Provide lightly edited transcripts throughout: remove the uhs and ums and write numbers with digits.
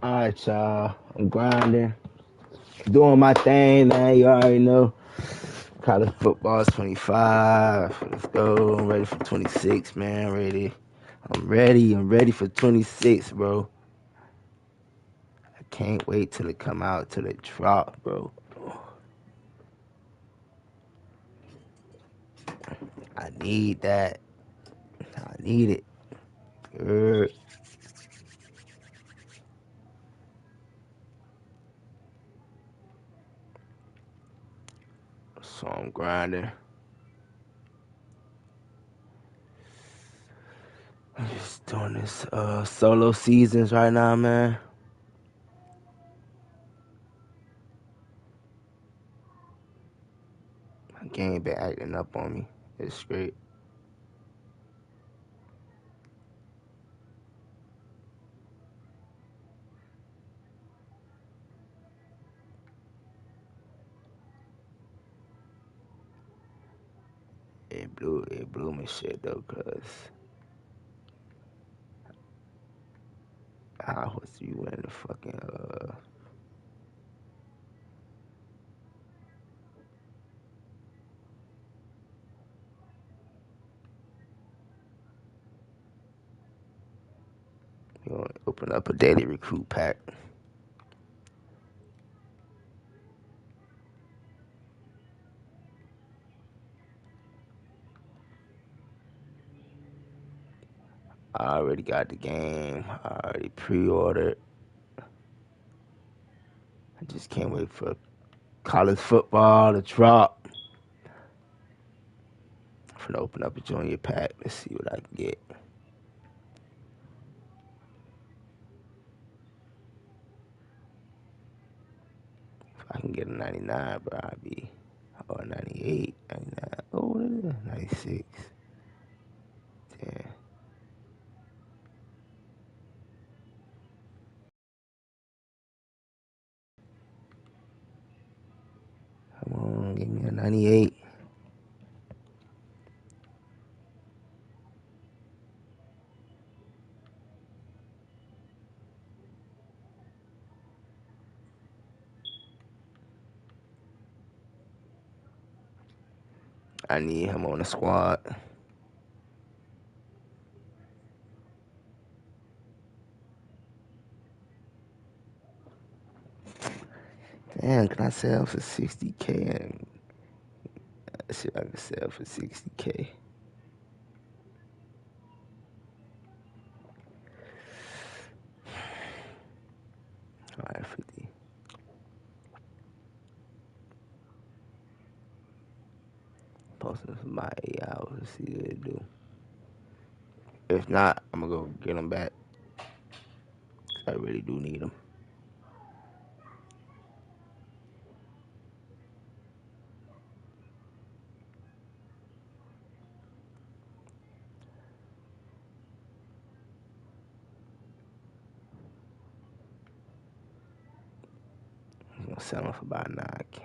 Alright, y'all. I'm grinding. Doing my thing, man. You already know. College football is 25. Let's go. I'm ready for 26, man. I'm ready for 26, bro. I can't wait till it come out, till it drop, bro. I need that. I need it. Good. So I'm grinding. I'm just doing this solo seasons right now, man. My game been acting up on me. It's great. It blew my shit though, cause I was you winning the fucking you want to open up a daily recruit pack. I already got the game. I already pre-ordered. I just can't wait for college football to drop. I'm gonna open up a junior pack. Let's see what I can get. If I can get a 99, bro, I'll be, or 98, 99. Oh, what is it? 96. Damn. Come on, give me a 98. I need him on the squad. Damn, can I sell for 60K? And see if I can sell for 60K. Alright, 50. Posting for my 8 hours. Let's see what it do. If not, I'm gonna go get them back. I really do need them. I'm gonna sell them for about 9K.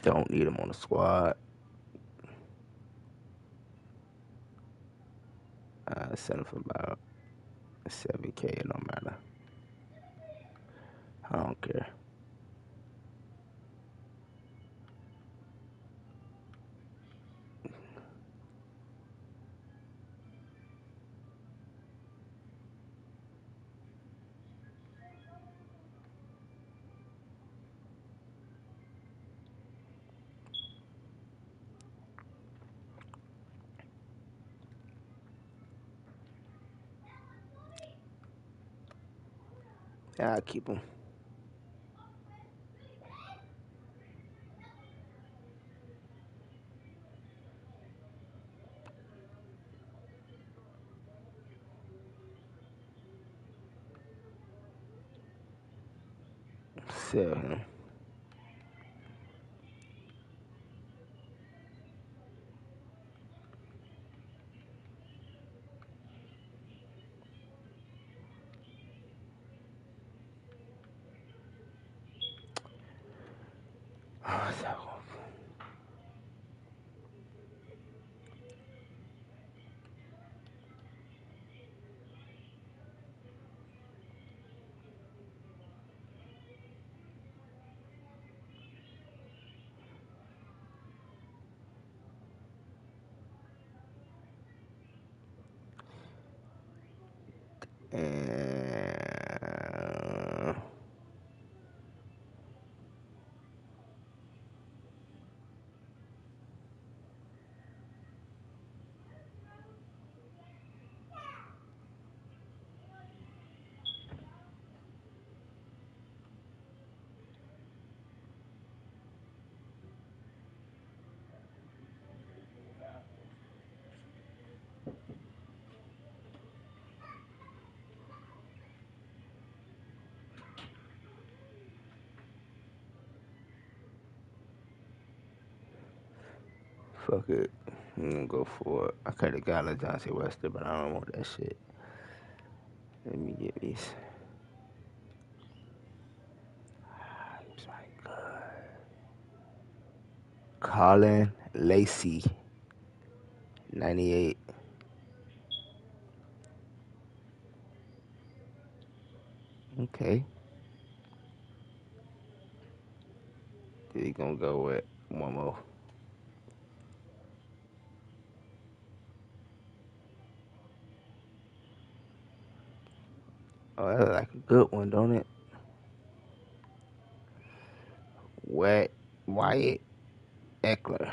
Don't need them on the squad. I sell them for about 7K. It don't matter. I don't care. Yeah, I keep them. sell him. Oh, and fuck it. I'm gonna go for it. I could have got LaJohnsy Wester, but I don't want that shit. Let me get these. It's like Colin Lacey, 98. Okay. He gonna go with one more. Oh, that's like a good one, don't it? Wyatt Eckler.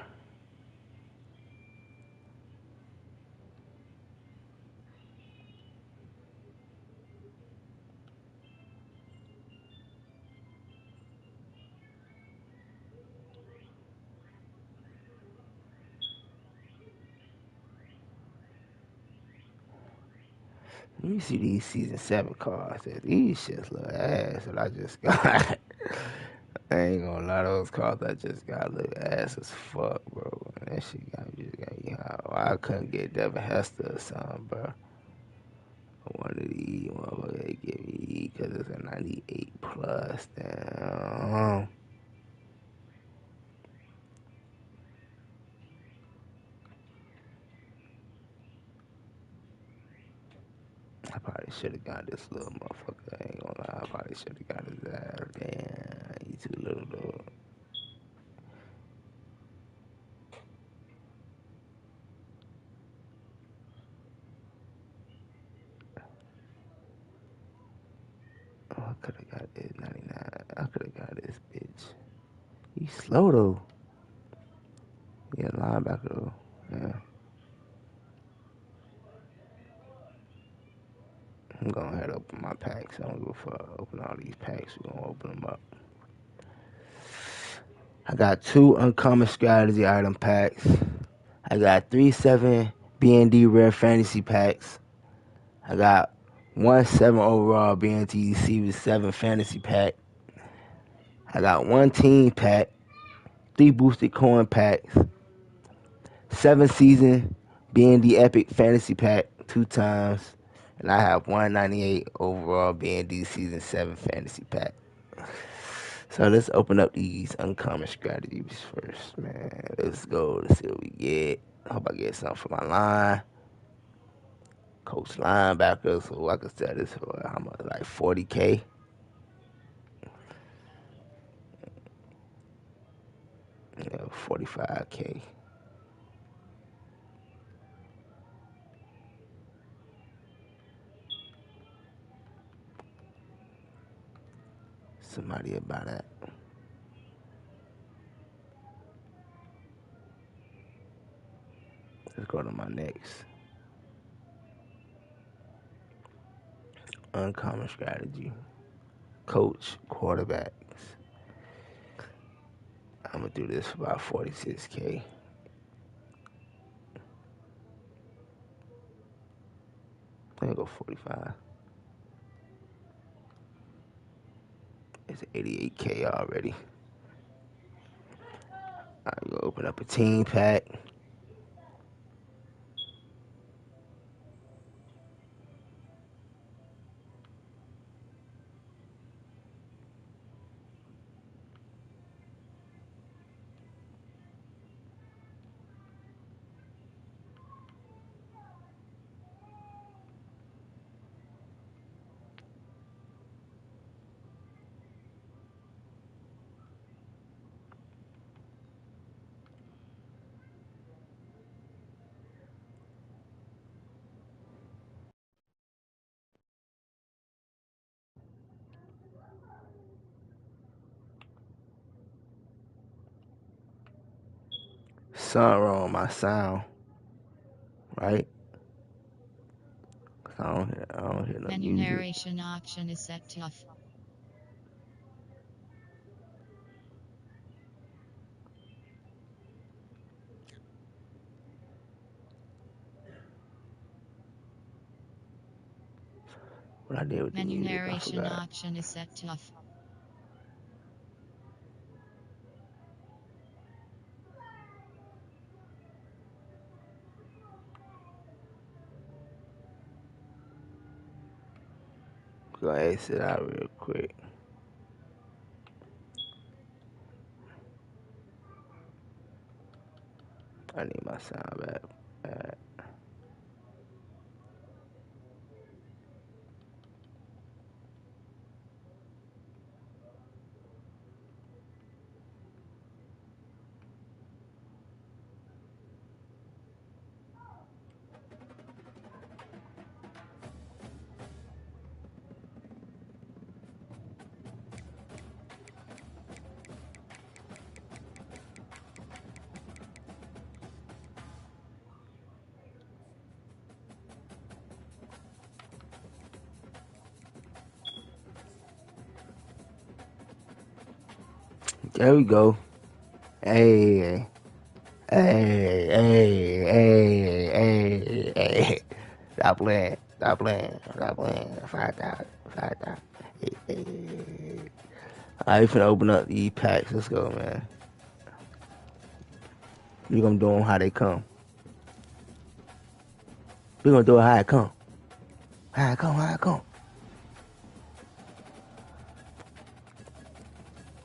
Let me see these season 7 cards. These shits look ass that I just got. I ain't gonna lie, those cards I just got look ass as fuck, bro. And that shit got me high. I couldn't get Devin Hester or something, bro. One of these motherfuckers they give me because it's a 98 plus. Damn. I probably should have got this little motherfucker. I ain't gonna lie. I probably should have got his ass. Damn, he too little though. Oh, I could have got this 99. I could have got this bitch. He's slow though. Yeah, linebacker though. Yeah. I'm gonna head open my packs. I don't give a fuck. Open all these packs. We're gonna open them up. I got 2 uncommon strategy item packs. I got 3-7 BND rare fantasy packs. I got 1-7 overall BNT Series 7 fantasy pack. I got 1 team pack, 3 boosted coin packs, 7 season BND Epic fantasy pack 2 times, and I have 198 overall BND season 7 fantasy pack. So let's open up these uncommon strategies first, man. Let's go. Let's see what we get. Hope I get something for my line. Coach linebacker, so I can sell this for how much, like 40K. Yeah, 45K. Somebody about that. Let's go to my next uncommon strategy. Coach quarterbacks. I'm gonna do this for about 46K. I'm gonna go 45. It's 88K already. Alright, we'll open up a team pack. Something wrong with my sound, right? I don't hear no Menu music. narration option is set to off. What I did with the Menu music, I narration forgot. option is set to off. Go ahead and sit out real quick. I need my sound back. There we go. Hey, hey, hey, hey, hey. Stop playing. 5,000. Hey. Alright, we finna open up these packs. Let's go, man. We gonna do them how they come. We gonna do it how it come. How it come.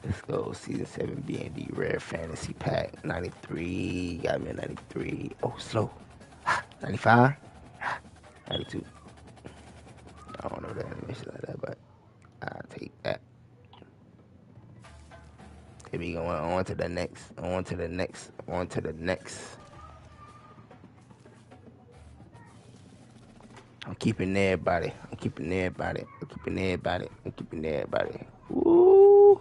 Let's go. Season 7 B&D Rare Fantasy Pack. 93. Got me a 93. Oh, slow. 95. 92. I don't know the animation like that, but I'll take that. Here we go. On to the next. I'm keeping everybody. Woo!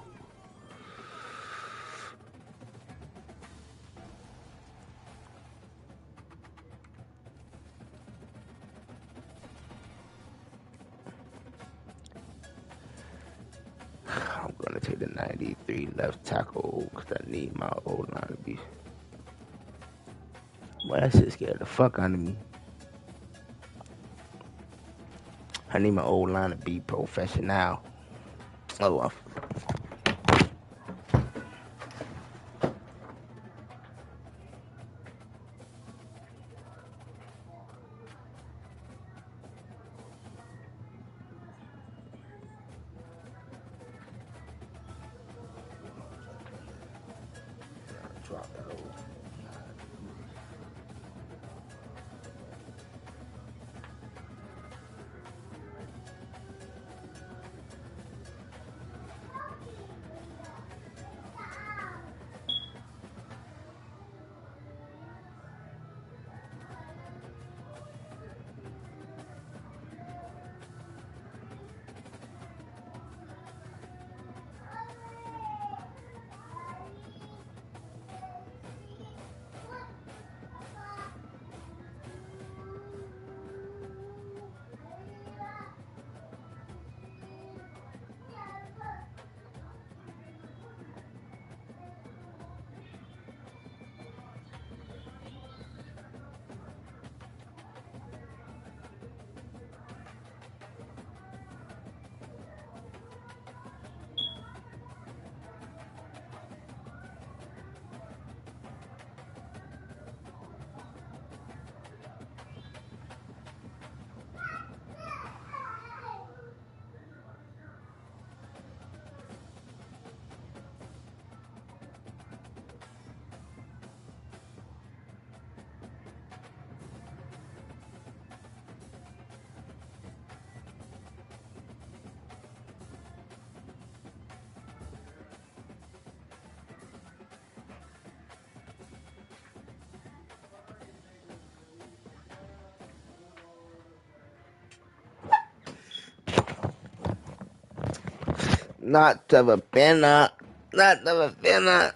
I'm gonna take the 93 left tackle because I need my old line to be. Boy, that shit scared the fuck out of me. I need my old line to be professional. Oh, drop that old. Not to the banner. Not to the banner.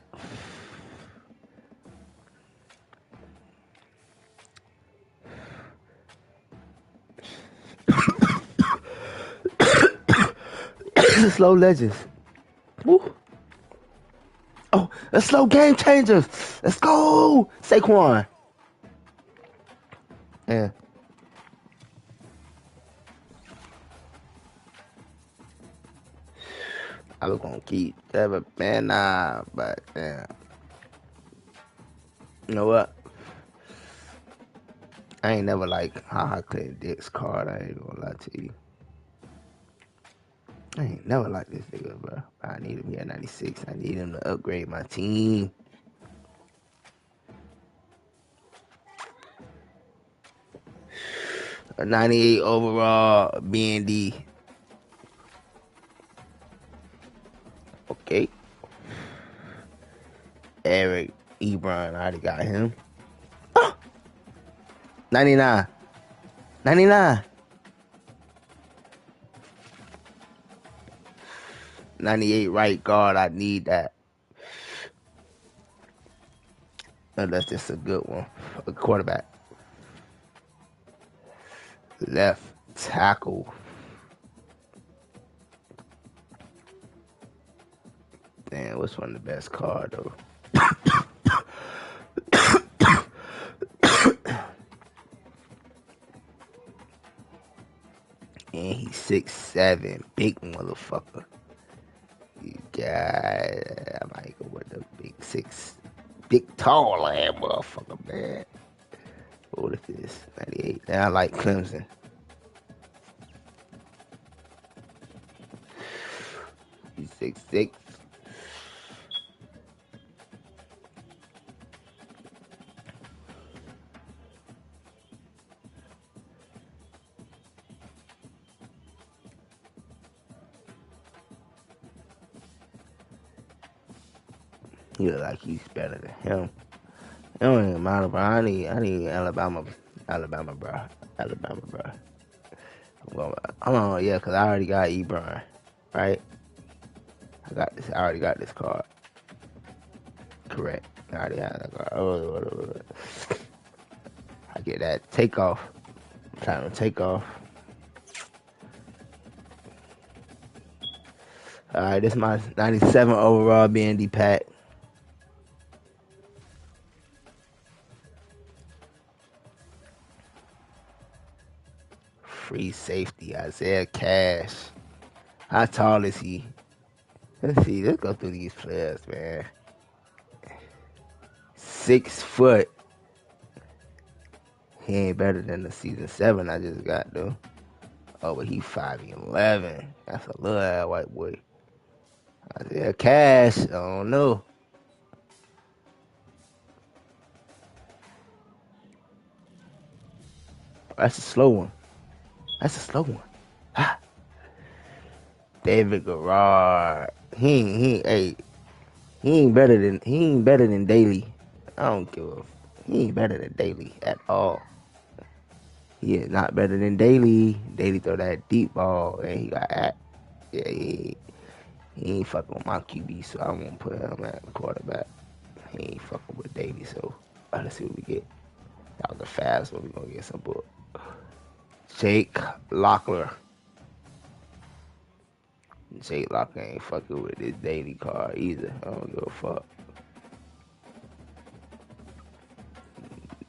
Slow legends. Woo. Oh, a slow game changer. Let's go. Saquon. Yeah. I was gonna keep Trevor Banner, but damn. You know what? I ain't never like how I Clinton Dick's card. I ain't gonna lie to you. I ain't never liked this nigga, bro. I need him here at 96. I need him to upgrade my team. A 98 overall BND. Okay. Eric Ebron, I already got him. 99. 99. 98 right guard, I need that. Unless it's a good one. A quarterback. Left tackle. Damn, what's one of the best cards though? And he's 6'7", big motherfucker. You got, I might go with the big tall ass motherfucker, man. What is this? 98. Now I like Clemson. He's 6'6". He look like he's better than him. It don't even matter, bro. I need Alabama, bro. Alabama, bro. Hold on, yeah, cause I already got Ebron, right? I already got this card. Correct. I already have that card. Oh. I get that takeoff. Time to take off. Alright, this is my 97 overall BND pack. Free safety, Isaiah Cash. How tall is he? Let's see, let's go through these players, man. 6 foot. He ain't better than the season 7 I just got, though. Oh, but he 5'11". That's a little ass white boy. Isaiah Cash, I don't know. That's a slow one. Ah. David Garrard. He ain't better than Daly. I don't give a. He ain't better than Daly at all. He is not better than Daly. Daly throw that deep ball and he got at. Yeah, he ain't fucking with my QB, so I won't put him at quarterback. He ain't fucking with Daly, so let's see what we get. That was a fast one. We gonna get some book. Jake Locklear. Jake Locklear ain't fucking with this Daly card either. I don't give a fuck.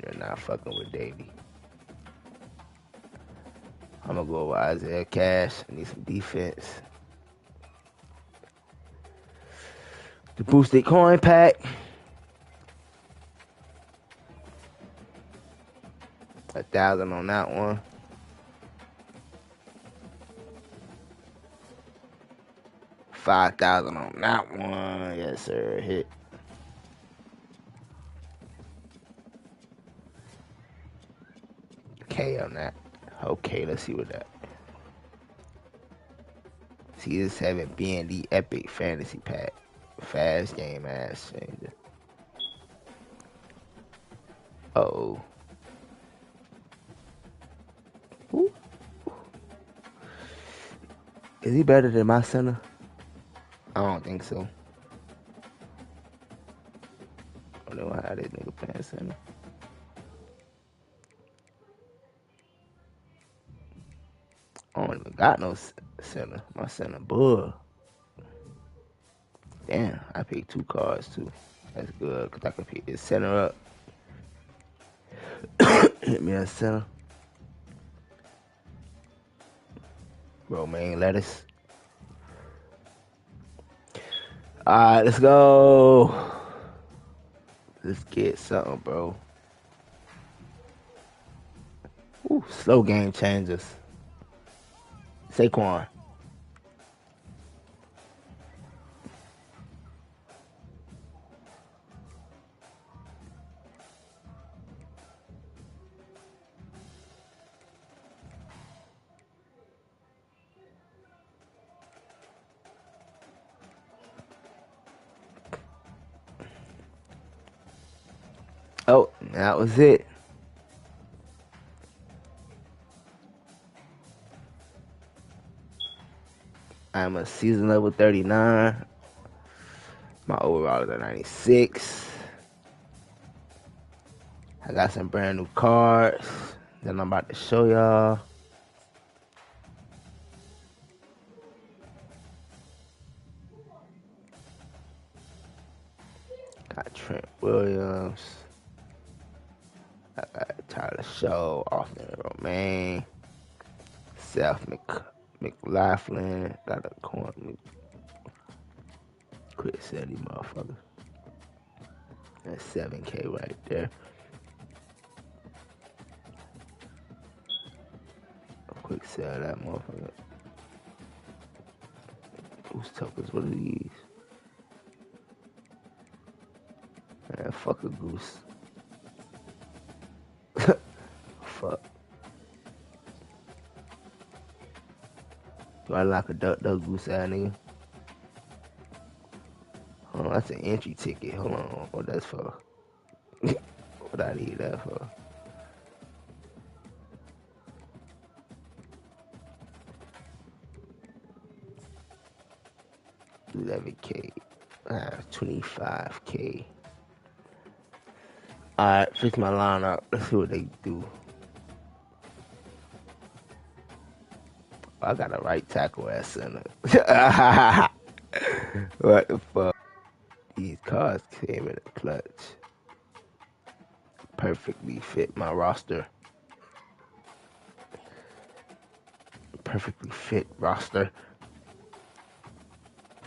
They're not fucking with Daly. I'm gonna go with Isaiah Cash. I need some defense. The boosted coin pack. 1,000 on that one. $5,000 on that one. Yes, sir. Hit. K on that. Okay, let's see what that. See, this having BND Epic Fantasy Pack. Fast game ass changer. Uh-oh. Ooh. Is he better than my center? think so. I don't know how this nigga playing center. I don't even got no center. My center bull. Damn, I picked 2 cards too. That's good, because I can pick this center up. Hit me a center. Romaine lettuce. Alright, let's go. Let's get something, bro. Ooh, slow game changers. Saquon. Oh, that was it. I'm a season level 39. My overall is a 96. I got some brand new cards that I'm about to show y'all. Got Trent Williams. I got Tyler Show, Austin Romaine, Seth McLaughlin. Got a corn. Quit selling, motherfucker. That's 7K right there. Quick sell that motherfucker. Goose tokens, what are these? Man, fuck a goose. Fuck. Do I like a duck goose ass nigga? Hold on, that's an entry ticket. Hold on, what that's for? What I need that for? 11K. 25K. Alright, fix my lineup. Let's see what they do. I got a right tackle at center. What the fuck? These cards came in a clutch. Perfectly fit my roster. Perfectly fit roster.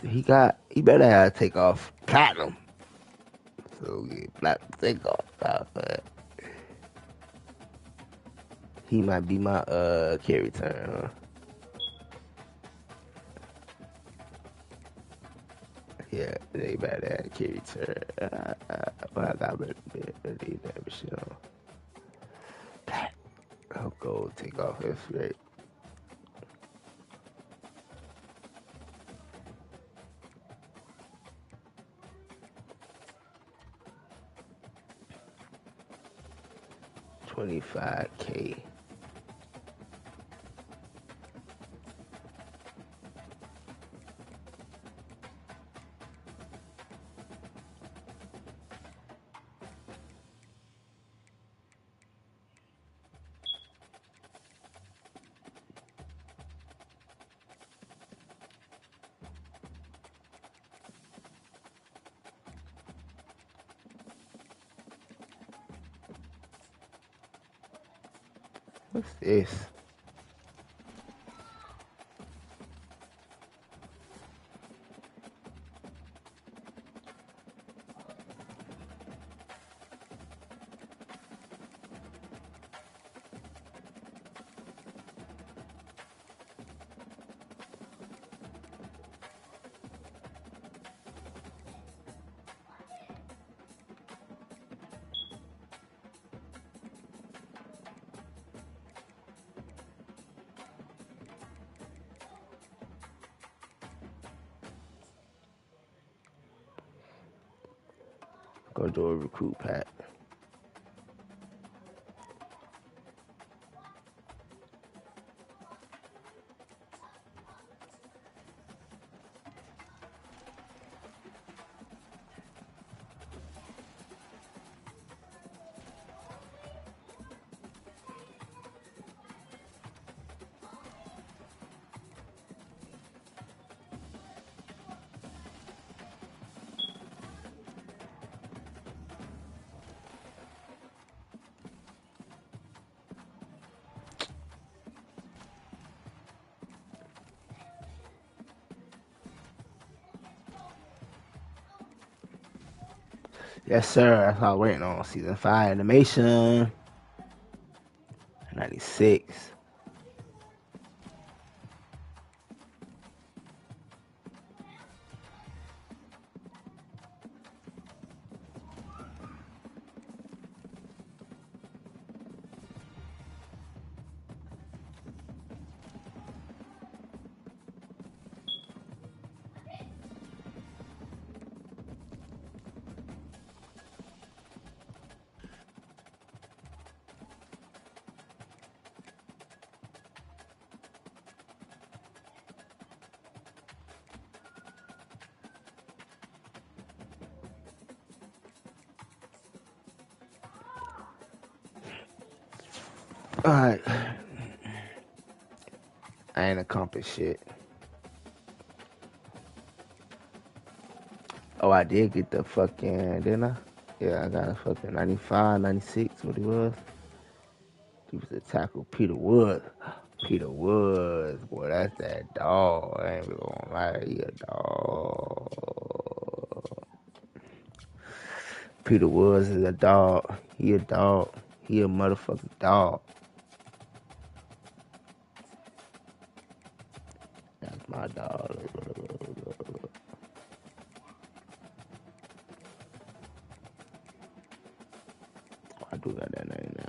He better have take off platinum. So get platinum take off. He might be my carry turn, huh? Yeah, they better have carry turn. Well, I got better need that shit on. I'll go take off this rate. $25K. What's this? Go do a recruit pack. Yes, sir. That's what I'm waiting on. Season 5 animation. 96. Alright. I ain't accomplished shit. Oh, I did get the fucking, didn't I? Yeah, I got a fucking 95, 96, what he was. He was a tackle, Peter Woods. Peter Woods, boy, that's that dog. I ain't even gonna lie, he a dog. Peter Woods is a dog. He a dog. He a motherfucking dog. That's my dog. I do got that name now.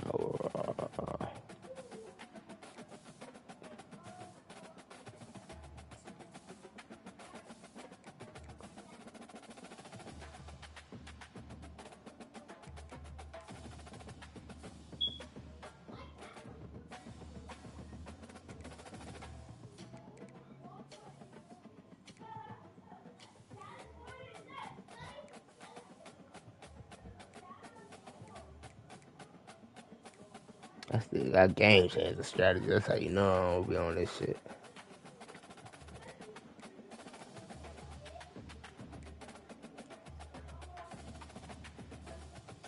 That game changer strategy. That's how you know I'm gonna be on this shit.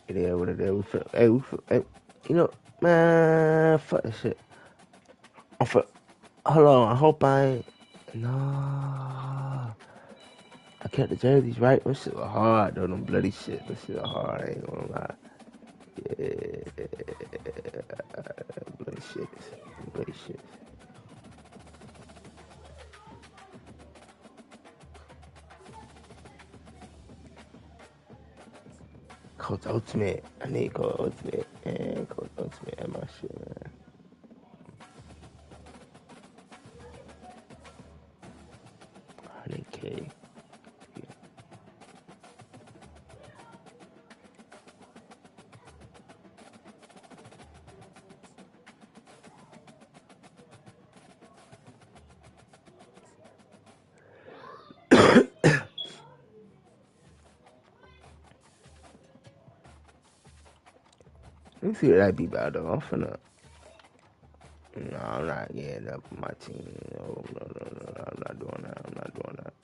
It is what it is. Hey, you know, man, fuck that shit. Hold on, I hope I ain't. No. I kept the jerseys right. That shit was hard, though. Them bloody shit. That shit was hard. I ain't gonna lie. Yeah. Bloody shit. Bloody shit. Coach Ultimate. I need Coach Ultimate. Man, Coach Ultimate and my shit, man. $100K. Let me see what that be about, though. I'm finna. No, I'm not getting up with my team. No, I'm not doing that. I'm not doing that.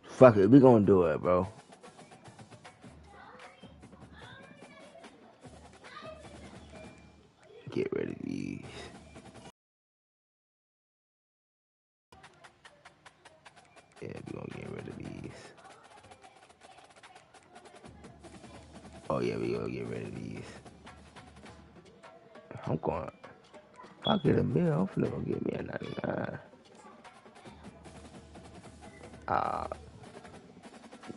Fuck it, we gonna do it, bro. Get rid of these. Yeah, we gonna get rid of these. Oh yeah, we gonna get rid of these. I'm going. If I get a meal, I'm finna go get me a 99.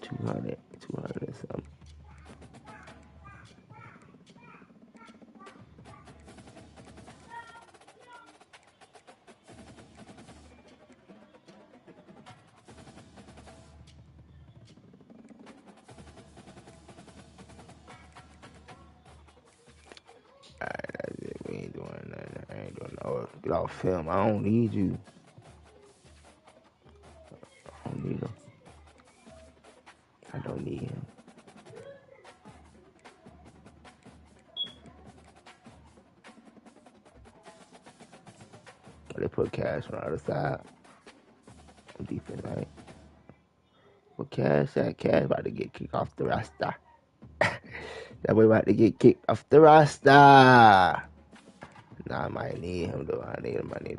200 or something. Alright, that's it. We ain't doing nothing. I ain't doing no. Get off film. I don't need you. I don't need him. I don't need him. They put Cash on the other side. Defense, right? Well, Cash about to get kicked off the roster. That boy about to get kicked off the roster. Nah, I might need him though. I need him. I need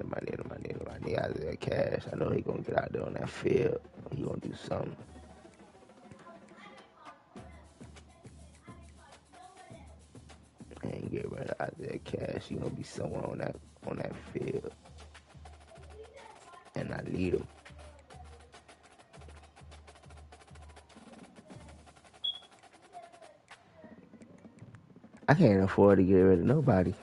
Isaiah Cash. I know he gonna get out there on that field. He gonna do something. Isaiah Cash, he gonna be somewhere on that field, and I need him. I can't afford to get rid of nobody.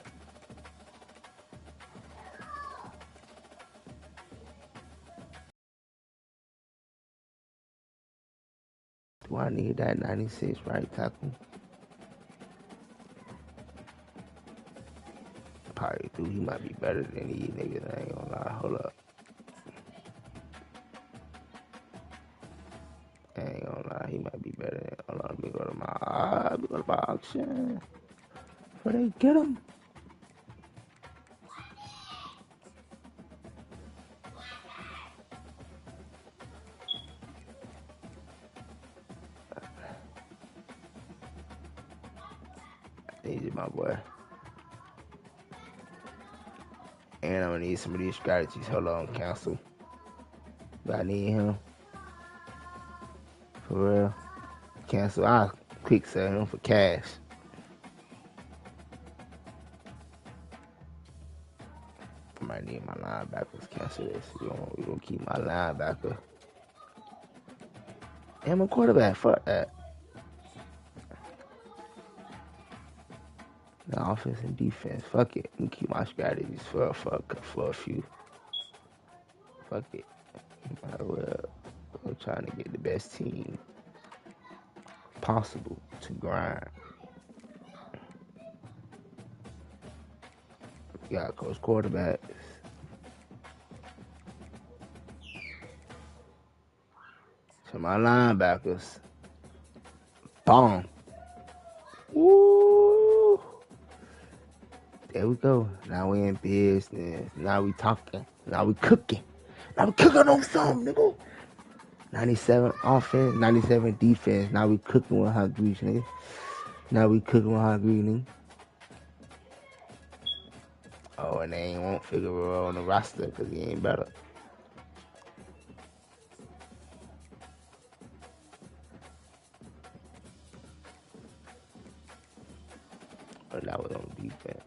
Do I need that 96 right tackle? Probably do. He might be better than these niggas. I ain't gonna lie. Hold up. I ain't gonna lie. He might be better than. Hold on. Let me go to my auction. Before they get him. Easy, my boy. And I'm gonna need some of these strategies. Hold on, cancel. But I need him. For real. Cancel. I'll quick sell him for cash. I might need my linebackers. Cancel this. We gonna keep my linebacker. And my quarterback. Fuck that. The offense and defense. Fuck it. We keep my strategies for a few. Fuck it. We're trying to get the best team possible to grind. We got coach quarterbacks. So my linebackers. Boom. Woo. There we go. Now we in business. Now we talking. Now we cooking. Now we cooking on something, nigga. 97 offense, 97 defense. Now we cooking with hot grease, nigga. Nigga. Oh, and they ain't want Figueroa on the roster because he ain't better. But that was on defense.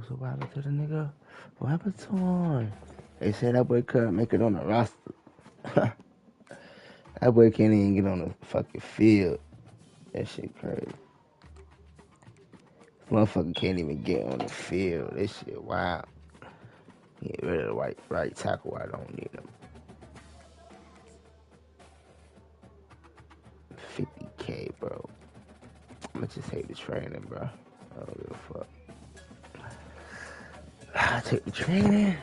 So what happened to the nigga? What happened to him? They said that boy couldn't make it on the roster. That boy can't even get on the fucking field. That shit crazy. Motherfucker can't even get on the field. This shit wild. Get rid of the right tackle. I don't need him. 50K, bro. I'ma just take the training, bro. I don't give a fuck. I take the training.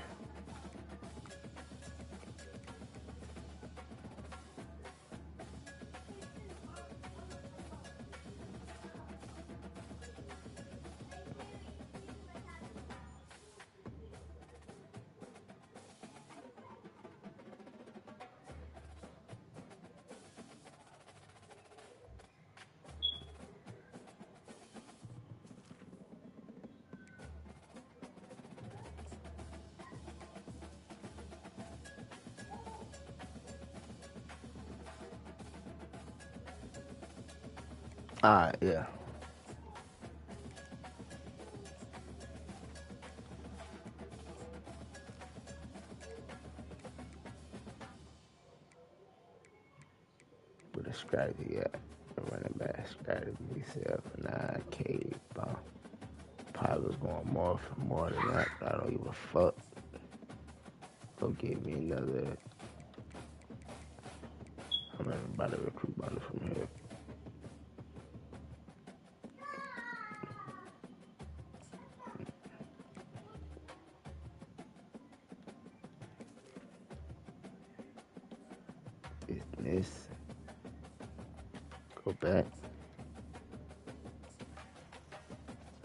Alright, yeah. With a strategy, yeah. Running back strategy, sell for 9K. Probably was going more than that. I don't give a fuck. Go get me another. I'm not about to recruit bundle from here. Business. Go back.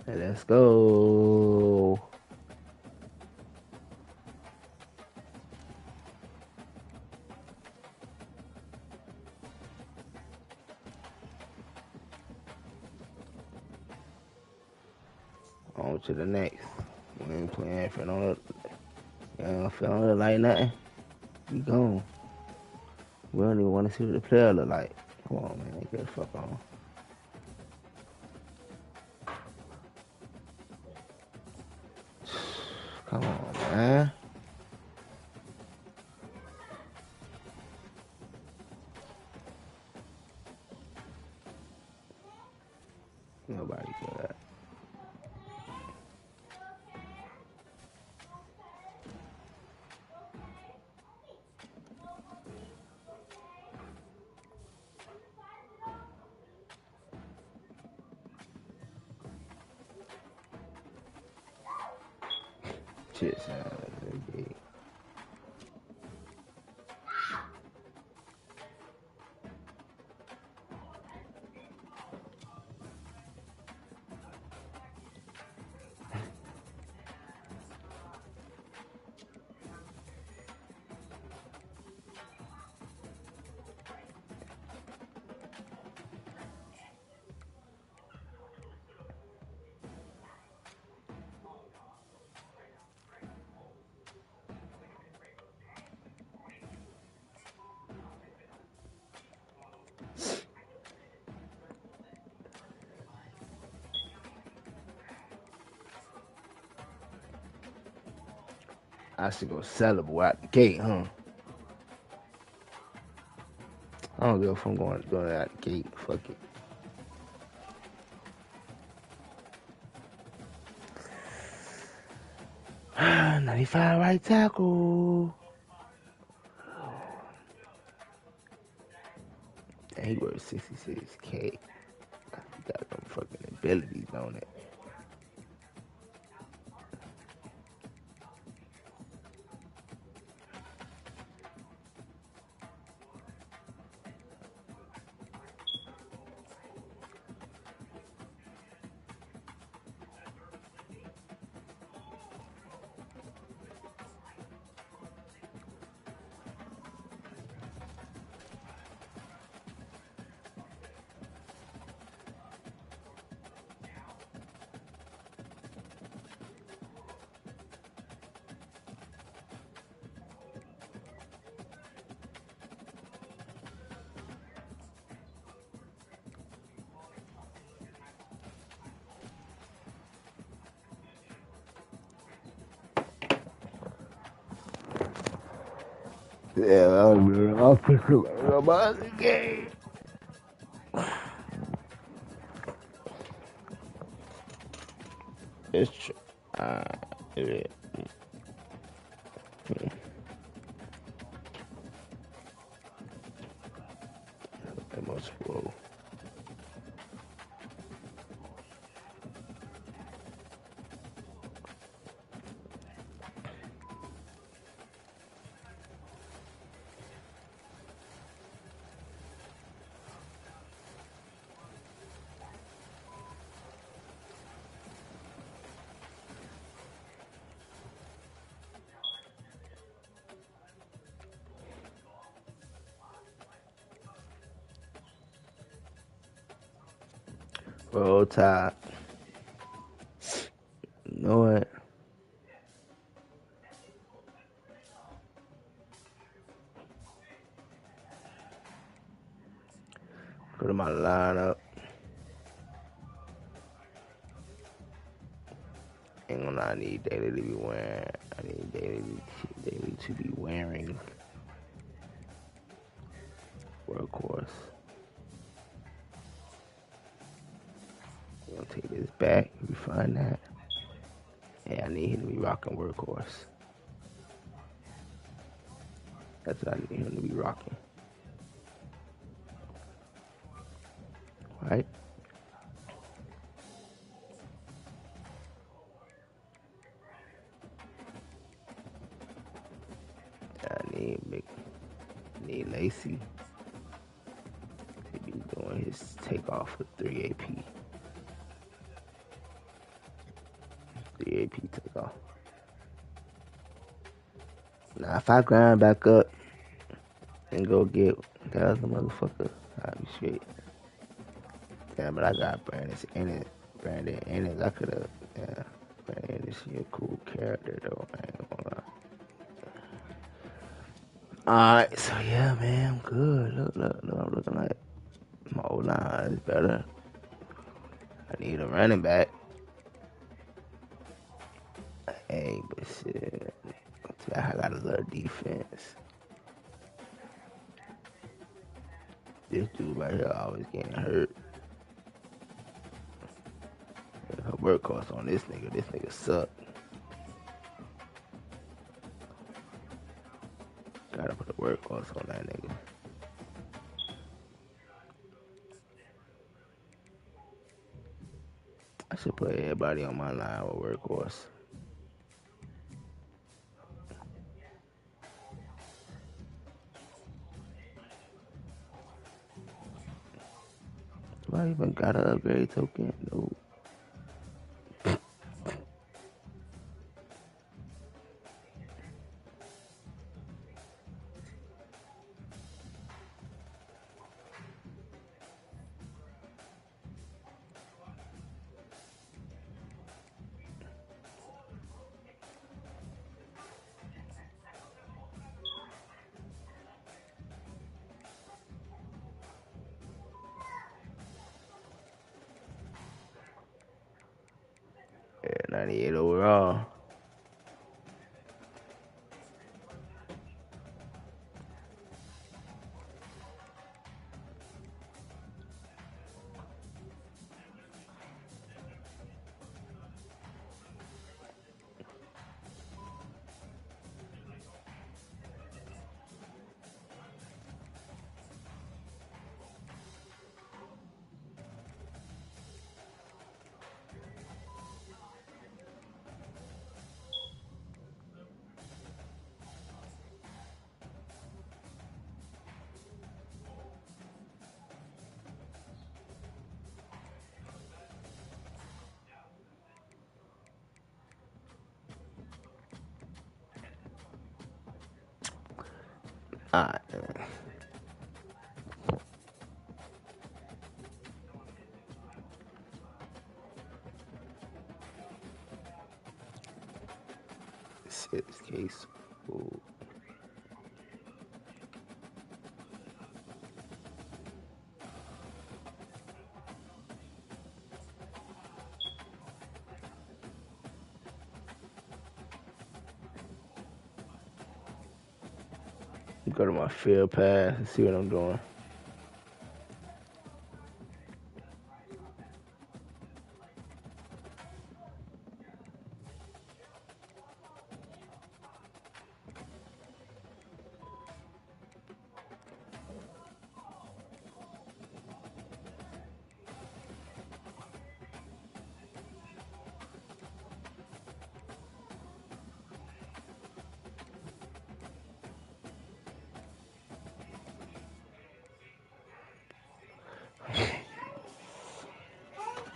And let's go. On to the next. We ain't playing if it don't look like nothing. We gone. We don't even want to see what the player look like. Come on, man. Get the fuck on. Come on, man. Nobody good. Shit sound big. I should go sellable out the gate, huh? I don't give a fuck I'm going out the gate. Fuck it. $95 right tackle. He worth $66K. He got them fucking abilities on it. Yeah, I'll pick up the game. It's true. Yeah. That must blow. Roll Tide. You know what? Put him on the lineup. Ain't gonna lie, I need Daily to be wearing. I need Daily to be wearing Workhorse. I'm gonna take this back. You find that? Yeah, I need him to be rocking Workhorse. That's what I need him to be rocking. Right? I need Lacey to be doing his takeoff with 3 AP. 3 AP takeoff. Now, if I grind back up and go get that other motherfucker, I'll be straight. Damn, but I got Brandon Ennis. I could have, yeah, Brandon Man, this is a cool character though. I ain't gonna lie. Alright, so yeah, man, I'm good. Look, I'm looking like my old line is better. I need a running back. Hey, but shit, I got a little defense. This dude right here always getting hurt. Her work cost on this nigga suck. Gotta put the work cost on that nigga. I should put everybody on my line with workhorse. Do I even got an upgrade token? No. Yeah, 98 overall. Alright. This case. Ooh. Go to my field pass and see what I'm doing.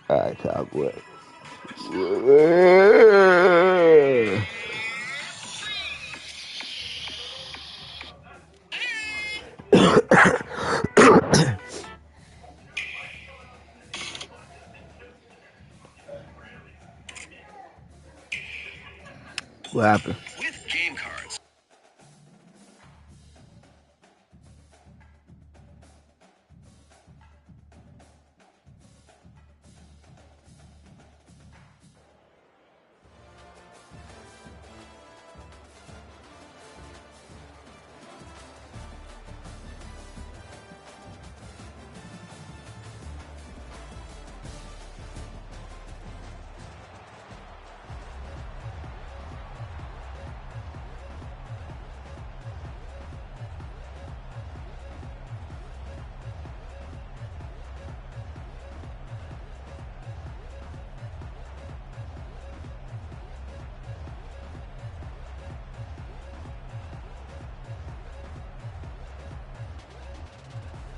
Alright, Cowboy. What happened? With game cards.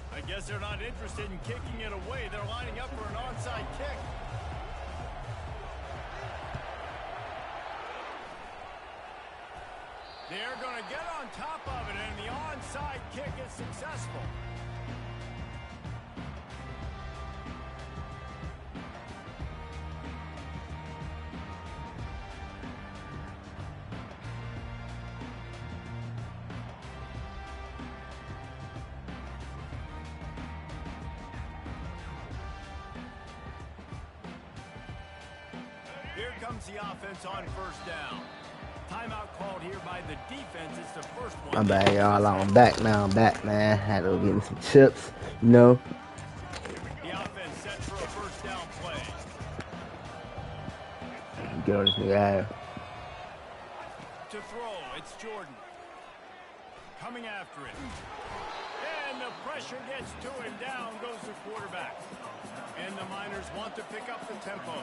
I guess they're not interested in kicking it away. They're lining up for an onside kick. They're going to get on top of it, and the onside kick is successful. Here comes the offense on first down. Timeout called here by the defense. It's the first one. My bad, y'all. I'm back now. I'm back, man. Had to go get me some chips, you know. The offense set for a first down play. Get on this nigga ass. To throw, it's Jordan. Coming after it. And the pressure gets to him. Down goes the quarterback. And the Miners want to pick up the tempo.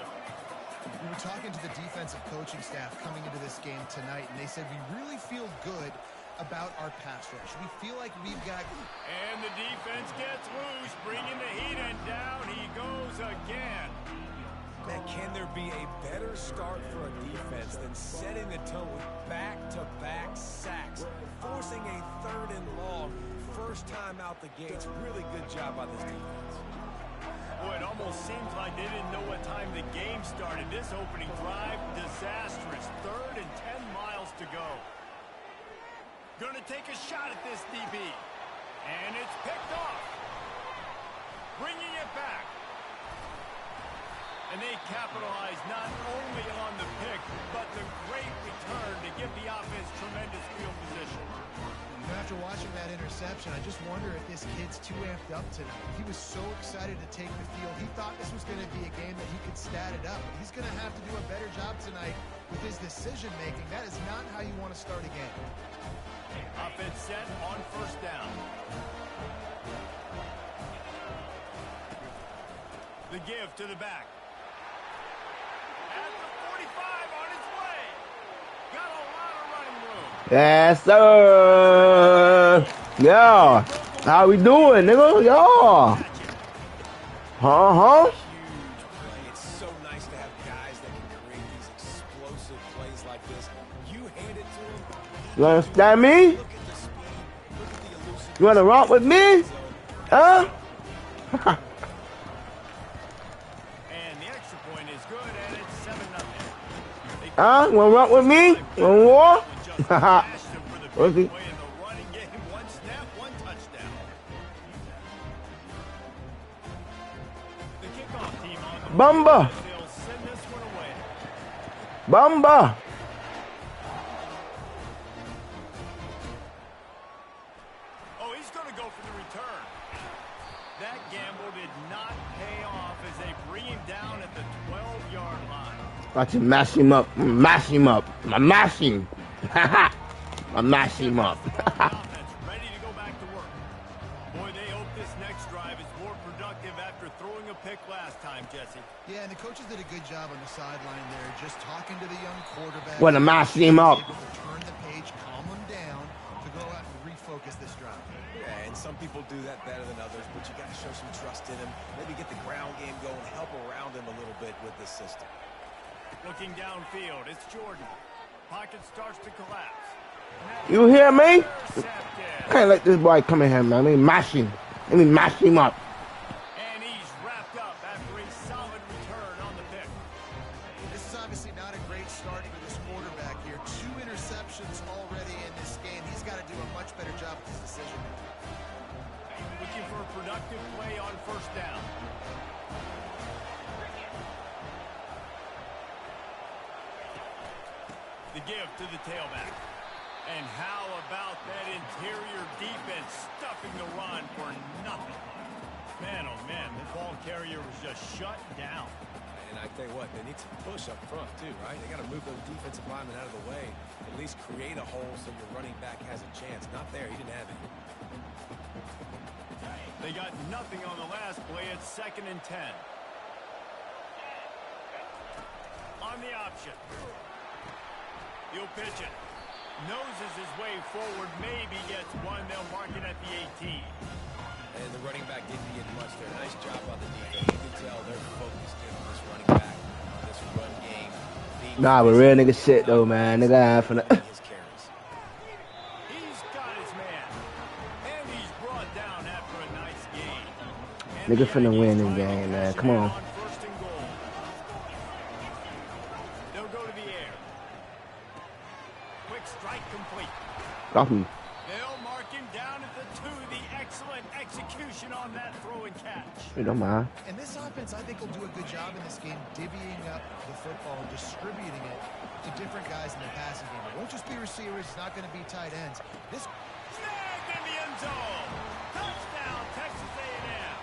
We were talking to the defensive coaching staff coming into this game tonight, and they said we really feel good about our pass rush. We feel like we've got... And the defense gets loose, bringing the heat, and down he goes again. Man, can there be a better start for a defense than setting the tone with back-to-back sacks, forcing a 3rd and long, first time out the gates? Really good job by this defense. Boy, it almost seems like they didn't know what time the game started. This opening drive, disastrous. 3rd and 10 miles to go. Gonna take a shot at this DB. And it's picked off. Bringing it back. And they capitalize not only on the pick, but the great return to give the offense tremendous field position. After watching that interception, I just wonder if this kid's too amped up tonight. He was so excited to take the field. He thought this was going to be a game that he could stat it up. But he's going to have to do a better job tonight with his decision-making. That is not how you want to start a game. Offense set on first down. The give to the back. At the 45 on its way. Got a lot of running room. Yes, sir. Yeah. How we doing, nigga? Yeah. Huge play. It's so nice to have guys that can create these explosive plays like this. You hand it to him. You understand me? Look at the speed. Look at the elusive. You wanna rock with me? Huh? And the extra point is good, and it's 7-0. Huh? You wanna rock with me? You wanna war? Haha. What's he? In the running game, 1 snap, 1 touchdown. The kickoff team on the Bumba. they'll send this one away. Bumba. Oh, he's going to go for the return. That gamble did not pay off as they bring him down at the 12-yard line. Watch him mash him up. Mash him up. I'm mashing. Haha. I'm mashing him up. Ready to go back to work. Boy, they hope this next drive is more productive after throwing a pick last time, Jesse. Yeah, and the coaches did a good job on the sideline there, just talking to the young quarterback. Wanna mash him up. Able to turn the page, calm him down, to go out and refocus this drive. Yeah, and some people do that better than others, but you got to show some trust in him. Maybe get the ground game going, help around him a little bit with this system. Looking downfield, it's Jordan. Pocket starts to collapse. You hear me? Intercepted. Can't let this boy come in here, man. Let me mash him. Let me mash him up. And he's wrapped up after a solid return on the pick. This is obviously not a great start for this quarterback here. 2 interceptions already in this game. He's got to do a much better job with his decision. Looking for a productive play on first down. The give to the tailback. And how about that interior defense stuffing the run for nothing? Man, oh man, the ball carrier was just shut down. And I tell you what, they need some push up front too, right? They got to move those defensive linemen out of the way. At least create a hole so your running back has a chance. Not there. He didn't have it. They got nothing on the last play. It's 2nd and 10. On the option. He'll pitch it. Noses his way forward. Maybe gets one. They'll mark it at the 18. And the running back didn't get much there. Nice job by the defense. You can tell they're focused in on this running back, this run game. Nah, but real nigga shit though, man. Nigga half His carries. He's got his man. And he's brought down after a nice game. And Nigga the finna win Aggies this trying to game, man. cash Come in on. 1st and goal. They'll go to the air. Quick strike complete. Stop him. They'll mark him down at the 2. The excellent execution on that throw and catch. You don't mind. And this offense, I think, will do a good job in this game divvying up the football and distributing it to different guys in the passing game. It won't just be receivers. It's not going to be tight ends. This snagged in the end zone. Touchdown, Texas A&M.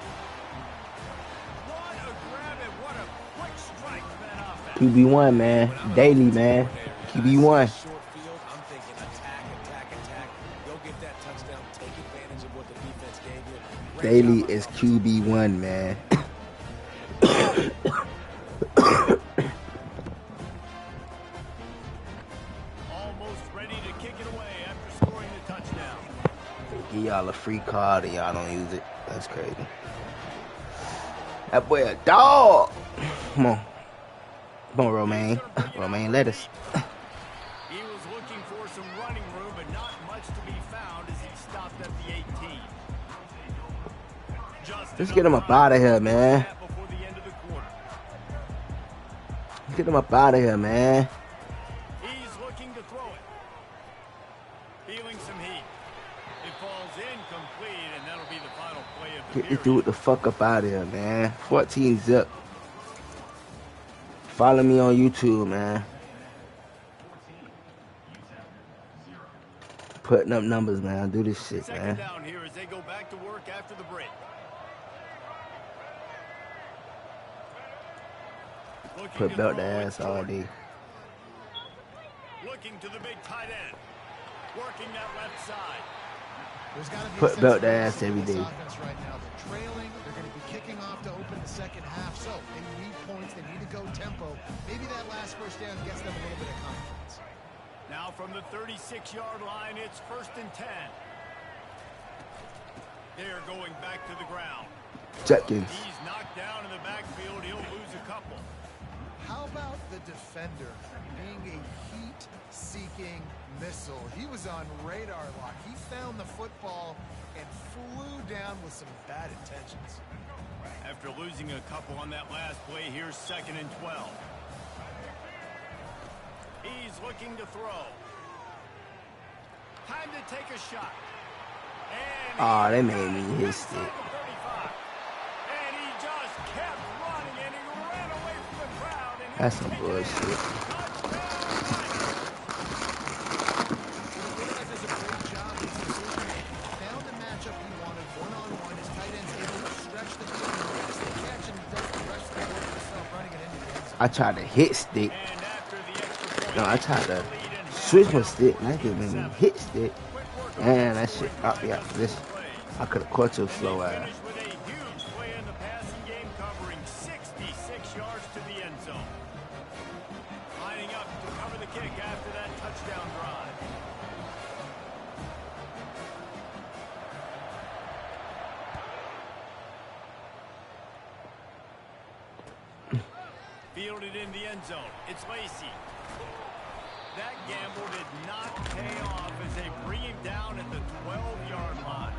What a grab and what a quick strike for that offense. QB1, man. Daily, man. QB1. Short field, I'm thinking attack, attack, attack. Go get that touchdown. Take advantage of what the defense gave you. Daily is QB1, man. Almost ready to kick it away after scoring the touchdown. Give y'all a free card and y'all don't use it. That's crazy. That boy a dog. Come on. Come on, Romaine. Romaine, let us. He was looking for some running room, but not much to be found as he stopped at the 18. Let's get him up out of here, man. Before the end of the quarter. Let's get him up out of here, man. He's looking to throw it. Feeling some heat. It falls incomplete, and that'll be the final play of the Get this dude the fuck up out of here, man. 14 zip. Follow me on YouTube, man. Putting up numbers, man. Do this shit, Second man. down here as they go back to work after the break. Put belt the ass all day. Looking to the big tight end. Working that left side. There's got to be Put belt the ass every day. Right now. They're trailing. They're going to be kicking off to open the second half. So they need points. They need to go tempo. Maybe that last first down gets them a little bit of confidence. Now from the 36-yard line, it's 1st and 10. They're going back to the ground. Jenkins. He's knocked down in the backfield. He'll lose a couple. How about the defender being a heat-seeking missile? He was on radar lock. He found the football and flew down with some bad intentions. After losing a couple on that last play, here's 2nd and 12. He's looking to throw. Time to take a shot. Oh, they made me hit it. And he just kept running, and he ran away from the crowd. And That's some bullshit. Found the matchup he wanted, one-on-one. His tight end's able to stretch the field and rest the catch, and does the rest of the work himself, running it into the end zone. I tried to hit stick. No, I tried to switch my stick. And that didn't make me hit stick. Man, that shit knocked me out for this. I could have caught your slow ass. With a huge play in the passing game, covering 66 yards to the end zone. Lining up to cover the kick after that touchdown drive. Fielded in the end zone. It's Lacey. That gamble did not pay off as they bring him down at the 12-yard line.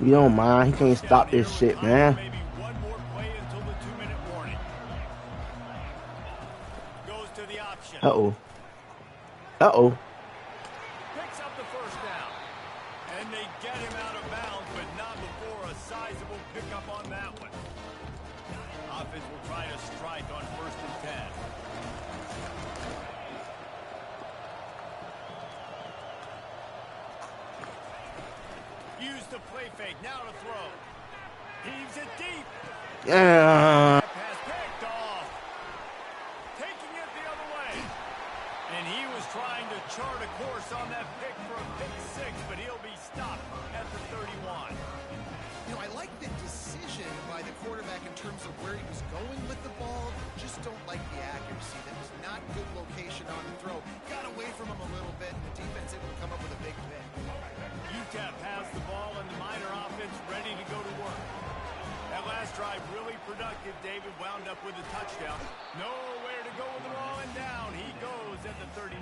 You don't mind. He can't stop this shit, man. Maybe one more play until the 2-minute warning. Goes to the option. Uh-oh. Uh-oh. Picks up the first down. And they get him out of bounds, but not before a sizable pickup on that one. Offense will try to strike on 1st and 10. Use the play fake. Now to throw. Heaves it deep. Yeah. Pass picked off. Taking it the other way. And he was trying to chart a course on that pick for a pick 6, but he'll be stopped at the 31. You know, I like the decision by the quarterback in terms of where he was going with the ball. Just don't like the accuracy. That was not good location on the throw. Got away from him a little bit, and the defense able to come up with a big pick. UTEP has the ball, and the Miner offense ready to go to work. That last drive really productive. David wound up with a touchdown. Nowhere to go with the ball, and down he goes at the 39.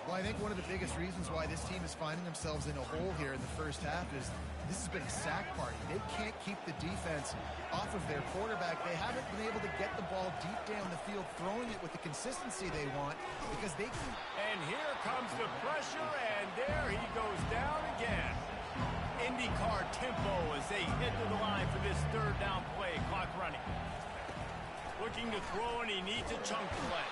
Well, I think one of the biggest reasons why this team is finding themselves in a hole here in the first half is This has been a sack party. They can't keep the defense off of their quarterback. They haven't been able to get the ball deep down the field, throwing it with the consistency they want because they can. And here comes the pressure, and there he goes down again. IndyCar tempo as they head to the line for this third down play. Clock running. Looking to throw, and he needs a chunk play.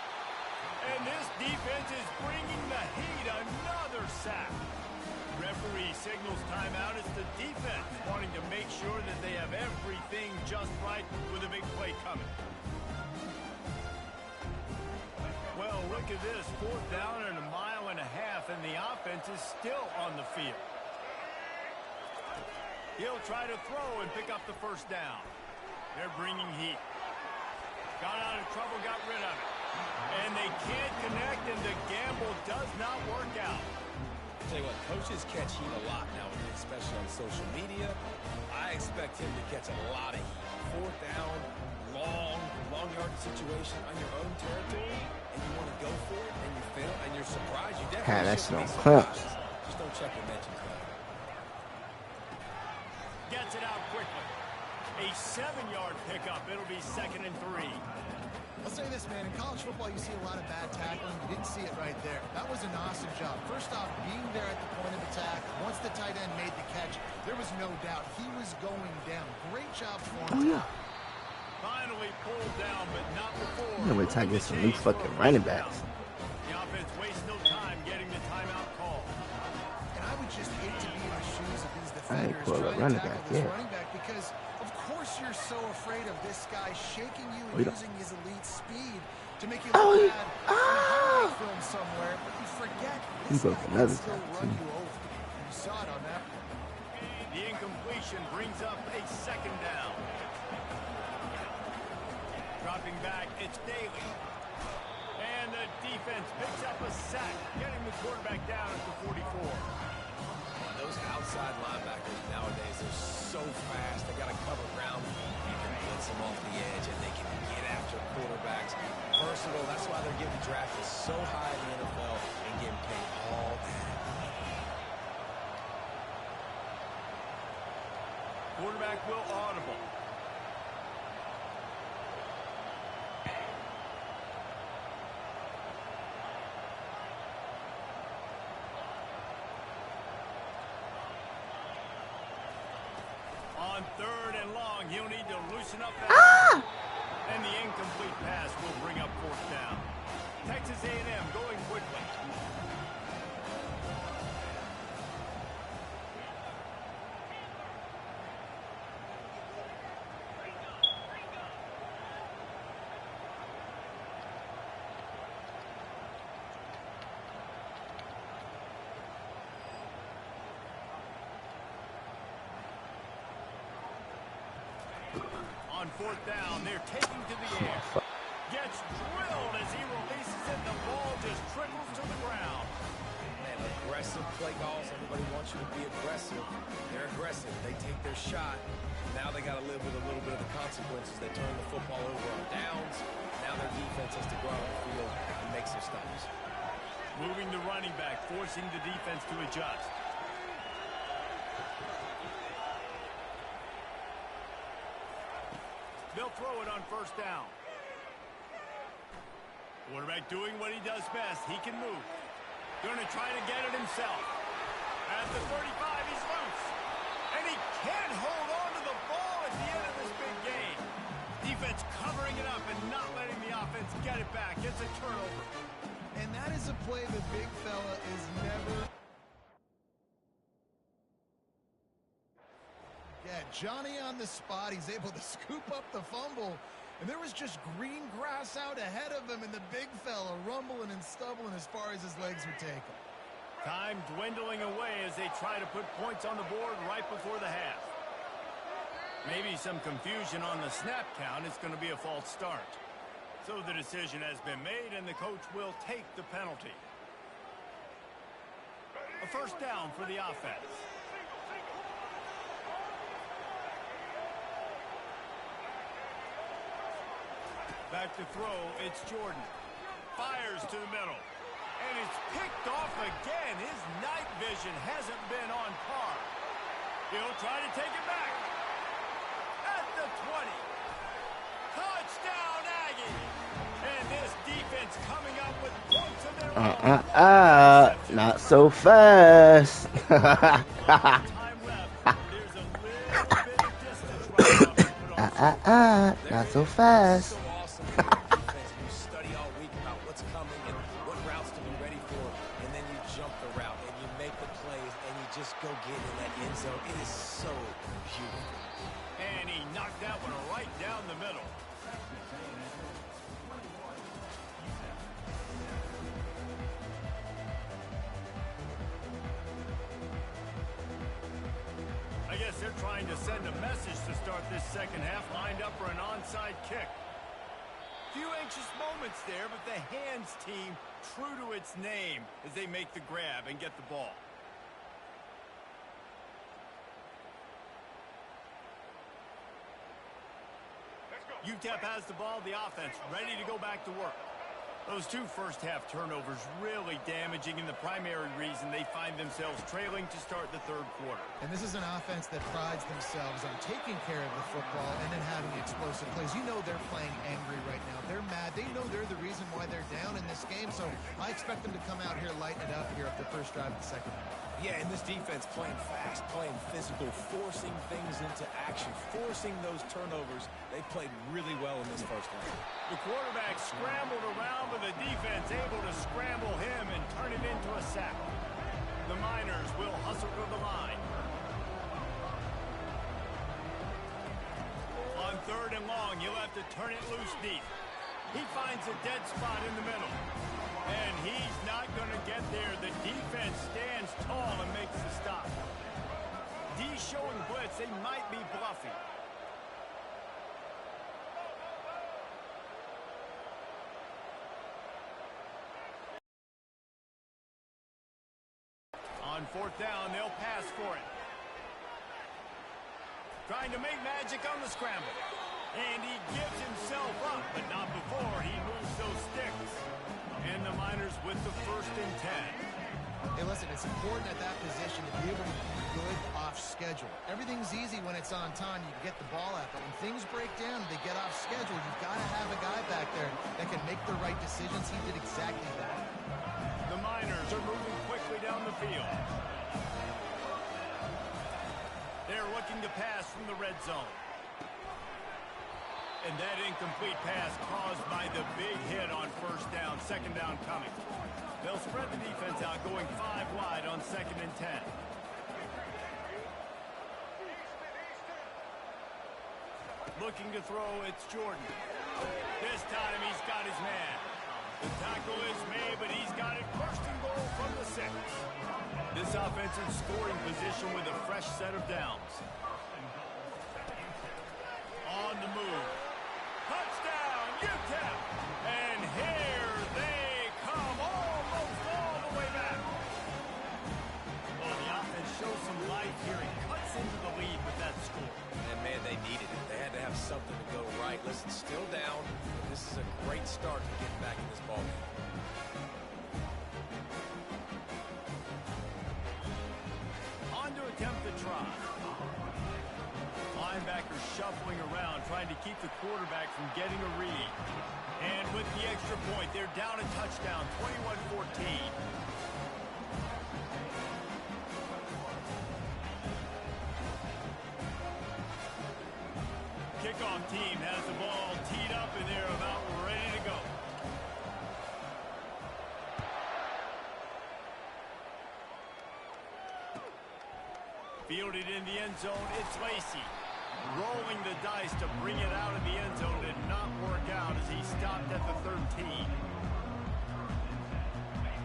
And this defense is bringing the heat. Another sack. Referee signals timeout. It's the defense wanting to make sure that they have everything just right with a big play coming. Well, look at this. 4th down and 1.5 miles, and the offense is still on the field. He'll try to throw and pick up the first down. They're bringing heat. Got out of trouble, got rid of it. And they can't connect, and the gamble does not work out. Tell you what, coaches catch heat a lot nowadays, especially on social media. I expect him to catch a lot of heat. 4th down, long yardage situation on your own territory, and you want to go for it, and you fail, and you're surprised. You definitely That's should no be clip. surprised. Just don't check your mentions, though. Gets it out quickly. A 7-yard pickup. It'll be 2nd and 3. I'll say this, man. In college football, you see a lot of bad tackling. You didn't see it right there. That was an awesome job. First off, being there at the point of attack. Once the tight end made the catch, there was no doubt he was going down. Great job for him. Finally pulled down, but not before. I'm gonna try to get some new fucking running backs. The offense wastes no time getting the timeout call. And I would just hate to be in the shoes of these I ain't defenders pull a trying to running tackle back, this yeah. running back because, of course, you're so afraid of this guy shaking you and using his elite speed to make you look bad in a highlight film somewhere, but you forget this guy can still run you over. You saw it on that. The incompletion brings up a 2nd down. Dropping back, it's Daly. And the defense picks up a sack, getting the quarterback down at the 44. Those outside linebackers nowadays are so fast. They got to cover ground. You can blitz them off the edge, and they can get after quarterbacks. Versatile. That's why they're getting drafted so high in the NFL and getting paid all that. Quarterback will audible. On 3rd and long, he'll need to loosen up that. And the incomplete pass will bring up 4th down. Texas A&M going quickly. On 4th down, they're taking to the air. Gets drilled as he releases it. The ball just trickles to the ground. Man, aggressive play calls. Everybody wants you to be aggressive. They're aggressive. They take their shot. Now they got to live with a little bit of the consequences. They turn the football over on downs. Now their defense has to go out on the field and make some stops. Moving the running back, forcing the defense to adjust. They'll throw it on 1st down. Quarterback doing what he does best. He can move. Going to try to get it himself. At the 35, he's loose. And he can't hold on to the ball at the end of this big game. Defense covering it up and not letting the offense get it back. It's a turnover. And that is a play the big fella is never. Yeah, Johnny on the spot. He's able to scoop up the fumble. And there was just green grass out ahead of him, and the big fella rumbling and stumbling as far as his legs would take him. Time dwindling away as they try to put points on the board right before the half. Maybe some confusion on the snap count. It's going to be a false start. So the decision has been made, and the coach will take the penalty. A 1st down for the offense. Back to throw, it's Jordan. Fires to the middle. And it's picked off again. His night vision hasn't been on par. He'll try to take it back. At the 20. Touchdown, Aggie. And this defense coming up with points of their own. Not so fast. Time left. There's a little bit of distance right now. Not so fast. So awesome for the defense. You study all week about what's coming and what routes to be ready for, and then you jump the route and you make the plays and you just go get in that end zone. It is so beautiful. And he knocked that one right down the middle. I guess they're trying to send a message to start this second half, lined up for an onside kick. Few anxious moments there, but the hands team true to its name as they make the grab and get the ball. UTEP has the ball, the offense ready to go back to work. Those two first-half turnovers really damaging, and the primary reason they find themselves trailing to start the third quarter. And this is an offense that prides themselves on taking care of the football and then having explosive plays. You know they're playing angry right now. They're mad. They know they're the reason why they're down in this game, so I expect them to come out here, lighten it up here at the first drive of the second half. Yeah, and this defense playing fast, playing physical, forcing things into action, forcing those turnovers. They played really well in this first half. The quarterback scrambled around, but the defense able to scramble him and turn it into a sack. The Miners will hustle to the line. On third and long, you'll have to turn it loose deep. He finds a dead spot in the middle. And he's not going to get there. The defense stands tall and makes the stop. D showing blitz. They might be bluffing. On fourth down, they'll pass for it. Trying to make magic on the scramble. And he gives himself up, but not before he moves those sticks. And the Miners with the 1st and 10. Hey, listen, it's important at that position to be able to be good off schedule. Everything's easy when it's on time. You can get the ball out. But when things break down, they get off schedule. You've got to have a guy back there that can make the right decisions. He did exactly that. The Miners are moving quickly down the field. They're looking to pass from the red zone. And that incomplete pass caused by the big hit on first down. Second down coming. They'll spread the defense out, going 5 wide on 2nd and 10. Looking to throw, it's Jordan. This time he's got his man. The tackle is made, but he's got it 1st and goal from the 6. This offensive scoring position with a fresh set of downs. On the move. Touchdown, UTEP! And here they come, almost all the way back. Well, the offense shows some life here and cuts into the lead with that score. And, man, they needed it. They had to have something to go right. Listen, still down. This is a great start to get back in this ballgame. On to attempt the try. Linebackers shuffling around, trying to keep the quarterback from getting a read. And with the extra point, they're down a touchdown, 21-14. Kickoff team has the ball teed up, and they're about ready to go. Fielded in the end zone, it's Lacey. Rolling the dice to bring it out of the end zone did not work out as he stopped at the 13.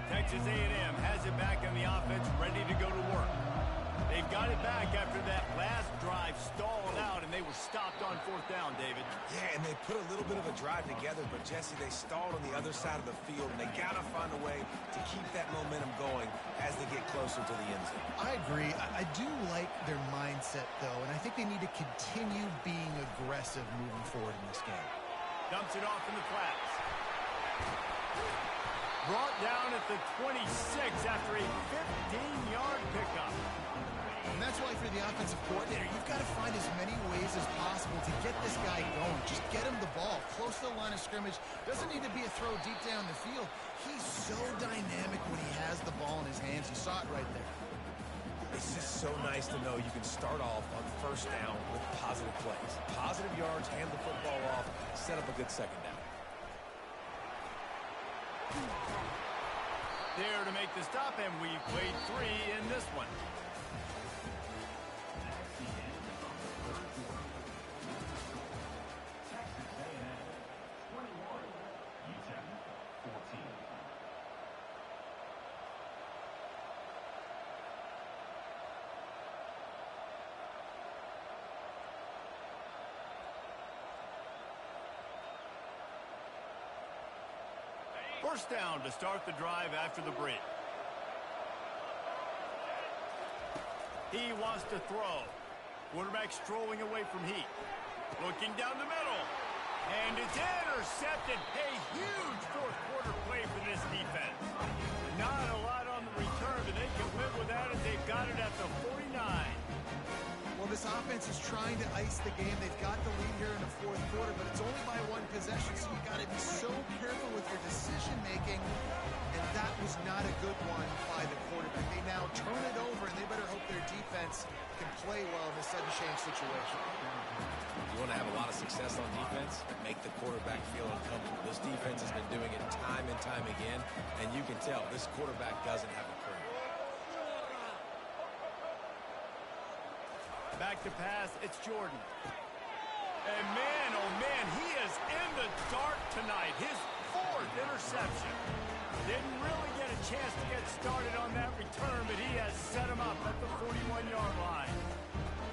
Texas A&M has it back on the offense, ready to go to work. They've got it back after that last drive stalled out, and they were stopped on 4th down, David. Yeah, and they put a little bit of a drive together, but, Jesse, they stalled on the other side of the field, and they got to find a way to keep that momentum going as they get closer to the end zone. I agree. I do like their mindset, though, and I think they need to continue being aggressive moving forward in this game. Dumps it off in the flats. Brought down at the 26 after a 15-yard pickup. And that's why for the offensive coordinator, you've got to find as many ways as possible to get this guy going. Just get him the ball close to the line of scrimmage. Doesn't need to be a throw deep down the field. He's so dynamic when he has the ball in his hands. You saw it right there. It's just so nice to know you can start off on first down with positive plays. Positive yards, hand the football off, set up a good second down. There to make the stop, and we've played 3 in this one. First down to start the drive after the break. He wants to throw. Quarterback strolling away from heat. Looking down the middle. And it's intercepted. A huge fourth quarter play for this defense. Not a lot on the return, but they can live with that as they've got it at the 49. Well, this offense is trying to ice the game. They've got the lead here in the fourth quarter, but it's only by 1 possession, so you got to be so careful with your decision-making, and that was not a good one by the quarterback. They now turn it over, and they better hope their defense can play well in this sudden change situation. You want to have a lot of success on defense, make the quarterback feel uncomfortable. This defense has been doing it time and time again, and you can tell this quarterback doesn't have a curve. Back to pass, it's Jordan. And man, oh man, he is in the dark tonight. His 4th interception. Didn't really get a chance to get started on that return, but he has set him up at the 41-yard line.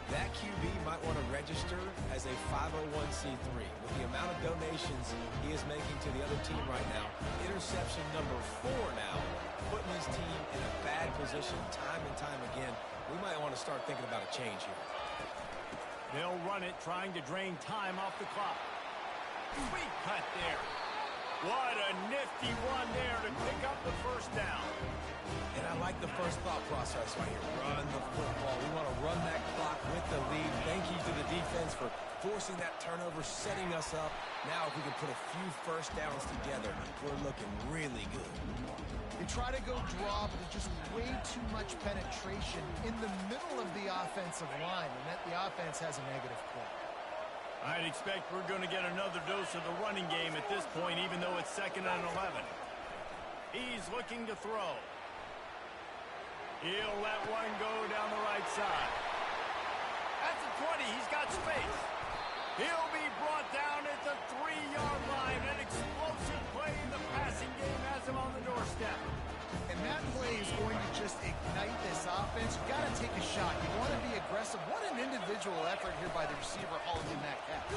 That QB might want to register as a 501c3. With the amount of donations he is making to the other team right now, interception number 4 now, putting his team in a bad position time and time again. We might want to start thinking about a change here. They'll run it, trying to drain time off the clock. Sweet cut there. What a nifty one there to pick up the first down. And I like the first thought process right here. Run the football. We want to run that clock with the lead. Thank you to the defense for forcing that turnover, setting us up. Now if we can put a few first downs together, we're looking really good. They try to go draw, but there's just way too much penetration in the middle of the offensive line, and that the offense has a negative play. I'd expect we're going to get another dose of the running game at this point, even though it's 2nd and 11. He's looking to throw. He'll let one go down the right side. At the 20, he's got space. He'll be brought down at the 3-yard line. An explosive play in the passing game has him on the doorstep. And that play is going to just ignite this offense. You've got to take a shot. You want to be aggressive. What an individual effort here by the receiver hauling in that catch.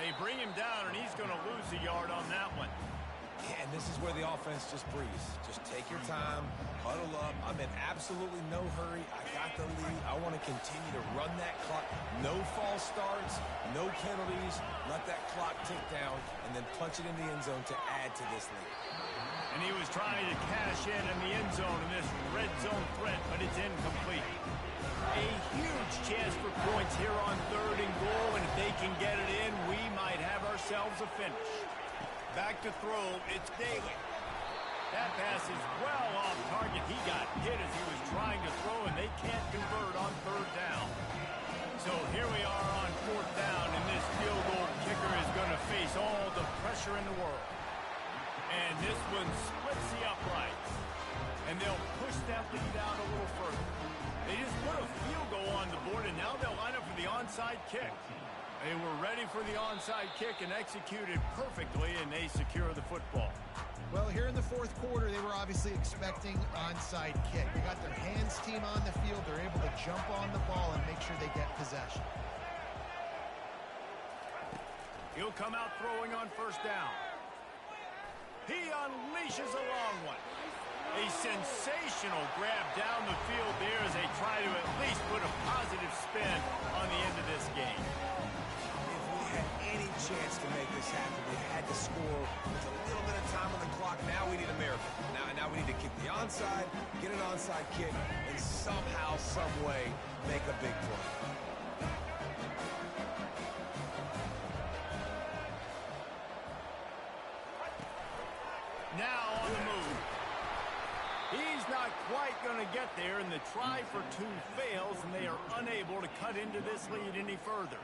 They bring him down, and he's going to lose a yard on that one. Yeah, and this is where the offense just breathes. Just take your time, huddle up. I'm in absolutely no hurry. I got the lead. I want to continue to run that clock. No false starts, no penalties. Let that clock tick down, and then punch it in the end zone to add to this lead. And he was trying to cash in the end zone in this red zone threat, but it's incomplete. A huge chance for points here on 3rd and goal, and if they can get it in, we might have ourselves a finish. Back to throw, it's Daly. That pass is well off target. He got hit as he was trying to throw, and they can't convert on 3rd down. So here we are on 4th down, and this field goal kicker is going to face all the pressure in the world. And this one splits the uprights. And they'll push that lead down a little further. They just put a field goal on the board, and now they'll line up for the onside kick. They were ready for the onside kick and executed perfectly, and they secure the football. Well, here in the 4th quarter, they were obviously expecting onside kick. They got their hands team on the field. They're able to jump on the ball and make sure they get possession. He'll come out throwing on 1st down. He unleashes a long one. A sensational grab down the field there as they try to at least put a positive spin on the end of this game. If we had any chance to make this happen, we had to score with a little bit of time on the clock. Now we need a miracle. Now we need to kick the onside, get an onside kick, and somehow, some way, make a big play. Now on the move. He's not quite going to get there, and the try for two fails, and they are unable to cut into this lead any further.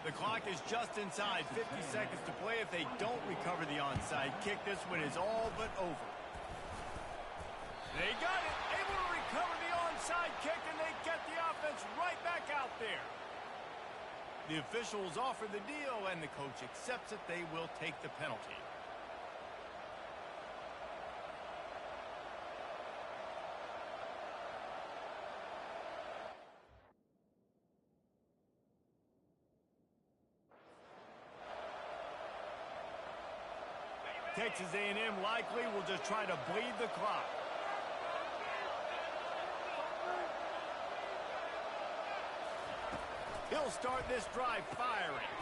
The clock is just inside 50 seconds to play. If they don't recover the onside kick, this one is all but over. They got it, able to recover the onside kick, and they get the offense right back out there. The officials offer the deal, and the coach accepts it. They will take the penalty. Texas A&M likely will just try to bleed the clock. He'll start this drive firing.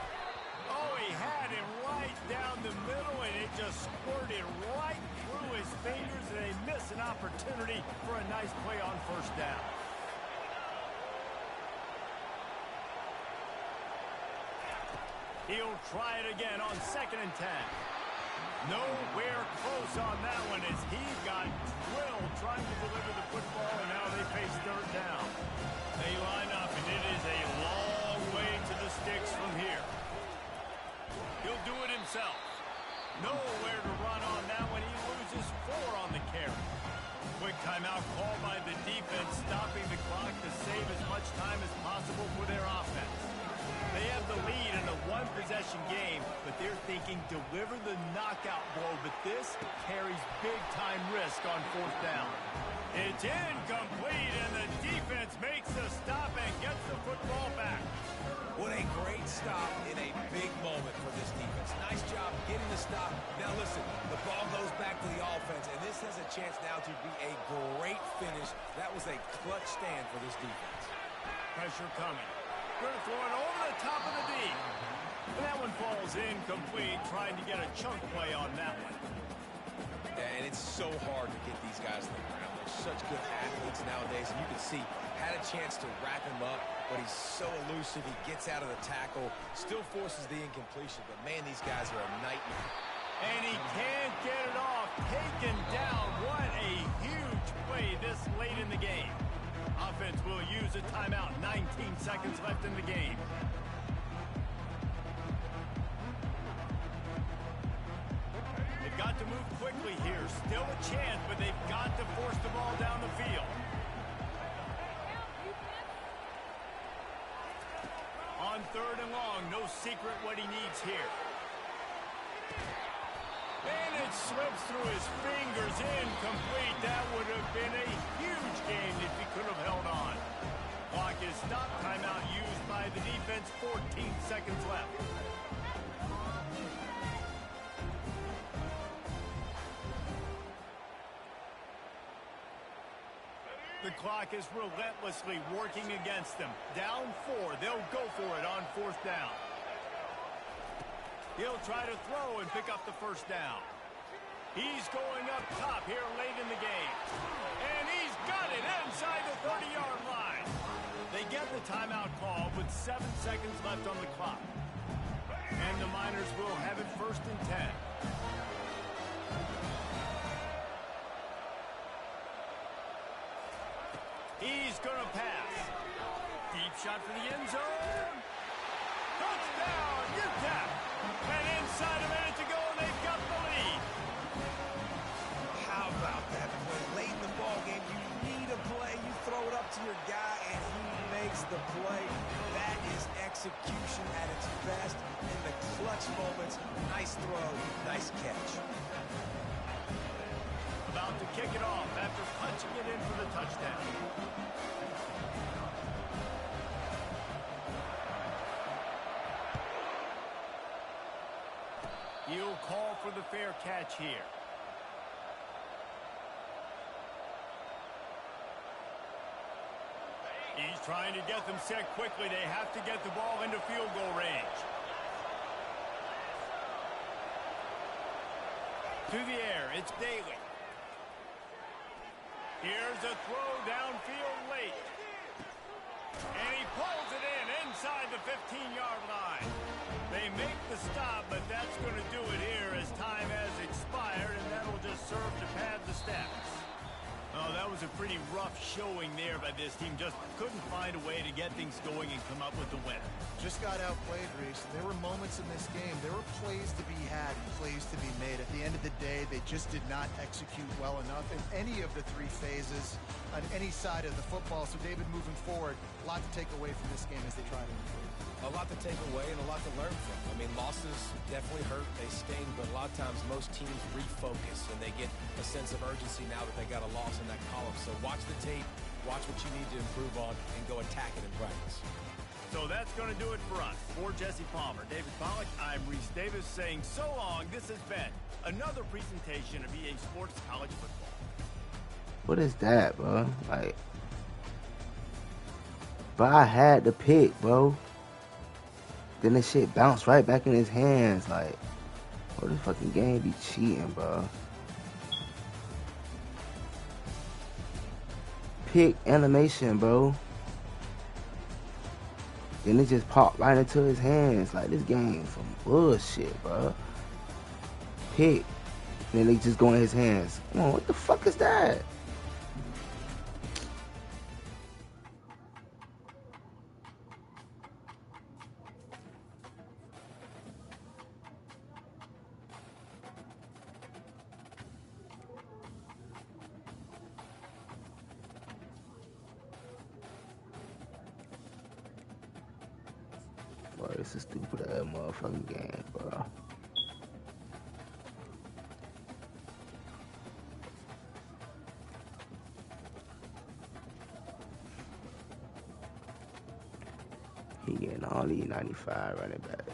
Oh, he had him right down the middle, and it just squirted right through his fingers, and they miss an opportunity for a nice play on first down. He'll try it again on 2nd and 10. Nowhere close on that one as he got drilled trying to deliver the football, and now they face third down. They line up, and it is a long way to the sticks from here. He'll do it himself. Nowhere to run on that one. He loses 4 on the carry. Quick timeout called by the defense, stopping the clock to save as much time as possible for their offense. They have the lead in a one-possession game, but they're thinking deliver the knockout blow, but this carries big-time risk on 4th down. It's incomplete, and the defense makes the stop and gets the football back. What a great stop in a big moment for this defense. Nice job getting the stop. Now listen, the ball goes back to the offense, and this has a chance now to be a great finish. That was a clutch stand for this defense. Pressure coming. Going to throw it over the top of the D. And that one falls incomplete, trying to get a chunk play on that one. And it's so hard to get these guys to the ground. They're such good athletes nowadays, and you can see, had a chance to wrap him up, but he's so elusive. He gets out of the tackle, still forces the incompletion, but man, these guys are a nightmare. And he can't get it off. Taken down. What a huge play this late in the game. Offense will use a timeout. 19 seconds left in the game. They've got to move quickly here. Still a chance, but they've got to force the ball down the field. On 3rd and long, no secret what he needs here. And it slips through his fingers, incomplete. That would have been a huge gain if he could have held on. Clock is stopped. Timeout used by the defense. 14 seconds left. The clock is relentlessly working against them. Down 4. They'll go for it on 4th down. He'll try to throw and pick up the first down. He's going up top here late in the game. And he's got it inside the 30-yard line. They get the timeout call with 7 seconds left on the clock. And the Miners will have it 1st and 10. He's going to pass. Deep shot for the end zone. Touchdown, UTEP. And inside a minute to go, and they've got the lead. How about that play? Late in the ball game, you need a play. You throw it up to your guy, and he makes the play. That is execution at its best in the clutch moments. Nice throw, nice catch. About to kick it off after punching it in for the touchdown. He'll call for the fair catch here. He's trying to get them set quickly. They have to get the ball into field goal range. To the air, it's Daly. Here's a throw downfield late. And he pulls it in inside the 15-yard line. They make the stop, but that's going to do it here as time has expired, and that'll just serve to pad the stats. Oh, that was a pretty rough showing there by this team. Just couldn't find a way to get things going and come up with the win. Just got outplayed, Reese. There were moments in this game. There were plays to be had, plays to be made. At the end of the day, they just did not execute well enough in any of the three phases on any side of the football. So, David, moving forward, a lot to take away from this game as they try to improve. A lot to take away and a lot to learn from. I mean, losses definitely hurt, they sting, but a lot of times most teams refocus and they get a sense of urgency now that they got a loss in that column. So watch the tape, watch what you need to improve on, and go attack it in practice. So that's going to do it for us. For Jesse Palmer, David Pollack, I'm Reese Davis saying so long. This has been another presentation of EA Sports College Football. What is that, bro? Like, but I had the pick, bro. Then this shit bounced right back in his hands. Like, bro, this fucking game be cheating, bro. Pick animation, bro. Then it just popped right into his hands. Like, this game some bullshit, bro. Pick. Then they just go in his hands. Come on, what the fuck is that? Bro, this is stupid ass motherfucking game, bro. He getting all these 95 running backs.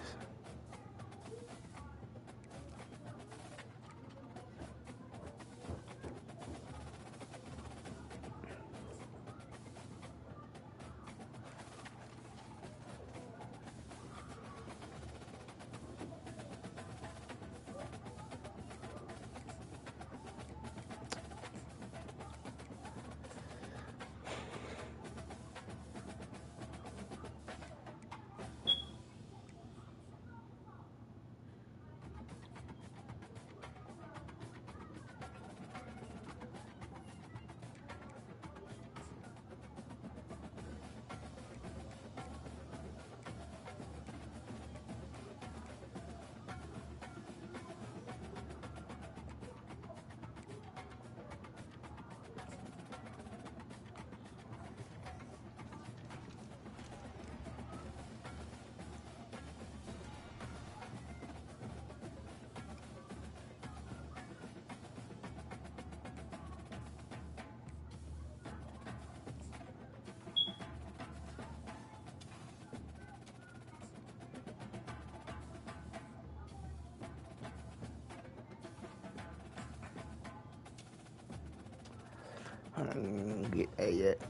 I don't get that yet.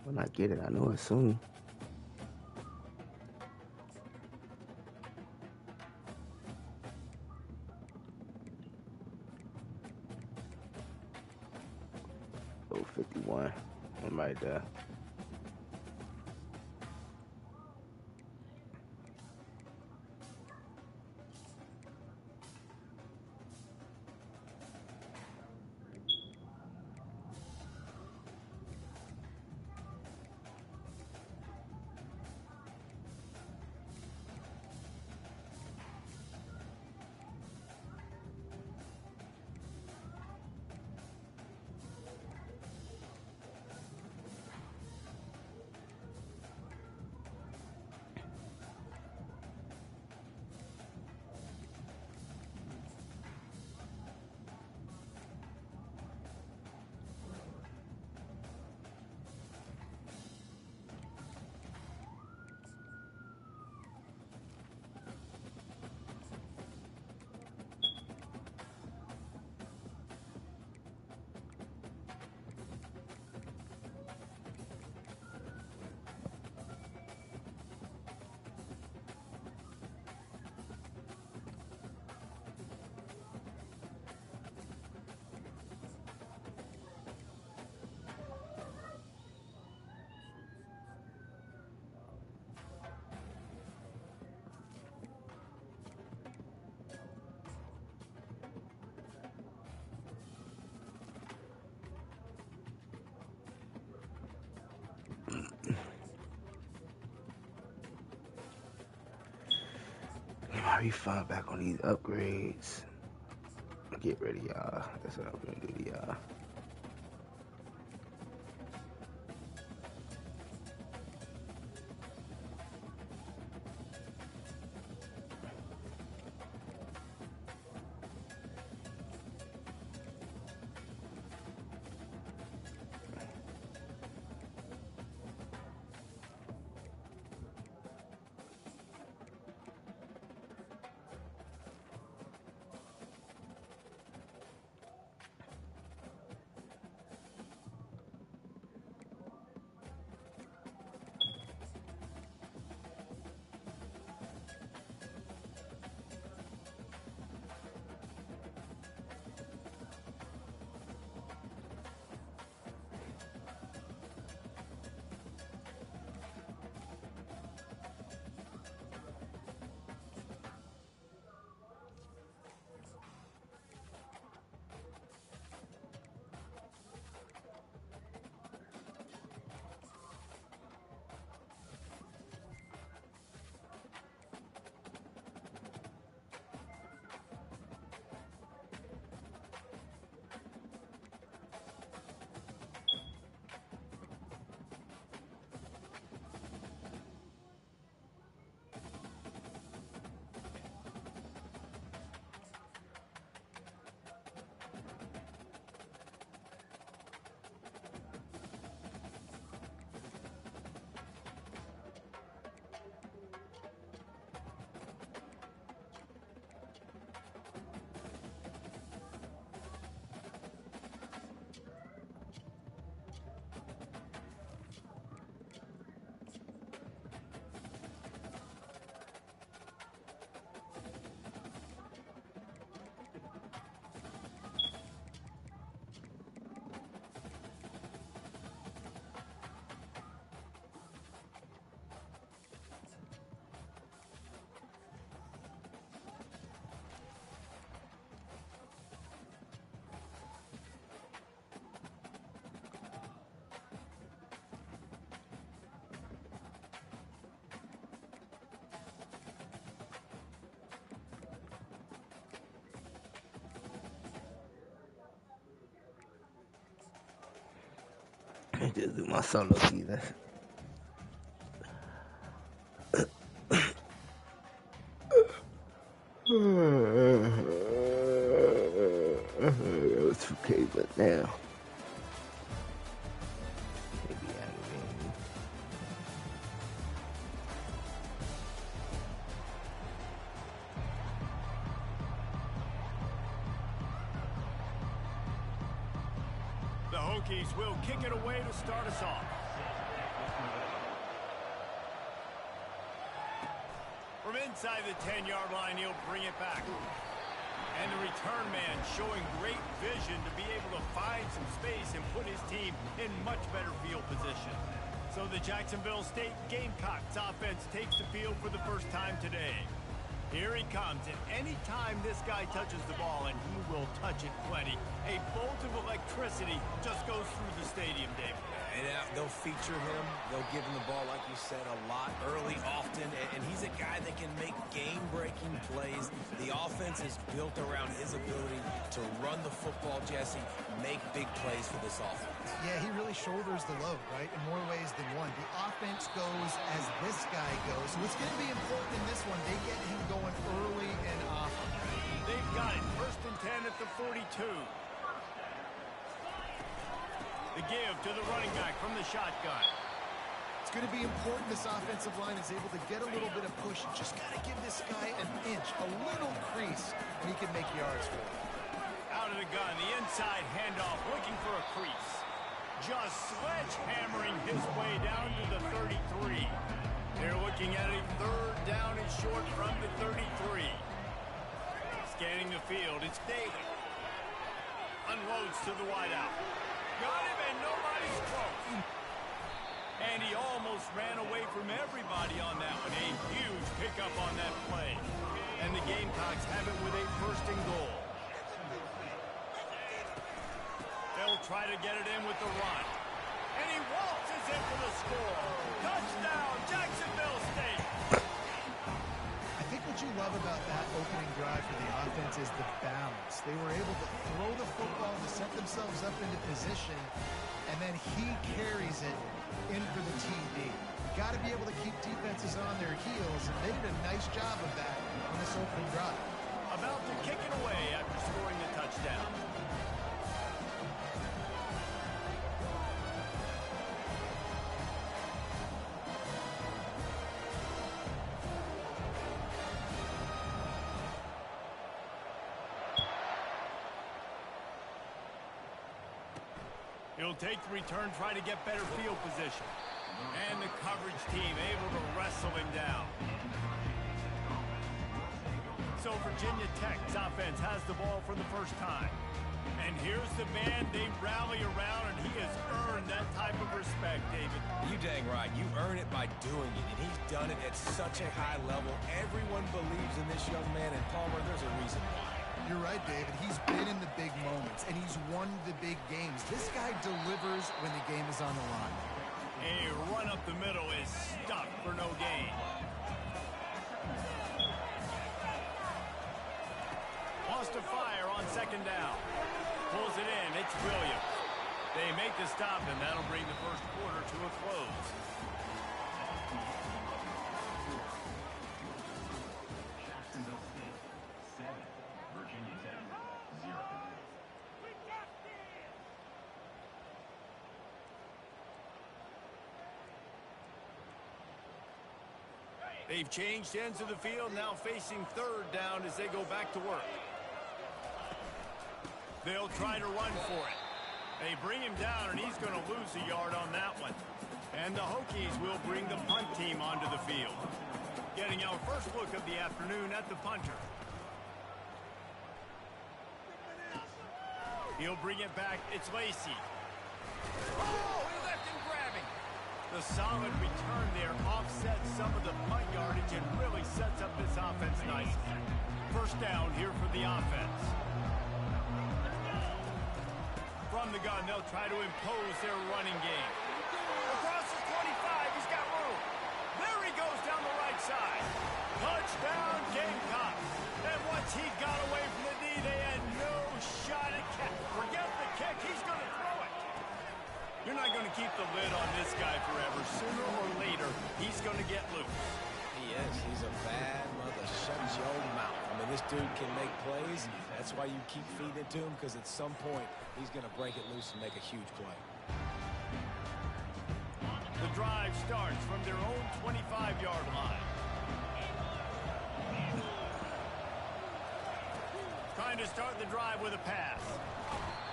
When I get it, I know it soon. Oh, 51. I'm right there. refund back on these upgrades. Get ready, y'all. That's what I'm gonna do to y'all. I just do my solo key. That's it was 2K, but now maybe aggravating. The Hokies will kick it away to start us off. From inside the 10-yard line, he'll bring it back. And the return man showing great vision to be able to find some space and put his team in much better field position. So the Jacksonville State Gamecocks offense takes the field for the first time today. Here he comes, and any time this guy touches the ball, and he will touch it plenty, a bolt of electricity just goes through the stadium, Dave. And they'll feature him. They'll give him the ball, like you said, a lot, early, often. And he's a guy that can make game-breaking plays. The offense is built around his ability to run the football, Jesse, make big plays for this offense. Yeah, he really shoulders the load, right, in more ways than one. The offense goes as this guy goes. So it's going to be important in this one. They get him going early and often. They've got it. 1st and 10 at the 42. The give to the running back from the shotgun. It's going to be important this offensive line is able to get a little bit of push. Just got to give this guy an inch, a little crease, and he can make yards for it. Out of the gun, the inside handoff, looking for a crease. Just sledgehammering his way down to the 33. They're looking at a 3rd down and short from the 33. Scanning the field, it's Daly. Unloads to the wideout. Got him, and nobody's close. And he almost ran away from everybody on that one. A huge pickup on that play. And the Gamecocks have it with a 1st and goal. They'll try to get it in with the run. And he waltzes in for the score. Touchdown, Jacksonville State. I think what you love about that opening drive for the offense is the balance. They were able to throw the football to set themselves up into position, and then he carries it in for the TD. Got to be able to keep defenses on their heels, and they did a nice job of that on this opening drive. About to kick it away after scoring the touchdown. He'll take the return, try to get better field position. And the coverage team able to wrestle him down. So Virginia Tech's offense has the ball for the first time. And here's the man they rally around, and he has earned that type of respect, David. You dang right. You earn it by doing it, and he's done it at such a high level. Everyone believes in this young man, and Palmer, there's a reason why. You're right, David. He's been in the big moments, and he's won the big games. This guy delivers when the game is on the line. A run up the middle is stuck for no gain. Wants to fire on second down. Pulls it in. It's Williams. They make the stop, and that'll bring the first quarter to a close. They've changed ends of the field, now facing third down as they go back to work. They'll try to run for it. They bring him down, and he's going to lose a yard on that one. And the Hokies will bring the punt team onto the field. Getting our first look of the afternoon at the punter. He'll bring it back. It's Lacey. Oh, he left him grabbing. The solid return there offsets some of the punt yardage and really sets up this offense nicely. First down here for the offense. From the gun, they'll try to impose their running game. Across the 25, he's got room. There he goes down the right side. Touchdown, Gamecocks. And once he got away from the knee, they had no shot at catch. Forget the kick, he's going to throw it. You're not going to keep the lid on this guy forever. Sooner or later, he's going to get loose. He is. He's a bad mother. Shut your mouth. I mean, this dude can make plays. That's why you keep feeding it to him, because at some point, he's going to break it loose and make a huge play. The drive starts from their own 25-yard line. Trying to start the drive with a pass.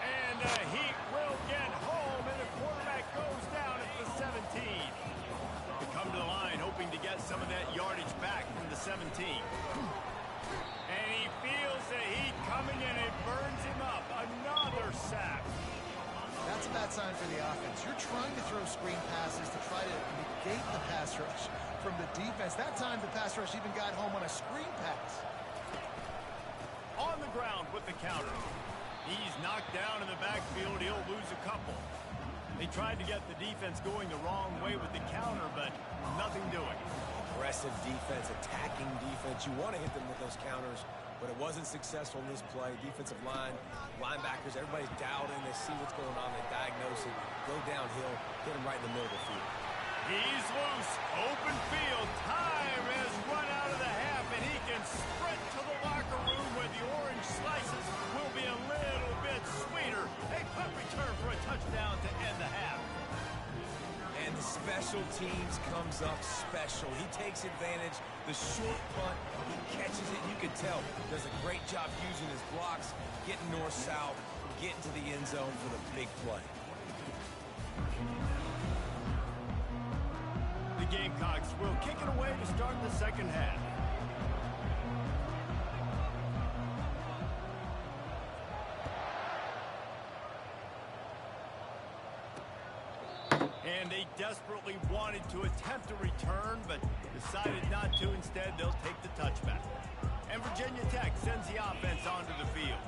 And he will get home, and the quarterback goes down at the 17. To come to the line, hoping to get some of that yardage back from the 17. And he feels the heat coming, and it burns him up. Another sack. That's a bad sign for the offense. You're trying to throw screen passes to try to negate the pass rush from the defense. That time, the pass rush even got home on a screen pass. On the ground with the counter. He's knocked down in the backfield. He'll lose a couple. They tried to get the defense going the wrong way with the counter, but nothing doing. Aggressive defense, attacking defense. You want to hit them with those counters, but it wasn't successful in this play. Defensive line, linebackers, everybody's dialed in. They see what's going on. They diagnose it. Go downhill. Hit him right in the middle of the field. He's loose. Open field. Time has run out of the half, and he can sprint to the locker room where the orange slices will be a little bit sweeter. A punt return for a touchdown to end the half. And the special teams comes up special. He takes advantage. The short punt, he catches it. You can tell. Does a great job using his blocks, getting north-south, getting to the end zone for the big play. The Gamecocks will kick it away to start the second half. And they desperately wanted to attempt a return, but decided not to. Instead, they'll take the touchback. And Virginia Tech sends the offense onto the field.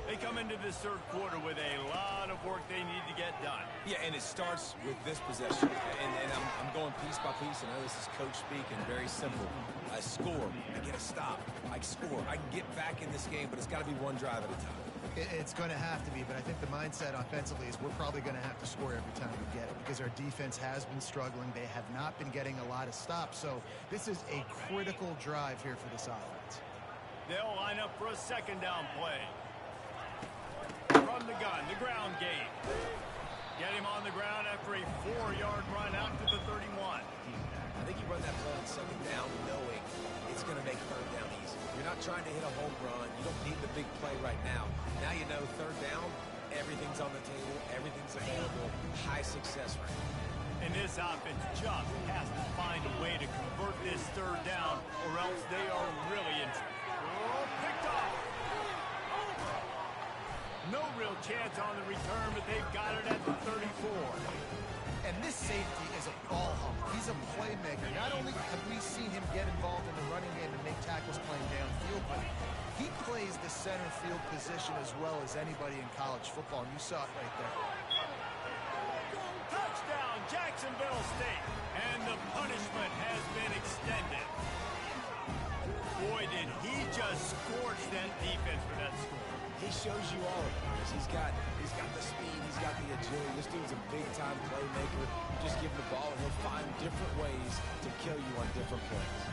They come into this third quarter with a lot of work they need to get done. Yeah, and it starts with this possession. And I'm going piece by piece. I know this is coach speak and very simple. I score. I get a stop. I score. I can get back in this game, but it's got to be one drive at a time. It's going to have to be, but I think the mindset offensively is we're probably going to have to score every time we get it because our defense has been struggling. They have not been getting a lot of stops, so this is a critical drive here for this offense. They'll line up for a second down play. From the gun, the ground game. Get him on the ground after a 4-yard run out to the 31. I think you run that play on second down knowing it's going to make third down easy. You're not trying to hit a home run. You don't need the big play right now. Now you know third down, everything's on the table, everything's available, high success rate. And this offense just has to find a way to convert this third down or else they are really in trouble. Oh, picked off. No real chance on the return, but they've got it at the 34. And this safety is a ball hawk. He's a playmaker. Not only have we seen him get involved in the running game and make tackles playing downfield, but he plays the center field position as well as anybody in college football. And you saw it right there. Touchdown, Jacksonville State. And the punishment has been extended. Boy, did he just scorch that defense for that score. He shows you all of it. He's got the speed, he's got the agility. This dude's a big-time playmaker. Just give him the ball, and he'll find different ways to kill you on different plays.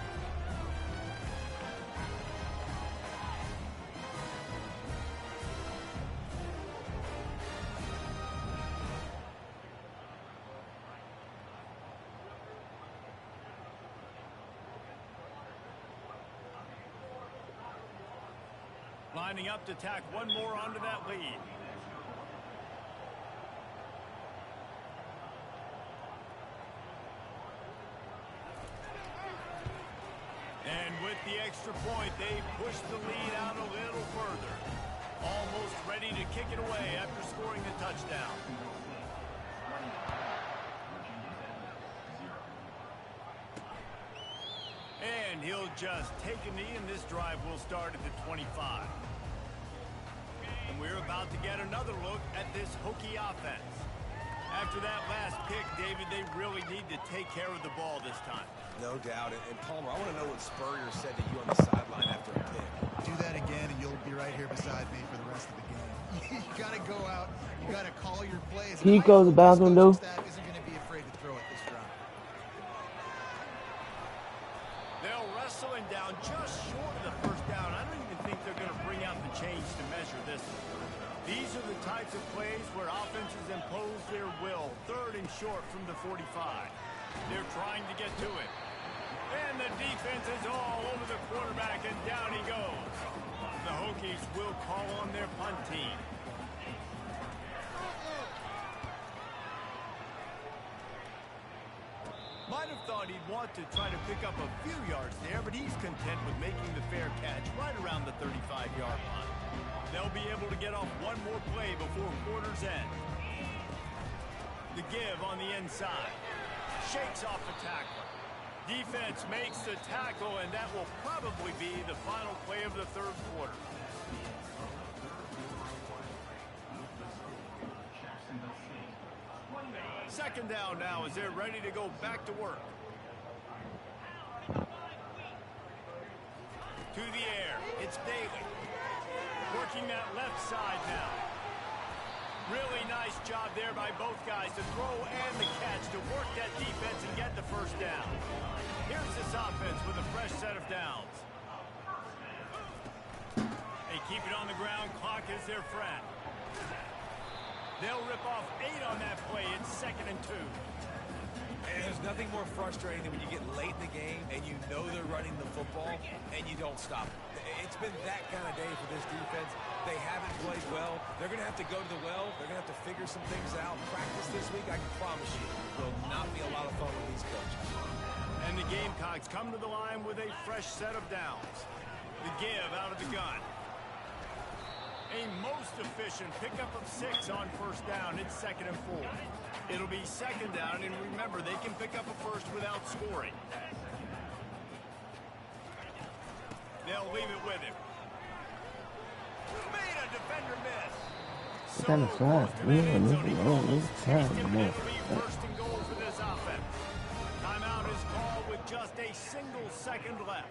Lining up to tack one more onto that lead. And with the extra point, they push the lead out a little further. Almost ready to kick it away after scoring the touchdown. And he'll just take a knee, and this drive will start at the 25. And we're about to get another look at this Hokie offense. After that last pick, David, they really need to take care of the ball this time. No doubt. And Palmer, I want to know what Spurrier said to you on the sideline after a pick. Do that again, and you'll be right here beside me for the rest of the game. You got to go out. You got to call your plays. Can you close the bathroom door? Staff isn't going to be afraid to throw at this drive. They'll wrestle him down just short of the first down. I don't even think they're going to bring out the chains to measure this one. These are the types of plays where offenses impose their will. Third and short from the 45. They're trying to get to it. And the defense is all over the quarterback, and down he goes. The Hokies will call on their punt team. Might have thought he'd want to try to pick up a few yards there, but he's content with making the fair catch right around the 35-yard line. They'll be able to get off one more play before quarter's end. The give on the inside. Shakes off the tackler. Defense makes the tackle, and that will probably be the final play of the third quarter. Second down now as they're ready to go back to work. To the air, it's Daly. Working that left side now. Really nice job there by both guys to throw and the catch to work that defense and get the first down. Here's this offense with a fresh set of downs. They keep it on the ground. Clock is their friend. They'll rip off 8 on that play. It's 2nd and 2. And there's nothing more frustrating than when you get late in the game and you know they're running the football and you don't stop it. It's been that kind of day for this defense. They haven't played well. They're going to have to go to the well. They're going to have to figure some things out. Practice this week, I can promise you, will not be a lot of fun with these coaches. And the Gamecocks come to the line with a fresh set of downs. The give out of the gun. A most efficient pickup of 6 on first down. It's 2nd and 4. It'll be 2nd down, and remember, they can pick up a first without scoring. They'll leave it with him. Made a the defender missed. So Kind of fly. close to that end zone, he could almost taste it, and Man. it'll be first and goal for this offense. Timeout is called with just a single second left.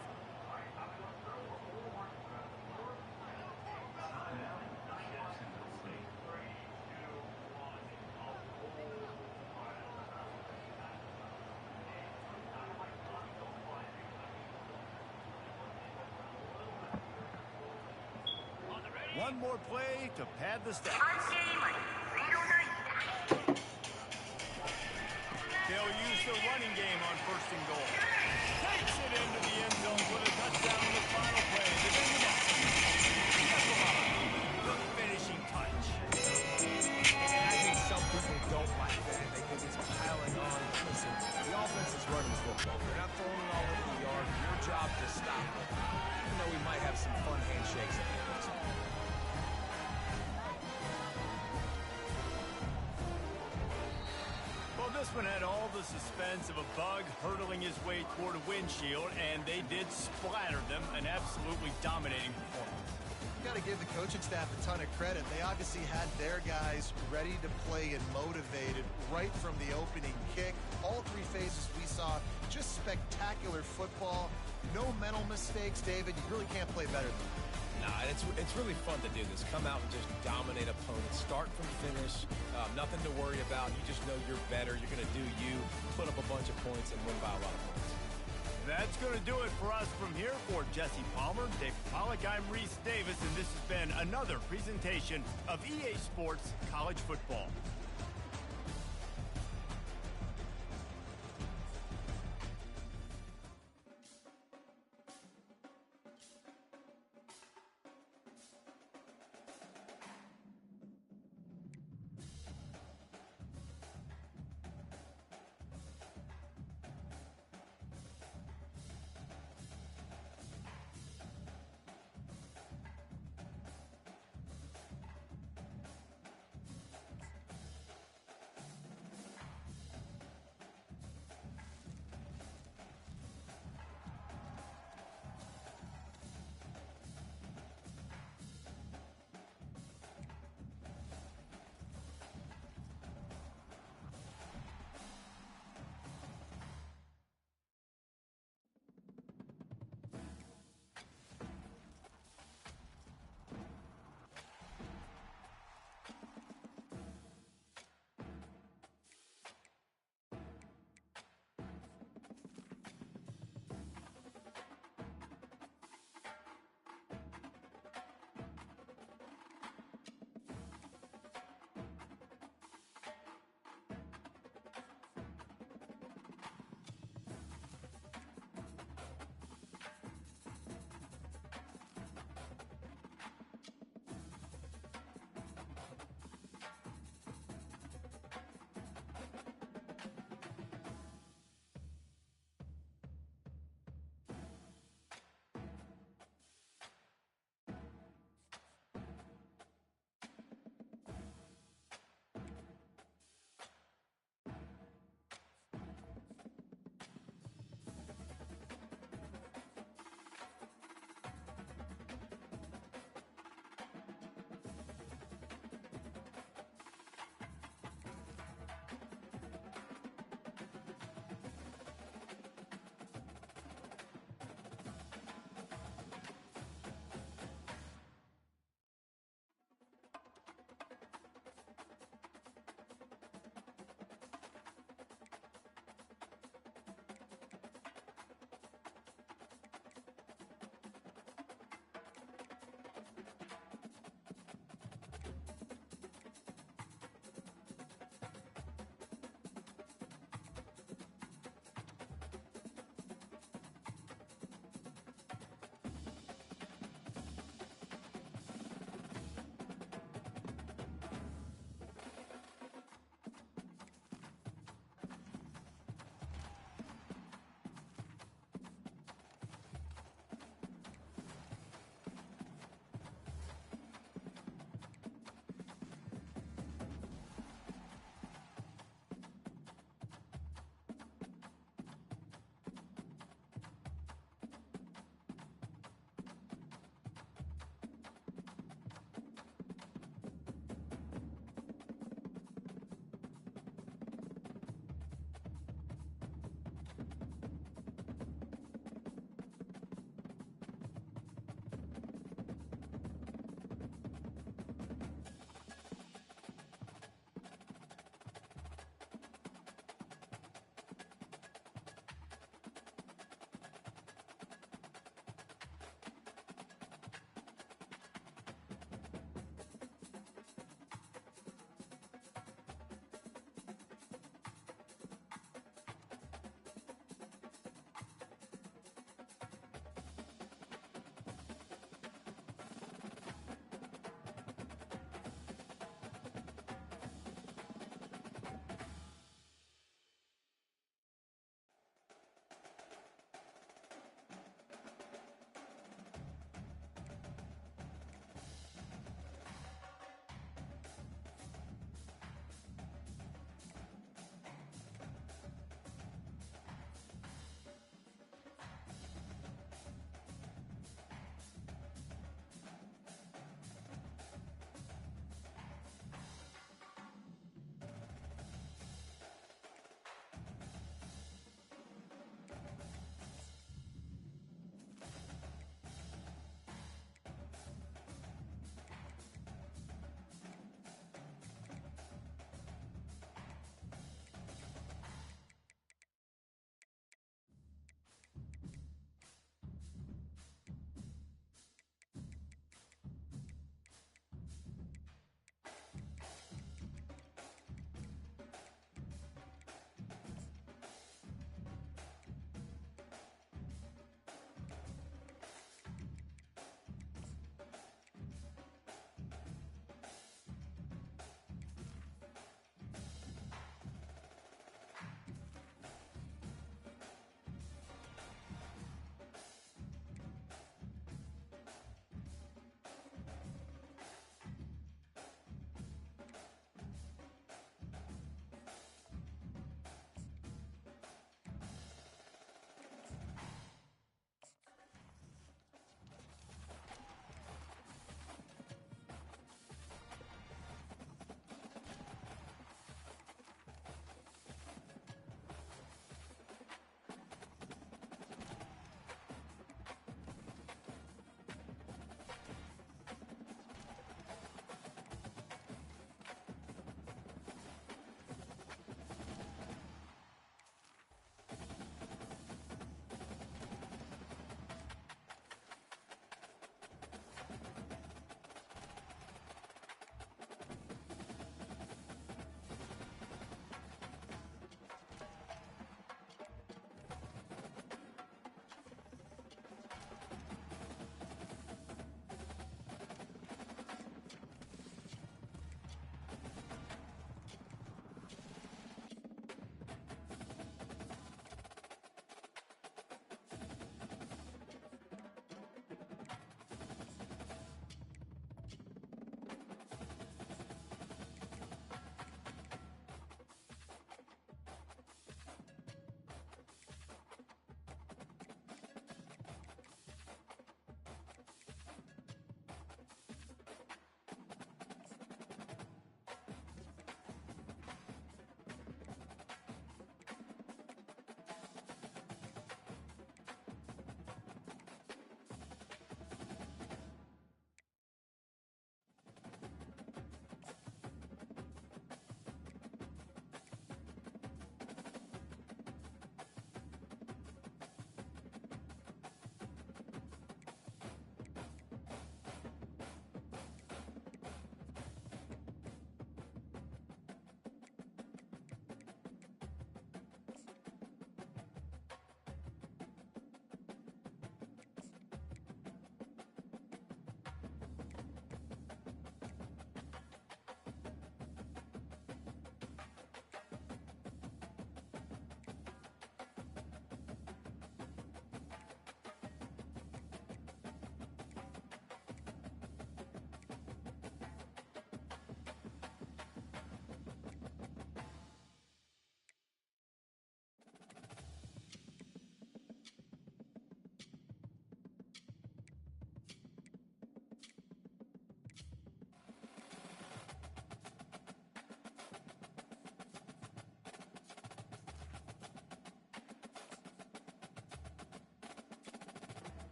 One more play to pad the stats. They'll use the running game on first and goal. Takes it into the end zone for the touchdown on the final play. The finishing touch. And I think some people don't like that. They think it's piling on. Listen, the offense is running football. They're not throwing it all over the yard. Your job to stop it. Even though we might have some fun handshakes at the end of this. Well, this one had all the suspense of a bug hurtling his way toward a windshield, and they did splatter them, an absolutely dominating performance. You got to give the coaching staff a ton of credit. They obviously had their guys ready to play and motivated right from the opening kick. All three phases we saw, just spectacular football. No mental mistakes, David. You really can't play better than that. Nah, it's really fun to do this. Come out and just dominate opponents. Start from finish. Nothing to worry about. You just know you're better. You're going to do you, put up a bunch of points, and win by a lot of points. That's going to do it for us from here. For Jesse Palmer, Dave Pollack, I'm Reese Davis, and this has been another presentation of EA Sports College Football.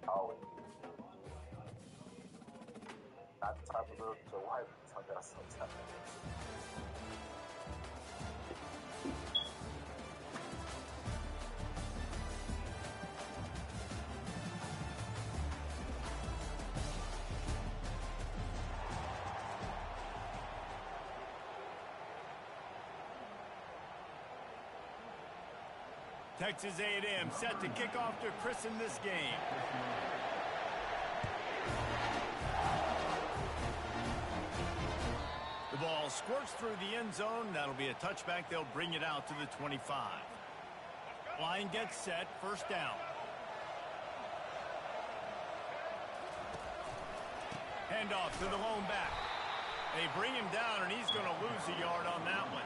always not the type of little to wipe sometimes. Texas A&M set to kick off to christen this game. The ball squirts through the end zone. That'll be a touchback. They'll bring it out to the 25. Line gets set. First down. Handoff to the lone back. They bring him down, and he's going to lose a yard on that one.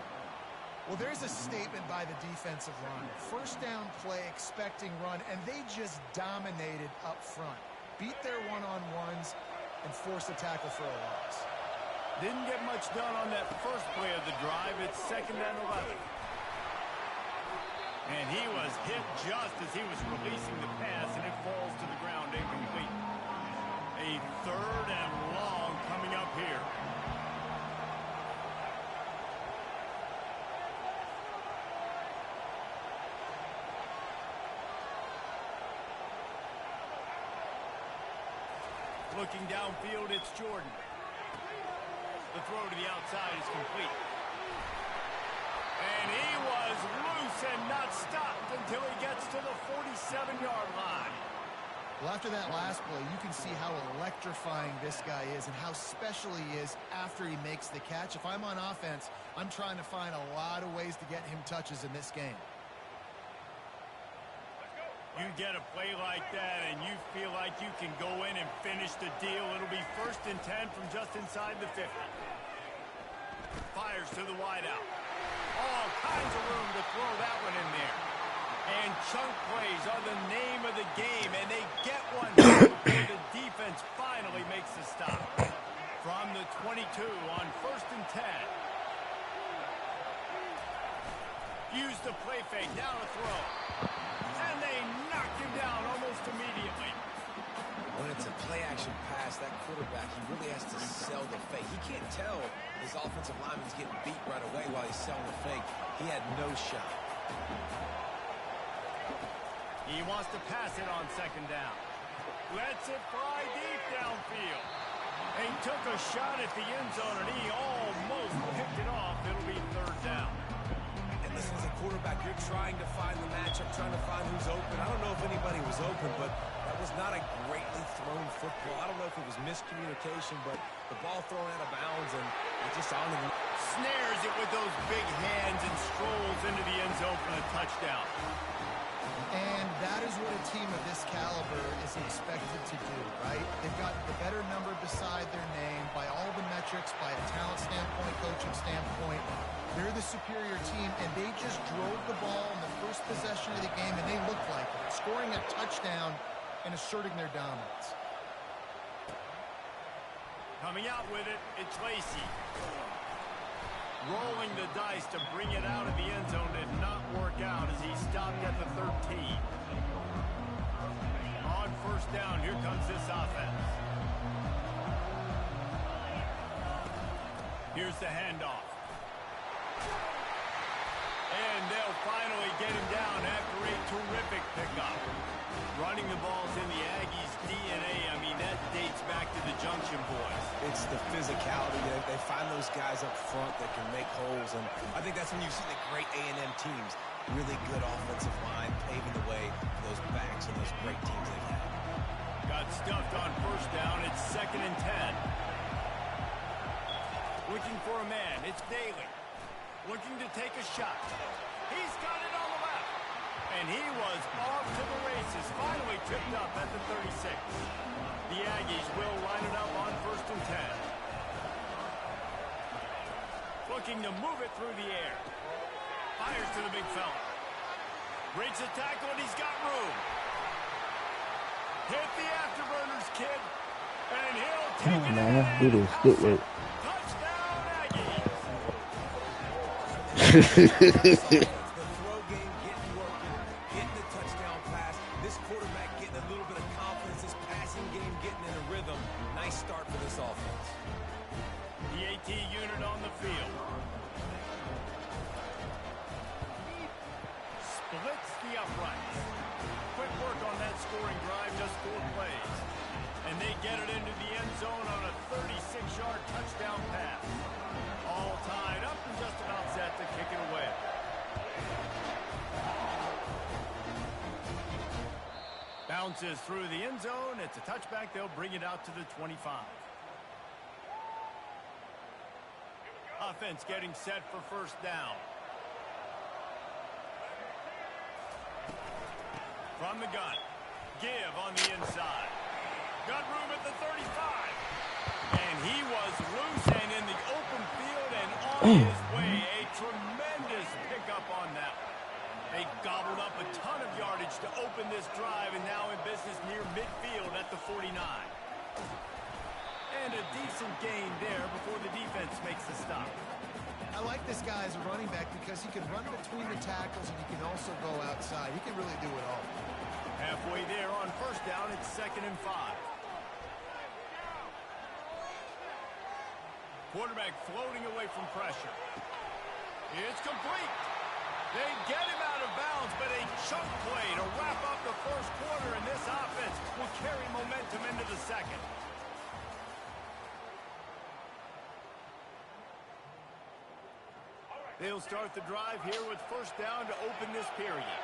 Well, there's a statement by the defensive line. First down play, expecting run, and they just dominated up front. Beat their one-on-ones and forced a tackle for a loss. Didn't get much done on that first play of the drive. It's 2nd and 11. And he was hit just as he was releasing the pass, and it falls to the ground incomplete. A 3rd and long coming up here. Looking downfield, it's Jordan. The throw to the outside is complete. And he was loose and not stopped until he gets to the 47-yard line. Well, after that last play, you can see how electrifying this guy is and how special he is after he makes the catch. If I'm on offense, I'm trying to find a lot of ways to get him touches in this game. You get a play like that and you feel like you can go in and finish the deal. It'll be 1st and 10 from just inside the 50. Fires to the wideout. All kinds of room to throw that one in there. And chunk plays are the name of the game, and they get one before the defense finally makes the stop. From the 22 on 1st and 10. Use the play fake, down a throw. And they knocked him down almost immediately. When it's a play-action pass, that quarterback, he really has to sell the fake. He can't tell his offensive lineman's getting beat right away while he's selling the fake. He had no shot. He wants to pass it on 2nd down. Lets it fly deep downfield. He took a shot at the end zone, and he almost picked it off. It'll be 3rd down. And listen, as a quarterback, you're trying to find the matchup, trying to find who's open. I don't know if anybody was open, but that was not a greatly thrown football. I don't know if it was miscommunication, but the ball thrown out of bounds, and it just on him. Snares it with those big hands and strolls into the end zone for the touchdown. And that is what a team of this caliber is expected to do, right? They've got the better number beside their name by all the metrics, by a talent standpoint, coaching standpoint. They're the superior team, and they just drove the ball in the first possession of the game, and they looked like it, scoring a touchdown and asserting their dominance. Coming out with it, it's Lacey. Rolling the dice to bring it out of the end zone did not work out as he stopped at the 13. On 1st down, here comes this offense. Here's the handoff. And they'll finally get him down after a terrific pickup. Running the ball's in the Aggies' DNA. I mean, that dates back to the Junction Boys. It's the physicality. They find those guys up front that can make holes, and I think that's when you see the great A&M teams. Really good offensive line, paving the way for those backs and those great teams they've had. Got stuffed on 1st down. It's 2nd and 10. Looking for a man. It's Daly. Looking to take a shot. He's got it on the left. And he was off to the races. Finally tripped up at the 36. The Aggies will line it up on 1st and 10. Looking to move it through the air. Fires to the big fella. Breaks a tackle, and he's got room. Hit the afterburners, kid. And he'll take it man, in. do this. Good work. Touchdown, Aggies. The throw game getting working, getting the touchdown pass. This quarterback getting a little bit of confidence. This blitz the uprights. Quick work on that scoring drive, just 4 plays. And they get it into the end zone on a 36-yard touchdown pass. All tied up and just about set to kick it away. Bounces through the end zone. It's a touchback. They'll bring it out to the 25. Offense getting set for first down. From the gun. Give on the inside. Got room at the 35. And he was loose and in the open field and on his way. A tremendous pickup on that one. They gobbled up a ton of yardage to open this drive and now in business near midfield at the 49. And a decent gain there before the defense makes the stop. I like this guy as a running back because he can run between the tackles and he can also go outside. He can really do it all. Halfway there on first down, it's 2nd and 5. Quarterback floating away from pressure. It's complete. They get him out of bounds, but a chunk play to wrap up the first quarter, and this offense will carry momentum into the second. They'll start the drive here with first down to open this period.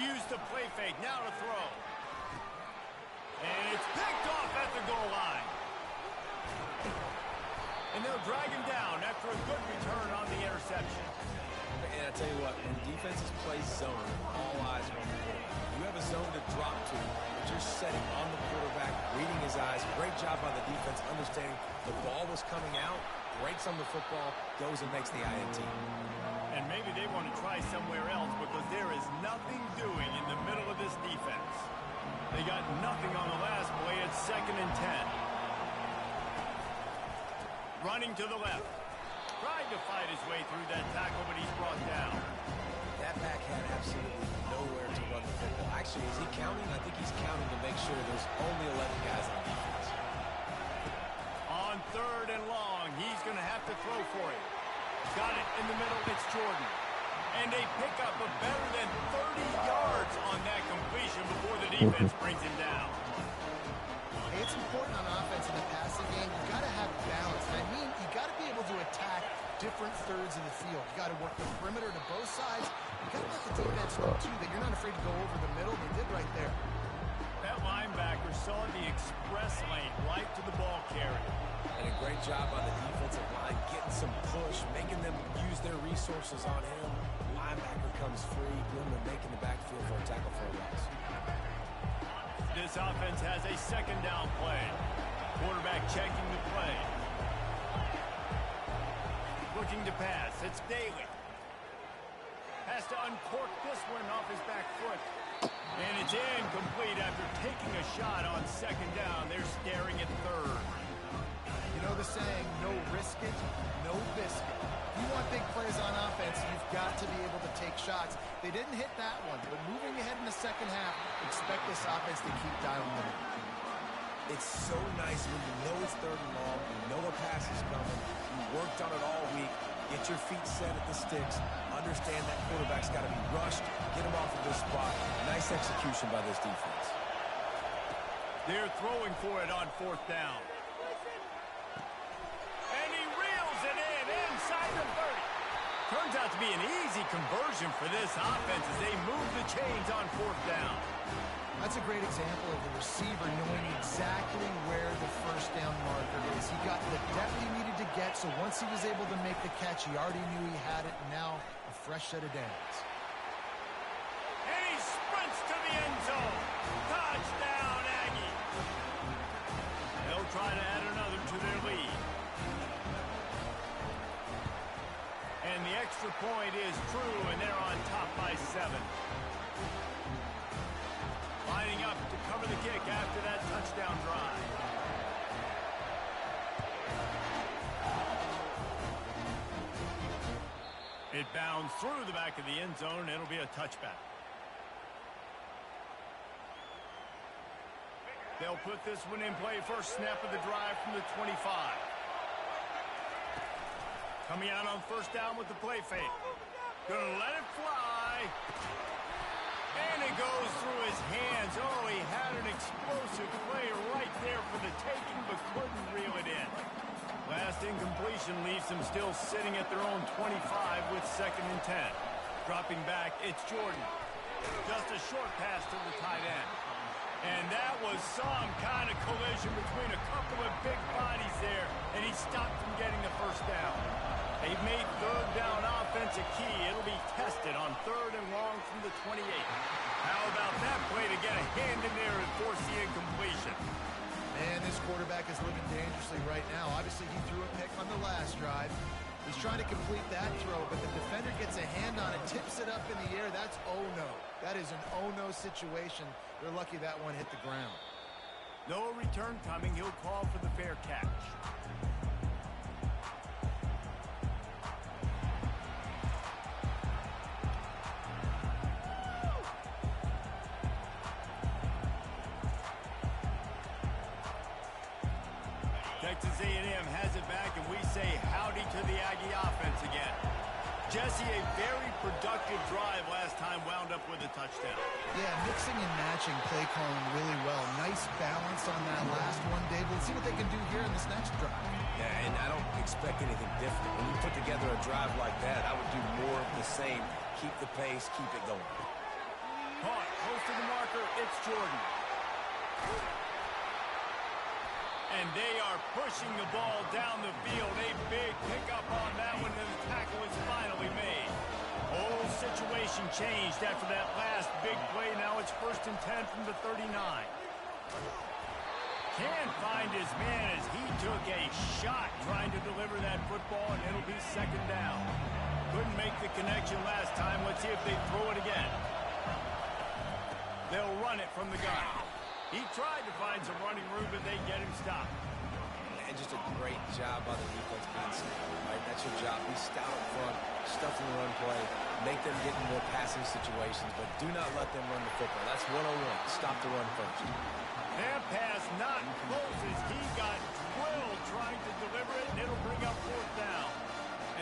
Use the play fake, now to throw. And it's picked off at the goal line. And they'll drag him down after a good return on the interception. And I tell you what, when defenses play zone, all eyes are on the quarterback. You have a zone to drop to, but you're setting on the quarterback, reading his eyes. Great job by the defense, understanding the ball was coming out, breaks on the football, goes and makes the INT. And maybe they want to try somewhere else because there is nothing doing in the middle of this defense. They got nothing on the last play. It's 2nd and 10. Running to the left. Tried to fight his way through that tackle, but he's brought down. That back had absolutely nowhere to run the football. Actually, is he counting? I think he's counting to make sure there's only 11 guys on defense. On 3rd and long, he's going to have to throw for it. Got it in the middle. It's Jordan. And a pickup of better than 30 yards on that completion before the defense brings him down. It's important on offense in the passing game. You got to have balance. And I mean, you got to be able to attack different thirds of the field. You got to work the perimeter to both sides. You got to let the defense know, too, that you're not afraid to go over the middle. They did right there. That linebacker saw the express lane right to the ball carrier. And a great job on the defensive line, getting some push, making them use their resources on him. Linebacker comes free, Grimmer making the backfield for a tackle for a loss. This offense has a 2nd down play. Quarterback checking the play. Looking to pass. It's Daly. Has to uncork this one off his back foot. And it's incomplete after taking a shot on 2nd down. They're staring at 3rd. You know the saying, no risk it, no biscuit. If you want big plays on offense, you've got to be able to take shots. They didn't hit that one, but moving ahead in the second half, expect this offense to keep dialing them. It's so nice when you know it's 3rd and long, you know a pass is coming, you worked on it all week, get your feet set at the sticks, understand that quarterback's got to be rushed, get him off of this spot. Nice execution by this defense. They're throwing for it on 4th down. And he reels it in inside the 30. Turns out to be an easy conversion for this offense as they move the chains on 4th down. That's a great example of the receiver knowing exactly where the first down marker is. He got the depth he needed to get, so once he was able to make the catch, he already knew he had it, and now a fresh set of downs. And he sprints to the end zone. Touchdown, Aggie. They'll try to add another to their lead. And the extra point is true, and they're on top by 7. Lining up to cover the kick after that touchdown drive. It bounds through the back of the end zone, and it'll be a touchback. They'll put this one in play first snap of the drive from the 25. Coming out on first down with the play fake. Gonna let it fly. And it goes through his hands. Oh, he had an explosive play right there for the taking, but couldn't reel it in. Last incompletion leaves them still sitting at their own 25 with 2nd and 10. Dropping back, it's Jordan. Just a short pass to the tight end. And that was some kind of collision between a couple of big bodies there, and he stopped from getting the first down. They've made 3rd down offense a key. It'll be tested on 3rd and long from the 28. How about that play to get a hand in there and force the incompletion? Man, this quarterback is living dangerously right now. Obviously, he threw a pick on the last drive. He's trying to complete that throw, but the defender gets a hand on it, tips it up in the air. That's oh-no. That is an oh-no situation. They're lucky that one hit the ground. No return coming. He'll call for the fair catch. Texas A&M has it back, and we say howdy to the Aggie offense again. Jesse, a very productive drive last time wound up with a touchdown. Yeah, mixing and matching play calling really well. Nice balance on that last one, Dave. Let's see what they can do here in this next drive. Yeah, and I don't expect anything different. When you put together a drive like that, I would do more of the same. Keep the pace, keep it going. Caught, close to the marker, it's Jordan. And they are pushing the ball down the field. A big pickup on that one, and the tackle is finally made. Whole situation changed after that last big play. Now it's 1st and 10 from the 39. Can't find his man as he took a shot trying to deliver that football, and it'll be 2nd down. Couldn't make the connection last time. Let's see if they throw it again. They'll run it from the gun. He tried to find some running room, but they get him stopped. And just a great job by the defense being stout, right? That's your job. Be stout up front, stuff in the run play, make them get in more passing situations, but do not let them run the football. That's 101. Stop the run first. That pass not close as he got drilled trying to deliver it, and it'll bring up 4th down.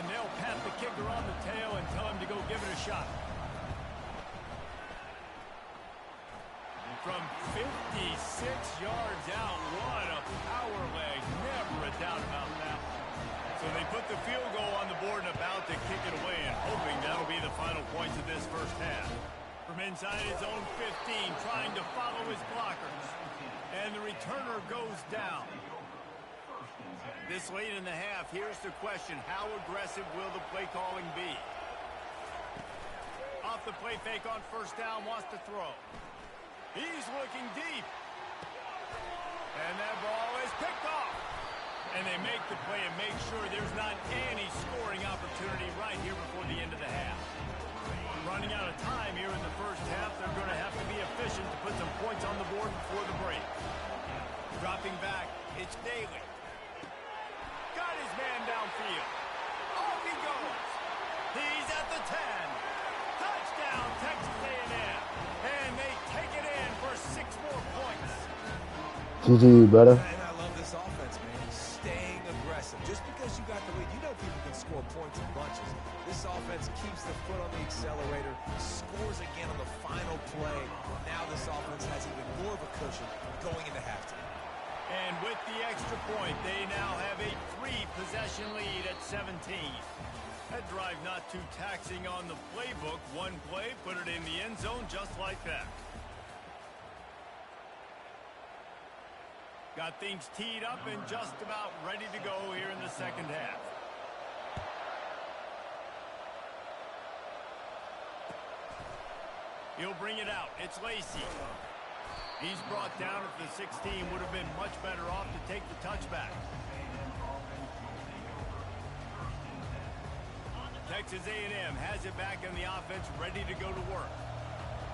And they'll pat the kicker on the tail and tell him to go give it a shot. From 56 yards out, what a power leg. Never a doubt about that. So they put the field goal on the board and about to kick it away, and hoping that'll be the final points of this first half. From inside his own 15, trying to follow his blockers. And the returner goes down. This late in the half, here's the question. How aggressive will the play calling be? Off the play fake on 1st down, wants to throw. He's looking deep. And that ball is picked off. And they make the play and make sure there's not any scoring opportunity right here before the end of the half. Running out of time here in the first half, they're going to have to be efficient to put some points on the board before the break. Dropping back, it's Daly. Got his man downfield. Off he goes. He's at the 10. Touchdown, Texas A&M. And they take it in for 6 more points. GG, brother. And I love this offense, man. Staying aggressive. Just because you got the lead, you know people can score points in bunches. This offense keeps the foot on the accelerator, scores again on the final play. Now this offense has even more of a cushion going into halftime. And with the extra point, they now have a 3-possession lead at 17. That drive not too taxing on the playbook. One play, put it in the end zone just like that. Got things teed up and just about ready to go here in the second half. He'll bring it out. It's Lacey. He's brought down at the 16. Would have been much better off to take the touchback. Texas A&M has it back in the offense, ready to go to work.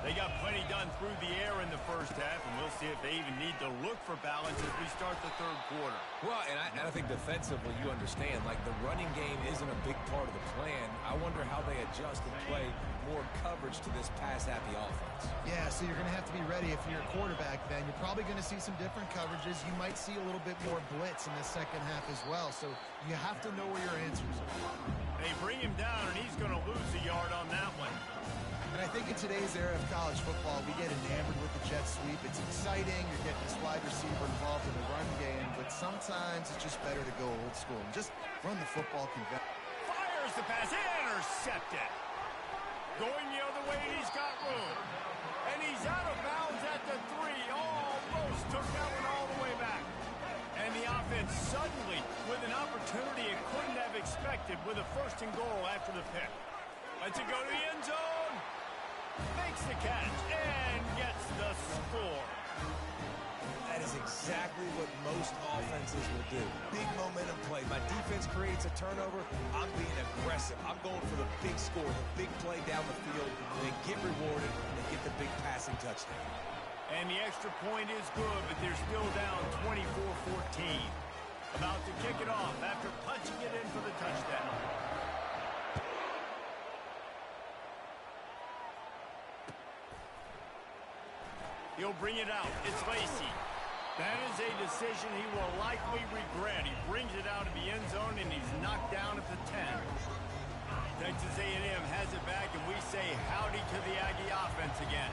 They got plenty done through the air in the first half, and we'll see if they even need to look for balance as we start the third quarter. Well, and I think defensively, you understand, like the running game isn't a big part of the plan. I wonder how they adjust and play more coverage to this pass-happy offense. Yeah, so you're going to have to be ready if you're a quarterback then. You're probably going to see some different coverages. You might see a little bit more blitz in the second half as well, so you have to know where your answers are. They bring him down, and he's going to lose a yard on think in today's era of college football, we get enamored with the jet sweep. It's exciting. You're getting this wide receiver involved in the run game, but sometimes it's just better to go old school and just run the football convention. Fires the pass, intercepted. Going the other way, he's got room. And he's out of bounds at the 3. Almost took that one all the way back. And the offense suddenly with an opportunity it couldn't have expected with a 1st and goal after the pick. Lets it go to the end zone. Makes the catch and gets the score. That is exactly what most offenses will do. Big momentum play. My defense creates a turnover. I'm being aggressive. I'm going for the big score, the big play down the field, and then get rewarded and get the big passing touchdown. And the extra point is good, but they're still down 24-14. About to kick it off after punching it in for the touchdown. He'll bring it out. It's Lacey. That is a decision he will likely regret. He brings it out of the end zone, and he's knocked down at the 10. Texas A&M has it back, and we say howdy to the Aggie offense again.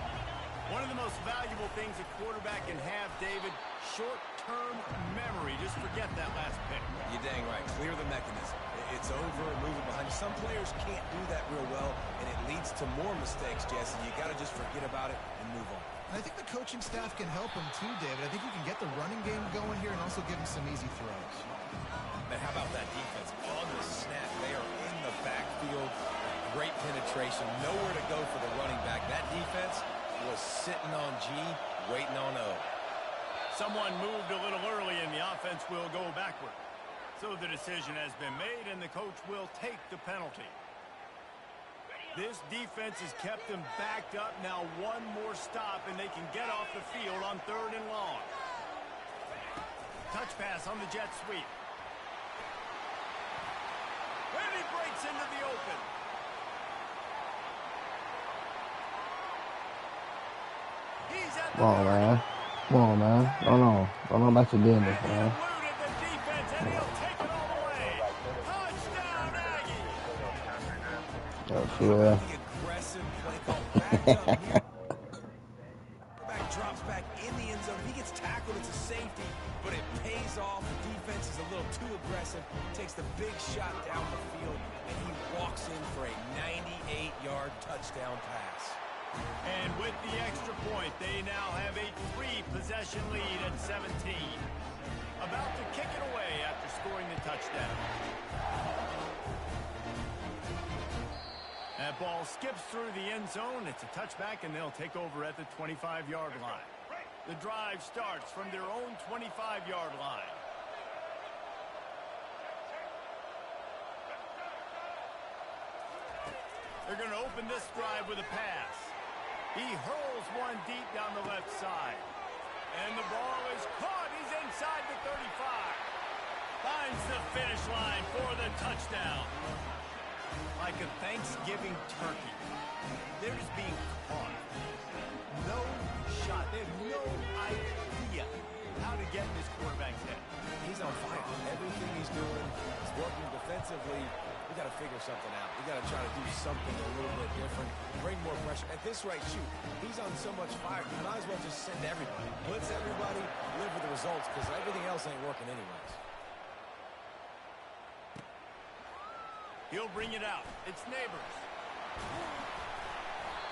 One of the most valuable things a quarterback can have, David, short-term memory. Just forget that last pick. You're dang right. Clear the mechanism. It's over and moving behind you. Some players can't do that real well, and it leads to more mistakes, Jesse. You got to just forget about it and move on. And I think the coaching staff can help him too, David. I think you can get the running game going here and also give him some easy throws. Man, how about that defense on the snap? They are in the backfield. Great penetration. Nowhere to go for the running back. That defense was sitting on G, waiting on O. Someone moved a little early, and the offense will go backward. So the decision has been made, and the coach will take the penalty. This defense has kept them backed up. Now one more stop, and they can get off the field on 3rd and long. Touch pass on the jet sweep. And he breaks into the open. He's at the Come on, man. Come on, man. Don't know about your business, man. eluded the defense, and he'll take it all the way. Touchdown, Aggie. For real. The aggressive play call back up here. Back drops back in the end zone. He gets tackled. It's a safety, but it pays off. The defense is a little too aggressive. Takes the big shot down the field, and he walks in for a 98-yard touchdown pass. And with the extra point, they now have a 3-possession lead at 17. About to kick it away after scoring the touchdown. That ball skips through the end zone. It's a touchback, and they'll take over at the 25-yard line. The drive starts from their own 25-yard line. They're going to open this drive with a pass. He hurls one deep down the left side. And the ball is caught. He's inside the 35. Finds the finish line for the touchdown. Like a Thanksgiving turkey. They're just being caught. No shot. They have no idea how to get in this quarterback's head. He's on fire. Everything he's doing is working defensively. We got to figure something out. We got to try to do something a little bit different. Bring more pressure. At this rate, shoot. He's on so much fire. You might as well just send everybody. Blitz everybody. Live with the results because everything else ain't working anyways. He'll bring it out. It's Neighbors.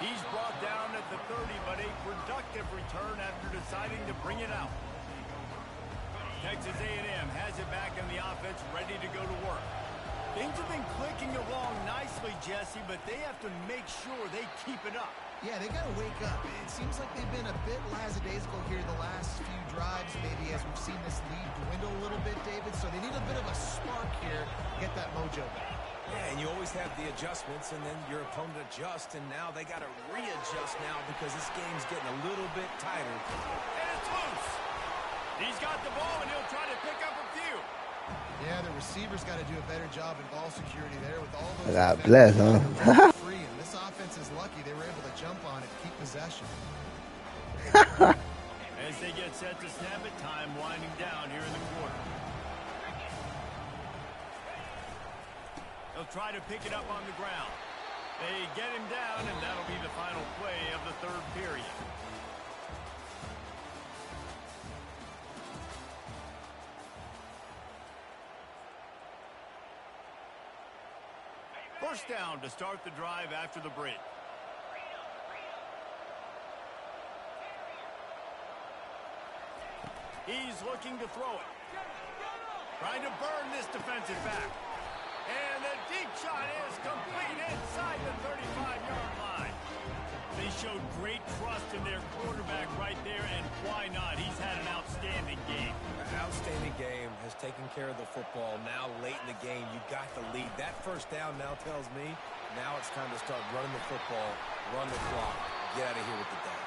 He's brought down at the 30, but a productive return after deciding to bring it out. Texas A&M has it back in the offense, ready to go to work. Things have been clicking along nicely, Jesse, but they have to make sure they keep it up. Yeah, they got to wake up. It seems like they've been a bit lackadaisical here the last few drives, maybe as we've seen this lead dwindle a little bit, David. So they need a bit of a spark here to get that mojo back. Yeah, and you always have the adjustments, and then your opponent adjusts, and now they got to readjust now because this game's getting a little bit tighter. And it's loose. He's got the ball, and he'll try to pick up a few. Yeah, the receivers got to do a better job in ball security there with all those. God bless, huh? Free, and this offense is lucky they were able to jump on it, keep possession. As they get set to snap it, time winding down here in the quarter. They'll try to pick it up on the ground. They get him down, and that'll be the final play of the third period. First down to start the drive after the break. He's looking to throw it. Trying to burn this defensive back. And the deep shot is complete inside the 35-yard line. They showed great trust in their quarterback right there, and why not? He's had an outstanding game. An outstanding game, has taken care of the football. Now late in the game, you got the lead. That first down now tells me now it's time to start running the football, run the clock, get out of here with the day.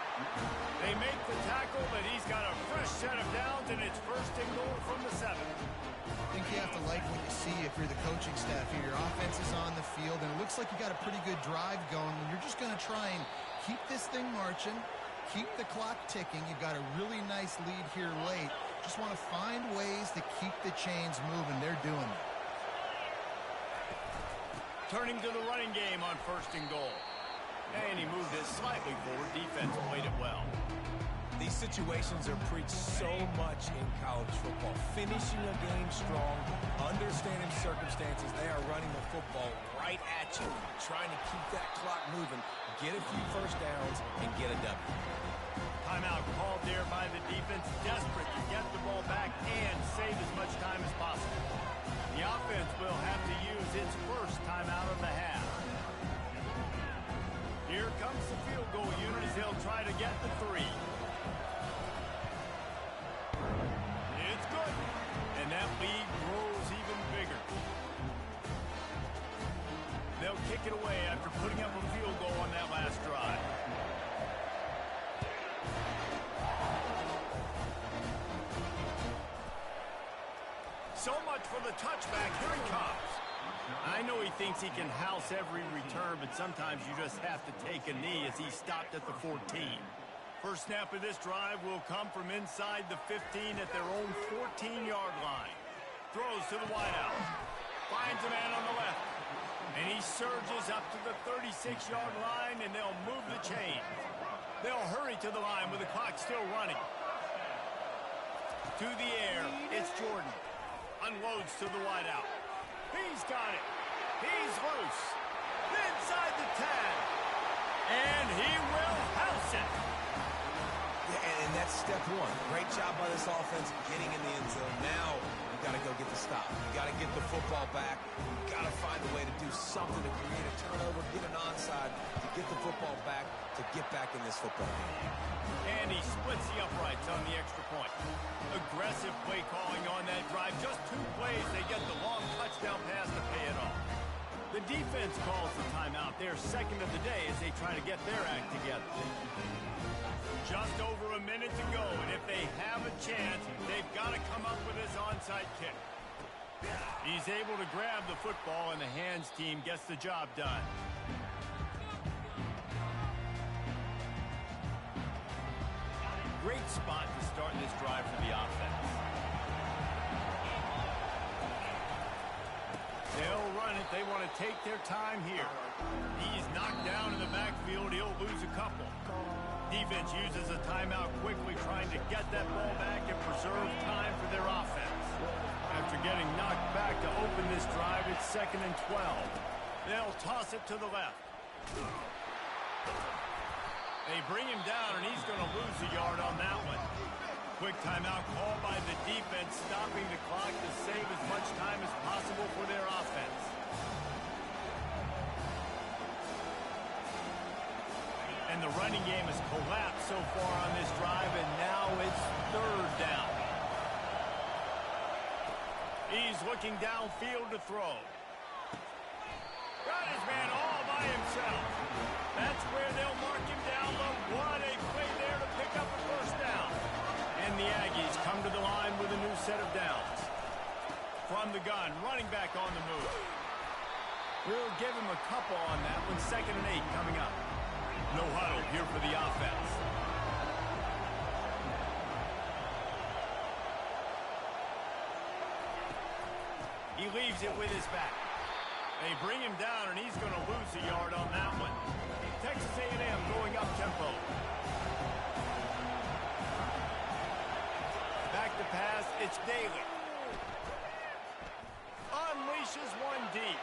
They make the tackle, but he's got a fresh set of downs, and it's first and goal from the 7. I think you have to like what you see if you're the coaching staff here. Your offense is on the field, and it looks like you got a pretty good drive going. You're just going to try and keep this thing marching, keep the clock ticking. You've got a really nice lead here late. Just want to find ways to keep the chains moving. They're doing that. Turning to the running game on first and goal. And he moved it slightly forward. Defense played it well. These situations are preached so much in college football. Finishing a game strong, understanding circumstances. They are running the football right at you, trying to keep that clock moving, get a few first downs, and get a W. Timeout called there by the defense, desperate to get the ball back and save as much time as possible. The offense will have to use its first timeout of the half. Here comes the field goal unit as they'll try to get the 3. It's good. And that lead grows even bigger. They'll kick it away after putting up a field goal on that last drive. So much for the touchback. Here he comes. I know he thinks he can house every return, but sometimes you just have to take a knee as he stopped at the 14. First snap of this drive will come from inside the 15 at their own 14-yard line. Throws to the wideout. Finds a man on the left. And he surges up to the 36-yard line, and they'll move the chain. They'll hurry to the line with the clock still running. To the air, it's Jordan. Unloads to the wideout. He's got it. He's loose. Inside the 10. And he will house it. Yeah, and that's step one. Great job by this offense getting in the end zone. Now you got to go get the stop. You got to get the football back. You got to find a way to do something to create a turnover, get an onside, to get the football back, to get back in this football game. And he splits the uprights on the extra point. Aggressive play calling on that drive. Just 2 plays, they get the long touchdown pass to pay it off. The defense calls the timeout. They're second of the day as they try to get their act together. Just over a minute to go, and if they have a chance, they've got to come up with this onside kick. He's able to grab the football, and the hands team gets the job done. Great spot to start this drive for the offense. They'll run it. They want to take their time here. He's knocked down in the backfield. He'll lose a couple. Defense uses a timeout quickly, trying to get that ball back and preserve time for their offense. After getting knocked back to open this drive, it's 2nd and 12. They'll toss it to the left. They bring him down, and he's going to lose a yard on that one. Quick timeout called by the defense, stopping the clock to save as much time as possible for their offense. And the running game has collapsed so far on this drive, and now it's 3rd down. He's looking downfield to throw. Got his man all by himself. That's where they'll mark him down, but what a play there to pick up a first down. And the Aggies come to the line with a new set of downs. From the gun, running back on the move. We'll give him a couple on that one. 2nd and 8 coming up. No huddle here for the offense. He leaves it with his back. They bring him down, and he's going to lose a yard on that one. It's Daly. Unleashes one deep.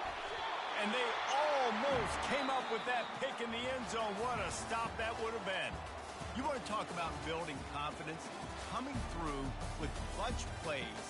And they almost came up with that pick in the end zone. What a stop that would have been. You want to talk about building confidence? Coming through with clutch plays,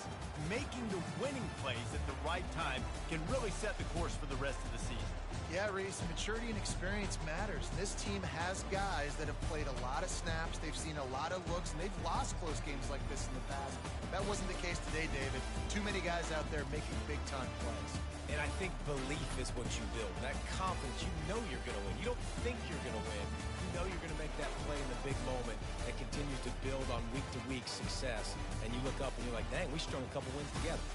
making the winning plays at the right time can really set the course for the rest of the season. Yeah, Reese, maturity and experience matters. This team has guys that have played a lot of snaps. They've seen a lot of looks, and they've lost close games like this in the past. That wasn't the case today, David. Too many guys out there making big-time plays. And I think belief is what you build. That confidence, you know you're going to win. You don't think you're going to win. You know you're going to make that play in the big moment that continues to build on week-to-week success. And you look up and you're like, dang, we strung a couple wins together.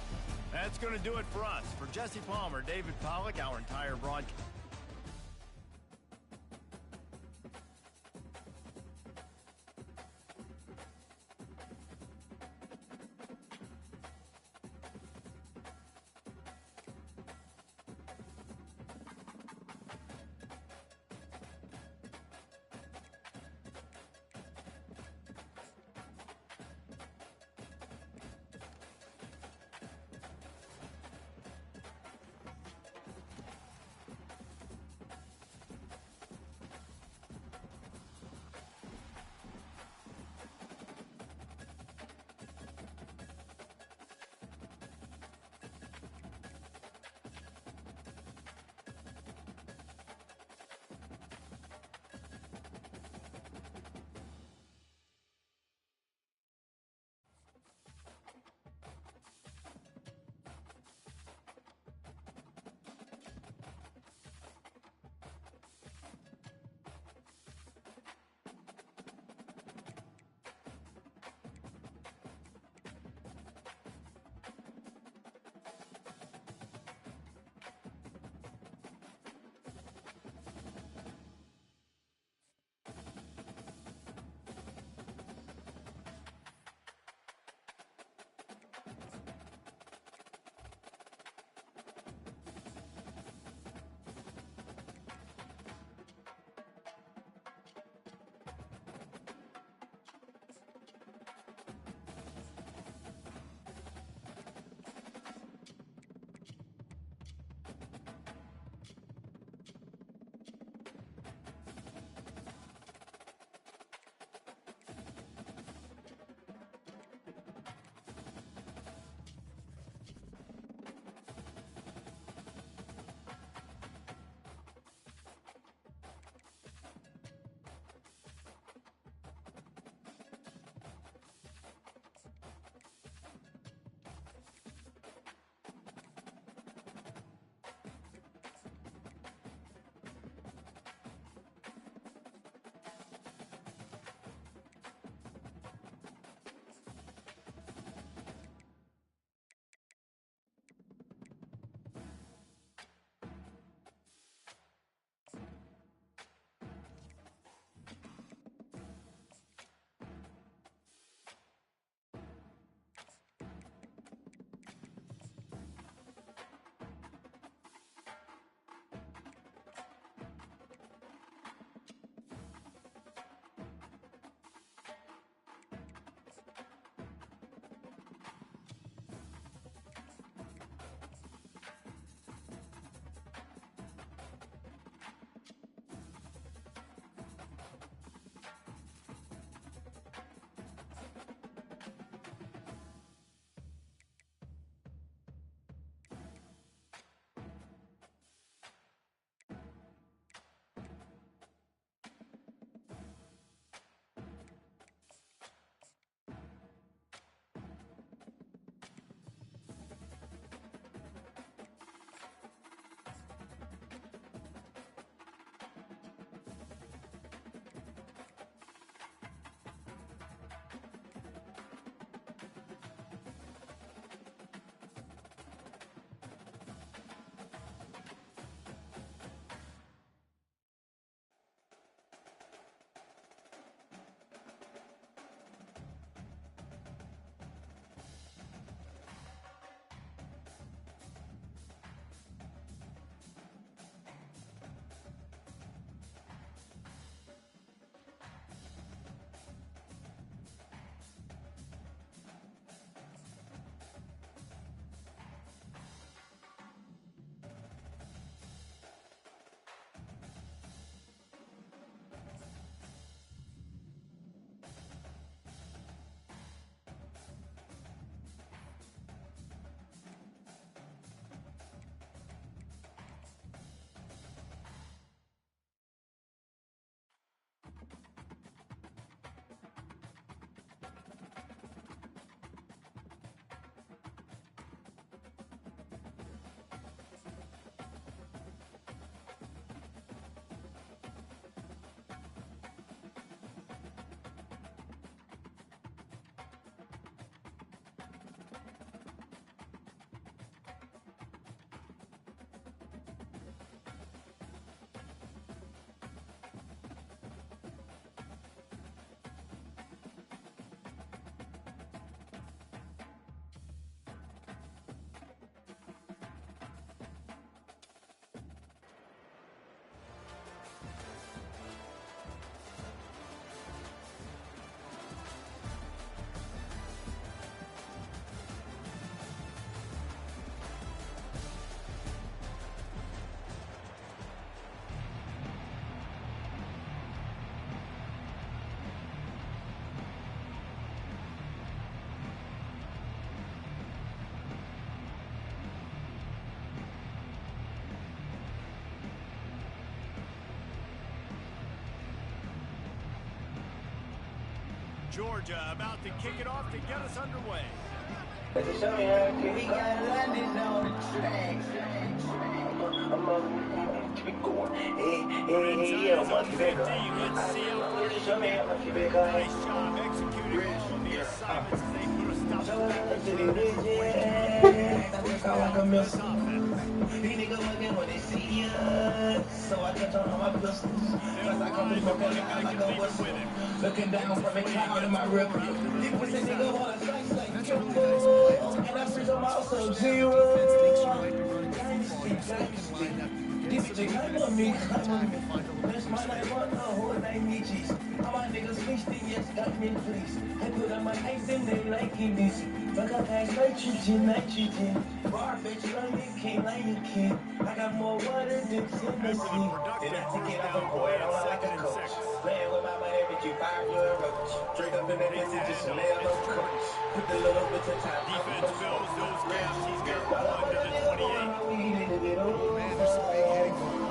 That's going to do it for us. For Jesse Palmer, David Pollack, our entire broadcast. Georgia about to kick it off to get us underway. We got London on the track. Keep going. Hey, I'm gonna keep it going. Show me how to keep it going. Nice job executing all of the assignments as they put a stop to that. These niggas looking when they see ya. So I touch on all my pistols. Plus I come to smoking out like a whistle. Looking down from a cloud in my rip. People say nigga wanna slice like Kimbo. And I freeze them out Sub-Zero. That's my night one, whole night Nietzsche's. All my niggas feasting, yes, got me please. I put on my ice and they liking this. But I got nitrogen. Bar bitch, running king like a kid. I got more water than Tennessee. Then I take it off a boy, I'm like a coach. Playing with my money, make you 5 year roach. Drink up in that pussy, just lay on no coach. Put the little bit of time. Defense fills those gaps. He's got 1 to the 28. Man, there's some big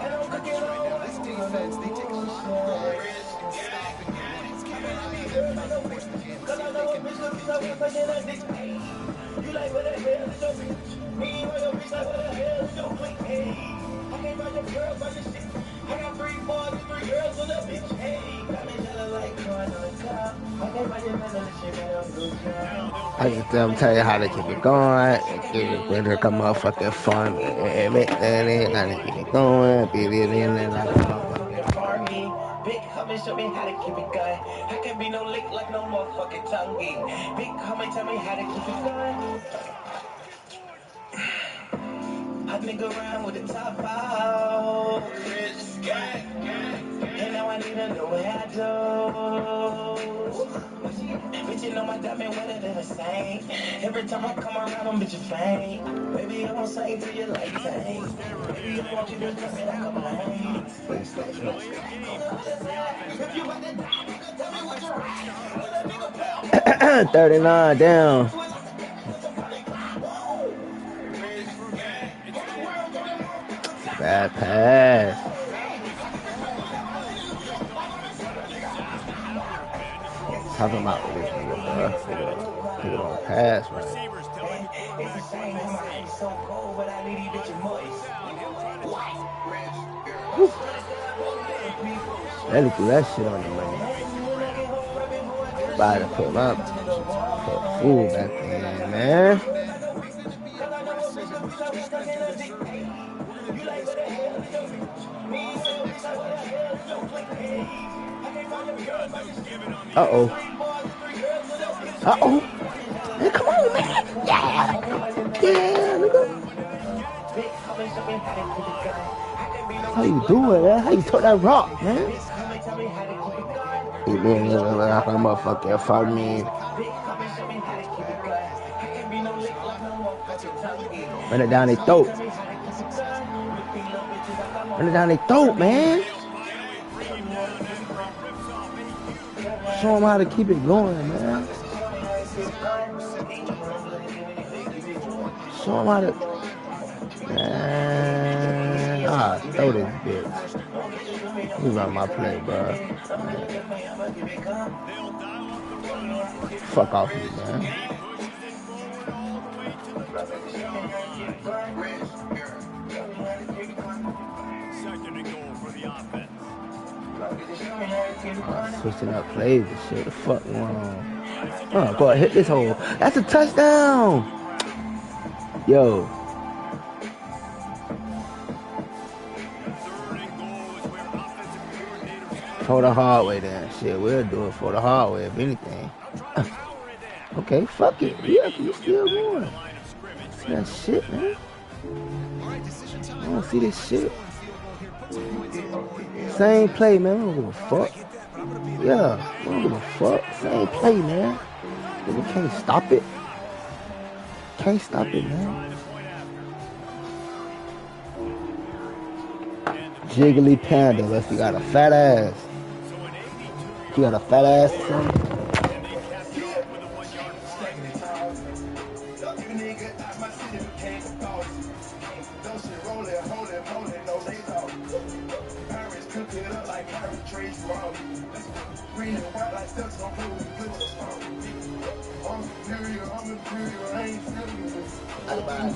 hitting trenches right now. This defense, they take a lot of risks in stopping the run. It's keeping an eye on them trying to force the hand. See if they can contain. You like what the hell is your bitch? Me or your bitch like what the hell is your clique? Hey, I can't buy your girl, buy your shit. I got 3 boys and 3 girls with a bitch. Hey, got me yellow like corn on top. I can't buy your man on the shit, man, I'm good job. I just tell you how to keep it going. Give it with a motherfucking fun. Make that in, how to keep it going. Be it in and like a motherfucking. Big homie, show me how to keep it going. I can't be no lick like no motherfucking tonguey. Big homie, tell me how to keep it going. I nigga around with the top out. And now I need a new handle. Bitch, you know my diamond wetter than a saint. Every time I come around, I'm bitch faint. Baby, I'm gonna sing to you like tank. Baby, I want you to tell me like I'm lame. If you want to die, nigga, tell me what you're right. 39 down. Bad pass. Talking about this nigga, bro. Nigga don't pass, man. It's a shame my head is so cold, but I need these bitches moist. They do that shit on the money. About to put my food back in, man. Uh-oh. Uh-oh. Hey, come on, man. Yeah. Yeah, nigga. How you doing, man? How you took that rock, man? You been like a motherfucker for me. Run it down their throat. Run it down their throat, man. Show them how to keep it going, man. Show them how to... Man. Throw this bitch. Let me run my play, bro. Fuck off me, man. Second and goal for the offense. Switching up plays and shit. The fuck going on? Oh, go ahead, hit this hole. That's a touchdown. Yo. For the hard way then. Shit, we'll do it for the hard way if anything. Okay, fuck it. Yeah, you still going. See that shit, man. I don't see this shit. Same play, man. We don't give a fuck. Yeah, we don't give a fuck. Same play, man. We can't stop it. Can't stop it, man. Jiggly Panda, unless you got a fat ass. You got a fat ass, son?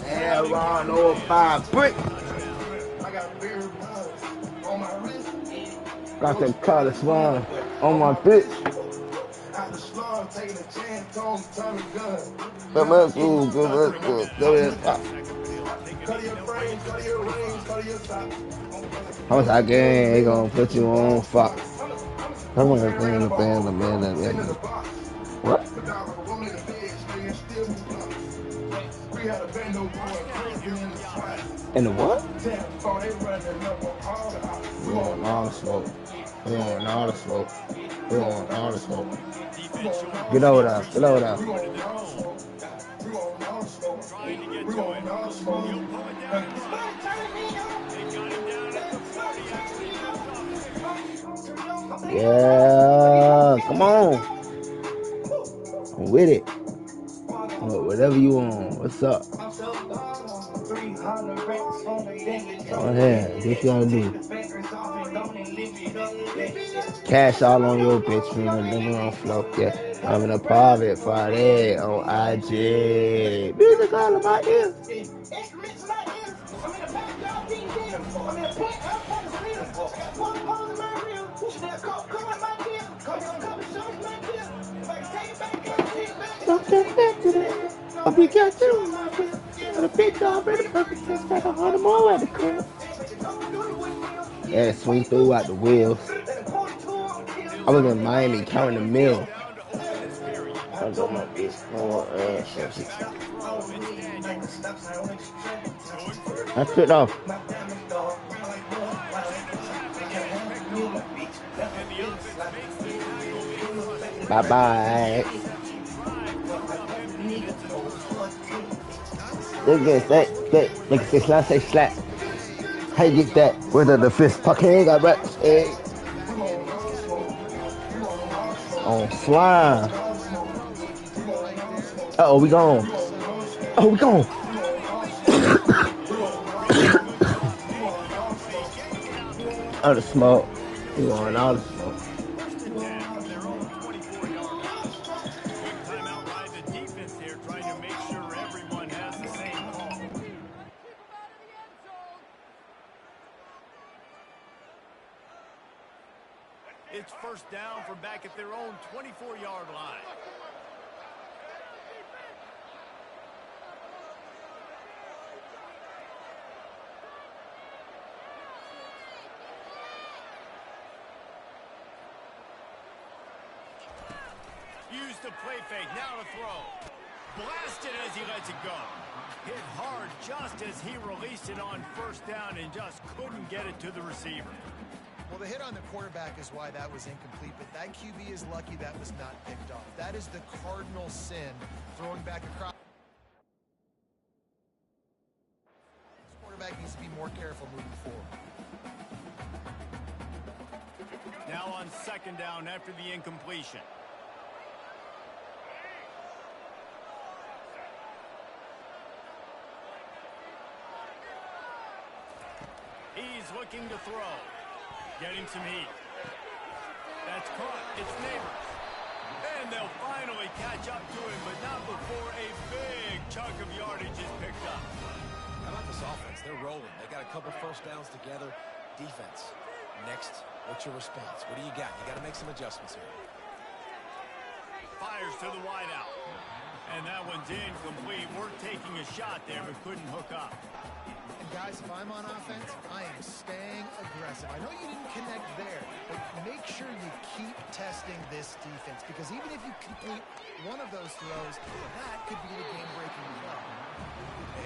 Yeah, Ron over 5 brick. Got that collar swan on my bitch. Come up, good, good, good, good. How much I gain? They gonna put you on fuck. Come on, man. What? In the what? We want all the smoke. We want all the smoke. We want all the smoke. Get over there. Get over there. Trying to get to it. He'll pull it down inside. They got him down at the 40. Actually moved up. Yeah, come on. I'm with it. Whatever you want. What's up? Go ahead. Do what you gotta do. Cash all on your bitch, man. Living on flow. Yeah. I'm in a private Friday on IG. Music all in my ears. I'll be got you in my crib. Got a big dog ready perfect test. Got 100 more at the crib. Yeah, swing through out the wheels. I was in Miami counting the meal. I got my bitch more ass. I took off. Bye bye. Look at that. Look at this last say slap. How you get that? Whether the fist fucking got back. Hey. On slime. Uh-oh, we gone. Oh, we gone. All the smoke. We want all the smoke. First and 10 from their own 24-yard line. Quick timeout by the defense here, trying to make sure everyone has the same call. It's first down from back at their own 24-yard line. Used the play fake, now to throw. Blasted as he lets it go. Hit hard just as he released it on first down and just couldn't get it to the receiver. Well, the hit on the quarterback is why that was incomplete, but that QB is lucky that was not picked off. That is the cardinal sin, throwing back across. This quarterback needs to be more careful moving forward. Now on second down after the incompletion. He's looking to throw. Getting some heat. That's caught. It's Neighbors. And they'll finally catch up to him, but not before a big chunk of yardage is picked up. How about this offense? They're rolling. They got a couple first downs together. Defense. Next, what's your response? What do you got? You got to make some adjustments here. Fires to the wideout. And that one's incomplete. We're taking a shot there, but couldn't hook up. And guys, if I'm on offense, I am staying aggressive. I know you didn't connect there, but make sure you keep testing this defense, because even if you complete one of those throws, that could be the game-breaking play.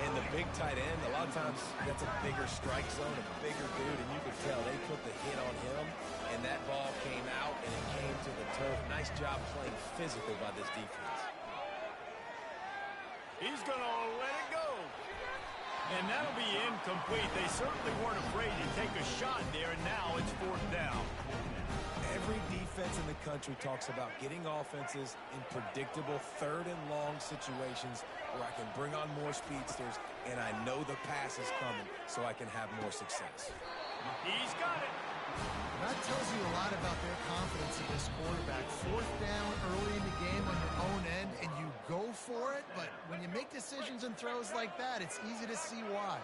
And the big tight end, a lot of times that's a bigger strike zone, a bigger dude, and you could tell they put the hit on him, and that ball came out, and it came to the turf. Nice job playing physical by this defense. He's going to let it go. And that'll be incomplete. They certainly weren't afraid to take a shot there, and now it's fourth down. Every defense in the country talks about getting offenses in predictable third and long situations where I can bring on more speedsters, and I know the pass is coming, so I can have more success. He's got it. That tells you a lot about their confidence in this quarterback. Fourth down early in the game on your own end, and you go for it, but when you make decisions and throws like that, it's easy to see why.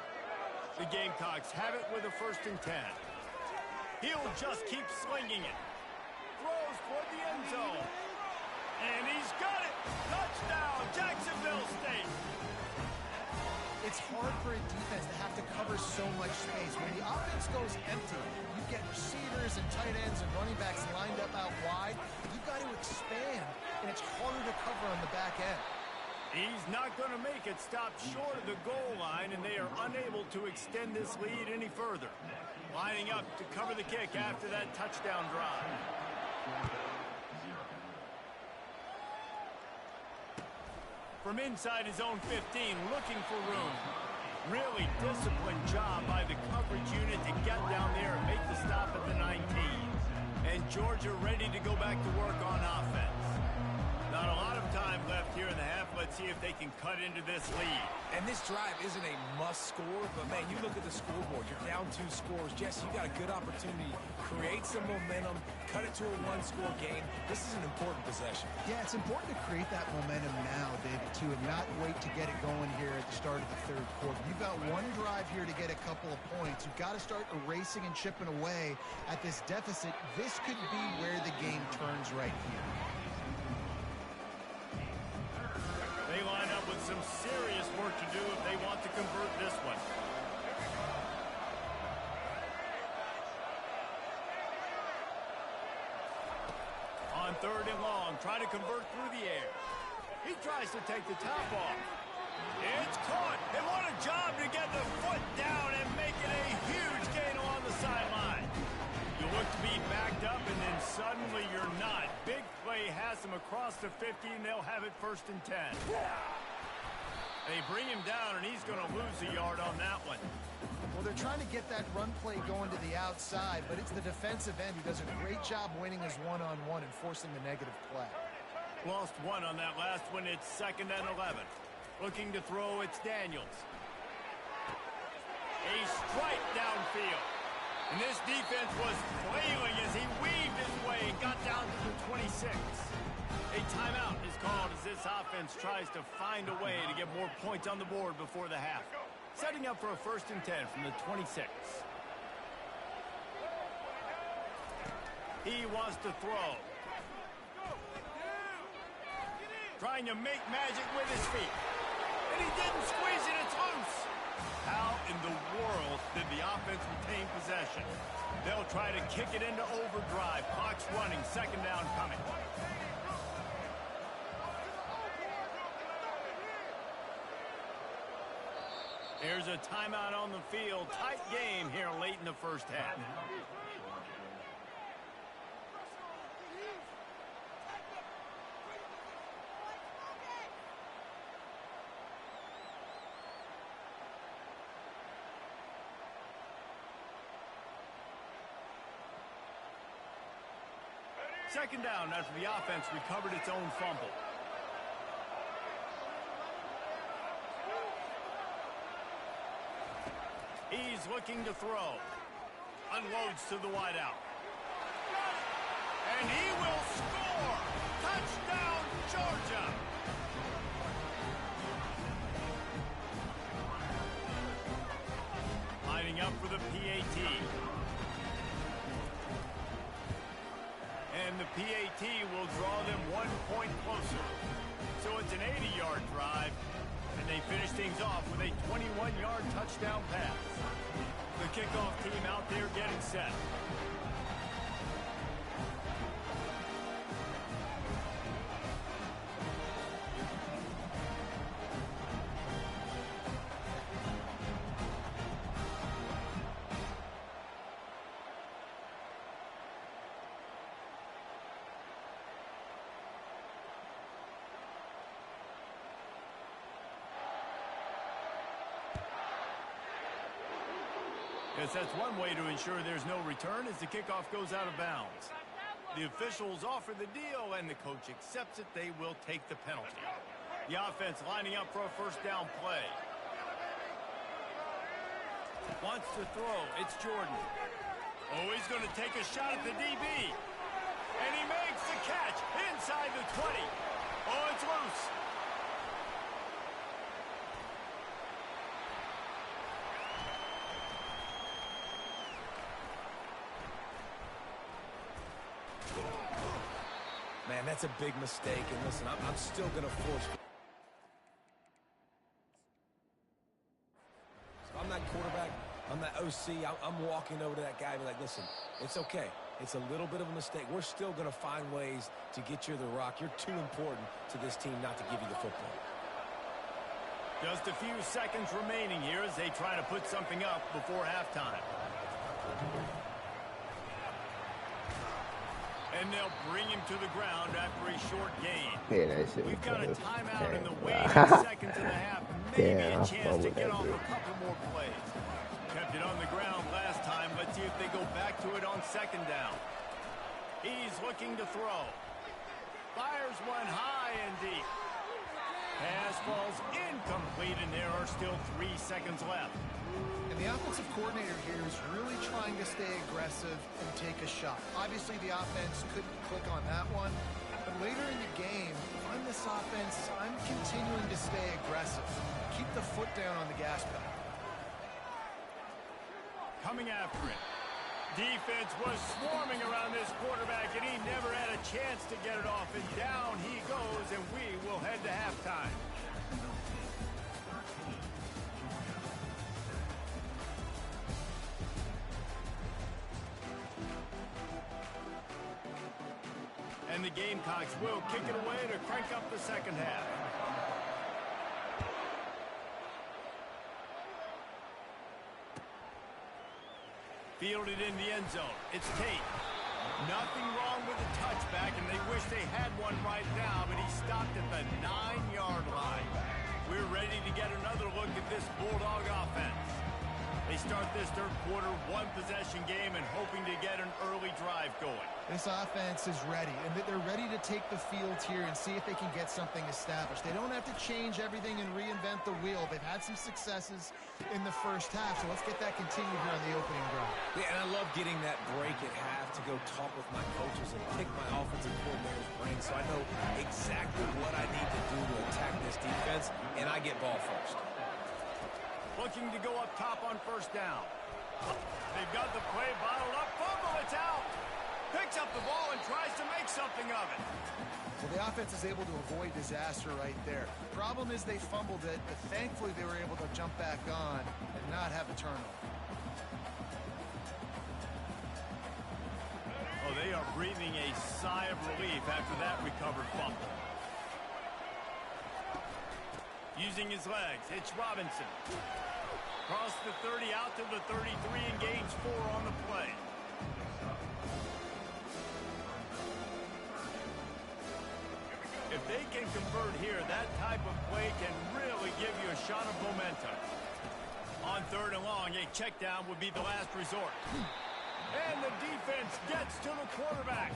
The Gamecocks have it with a 1st and 10. He'll just keep slinging it. Throws toward the end zone. And he's got it. Touchdown, Jacksonville State. It's hard for a defense to have to cover so much space. When the offense goes empty, you get receivers and tight ends and running backs lined up out wide. You've got to expand, and it's harder to cover on the back end. He's not going to make it stop short of the goal line, and they are unable to extend this lead any further. Lining up to cover the kick after that touchdown drive. From inside his own 15, looking for room. Really disciplined job by the coverage unit to get down there and make the stop at the 19. And Georgia ready to go back to work on offense. Not a lot of time left here in the half. Let's see if they can cut into this lead. And this drive isn't a must score, but man, you look at the scoreboard, you're down 2 scores. Jesse, you got a good opportunity. Create some momentum, cut it to a 1-score game. This is an important possession. Yeah, it's important to create that momentum now, David, too, and not wait to get it going here at the start of the 3rd quarter. You've got one drive here to get a couple of points. You've got to start erasing and chipping away at this deficit. This could be where the game turns right here. They line up with some serious work to do if they want to convert this one. On 3rd and long, trying to convert through the air. He tries to take the top off. It's caught. And what a job to get the foot down and make it a huge gain along the sideline. You look to be backed up, and then suddenly you're not. Big play has them across the 50, and they'll have it 1st and 10. They bring him down, and he's going to lose a yard on that one. Well, they're trying to get that run play going to the outside, but it's the defensive end who does a great job winning his one-on-one and forcing the negative play. Lost 1 on that last one. It's 2nd and 11. Looking to throw, it's Daniels. A strike downfield. And this defense was flailing as he weaved his way and got down to the 26. A timeout is called as this offense tries to find a way to get more points on the board before the half. Setting up for a 1st and 10 from the 26. He wants to throw. Trying to make magic with his feet. And he didn't squeeze it, it's loose. How in the world did the offense retain possession? They'll try to kick it into overdrive. Clock's running, 2nd down coming. There's a timeout on the field. Tight game here late in the 1st half. Second down after the offense recovered its own fumble. He's looking to throw. Unloads to the wideout. And he will score! Touchdown, Georgia! Lining up for the PAT. And the PAT will draw them 1 point closer. So it's an 80-yard drive, and they finish things off with a 21-yard touchdown pass. The kickoff team out there getting set. Yes, that's one way to ensure there's no return as the kickoff goes out of bounds. The officials offer the deal, and the coach accepts it. They will take the penalty. The offense lining up for a 1st down play. Wants to throw. It's Jordan. Oh, he's going to take a shot at the DB. And he makes the catch inside the 20. Oh, it's loose. Man, that's a big mistake. And listen, I'm still going to force. So I'm that quarterback. I'm that OC. I'm walking over to that guy and be like, listen, it's okay. It's a little bit of a mistake. We're still going to find ways to get you the rock. You're too important to this team not to give you the football. Just a few seconds remaining here as they try to put something up before halftime. And they'll bring him to the ground after a short gain. Yeah, that shit. We've got a timeout in the waning seconds and a half. Maybe a chance to get off a couple more plays. Kept it on the ground last time. Let's see if they go back to it on second down. He's looking to throw. Fires one high and deep. Pass falls incomplete, and there are still 3 seconds left. And the offensive coordinator here is really trying to stay aggressive and take a shot. Obviously, the offense couldn't click on that one. But later in the game, on this offense, I'm continuing to stay aggressive. Keep the foot down on the gas pedal. Coming after it. Defense was swarming around this quarterback, and he never had a chance to get it off. And down he goes, and we will head to halftime. And the Gamecocks will kick it away to crank up the second half. Fielded in the end zone. It's Tate. Nothing wrong with the touchback, and they wish they had one right now, but he stopped at the 9-yard line. We're ready to get another look at this Bulldog offense. They start this third quarter, one-possession game, and hoping to get an early drive going. This offense is ready, and they're ready to take the field here and see if they can get something established. They don't have to change everything and reinvent the wheel. They've had some successes in the first half, so let's get that continued here on the opening drive. Yeah, and I love getting that break at half to go talk with my coaches and pick my offensive coordinator's brain so I know exactly what I need to do to attack this defense, and I get ball first. Looking to go up top on first down. They've got the play bottled up. Fumble, it's out. Picks up the ball and tries to make something of it. Well, the offense is able to avoid disaster right there. Problem is they fumbled it, but thankfully they were able to jump back on and not have a turnover. Oh, they are breathing a sigh of relief after that recovered fumble. Using his legs, it's Robinson. Cross the 30 out to the 33 and gains 4 on the play. If they can convert here, that type of play can really give you a shot of momentum. On third and long, a check down would be the last resort. And the defense gets to the quarterback.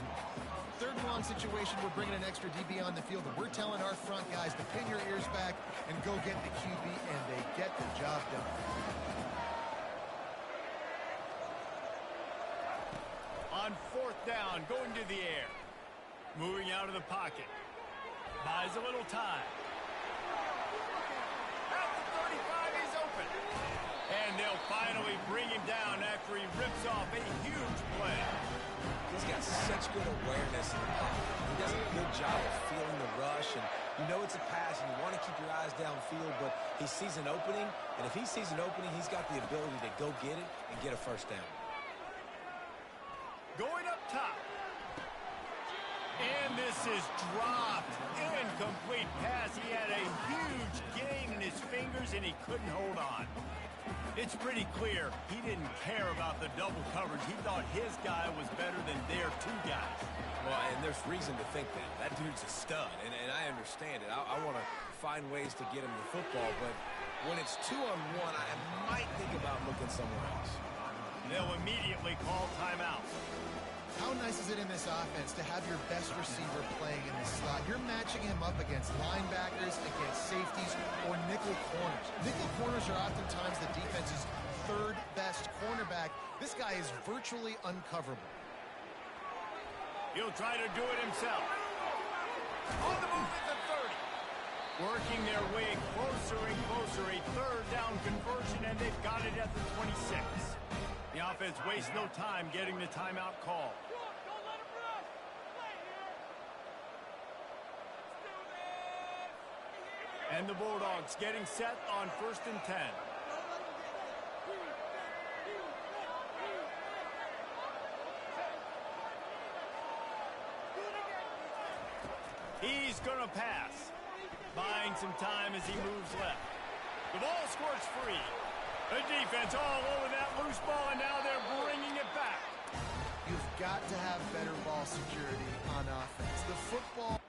Third and long situation, we're bringing an extra DB on the field, and we're telling our front guys to pin your ears back and go get the QB, and they get the job done. On fourth down, going to the air. Moving out of the pocket. Buys a little time. At the 35, he's open. And they'll finally bring him down after he rips off a huge play. He's got such good awareness in the pocket. He does a good job of feeling the rush, and you know it's a pass, and you want to keep your eyes downfield, but he sees an opening, and if he sees an opening, he's got the ability to go get it and get a first down. Going up top. And this is dropped. Incomplete pass. He had a huge gain in his fingers, and he couldn't hold on. It's pretty clear he didn't care about the double coverage. He thought his guy was better than their 2 guys. Well, and there's reason to think that. That dude's a stud, and I understand it. I want to find ways to get him the football, but when it's 2-on-1, I might think about looking somewhere else. They'll immediately call timeout. How nice is it in this offense to have your best receiver playing in the slot? You're matching him up against linebackers, against safeties, or nickel corners. Nickel corners are oftentimes the defense's third best cornerback. This guy is virtually uncoverable. He'll try to do it himself. On the move at the 30. Working their way closer and closer. A third down conversion, and they've got it at the 26. The offense wastes no time getting the timeout call. And the Bulldogs getting set on 1st and 10. He's going to pass. Buying some time as he moves left. The ball squirts free. The defense all over that loose ball, and now they're bringing it back. You've got to have better ball security on offense. The football...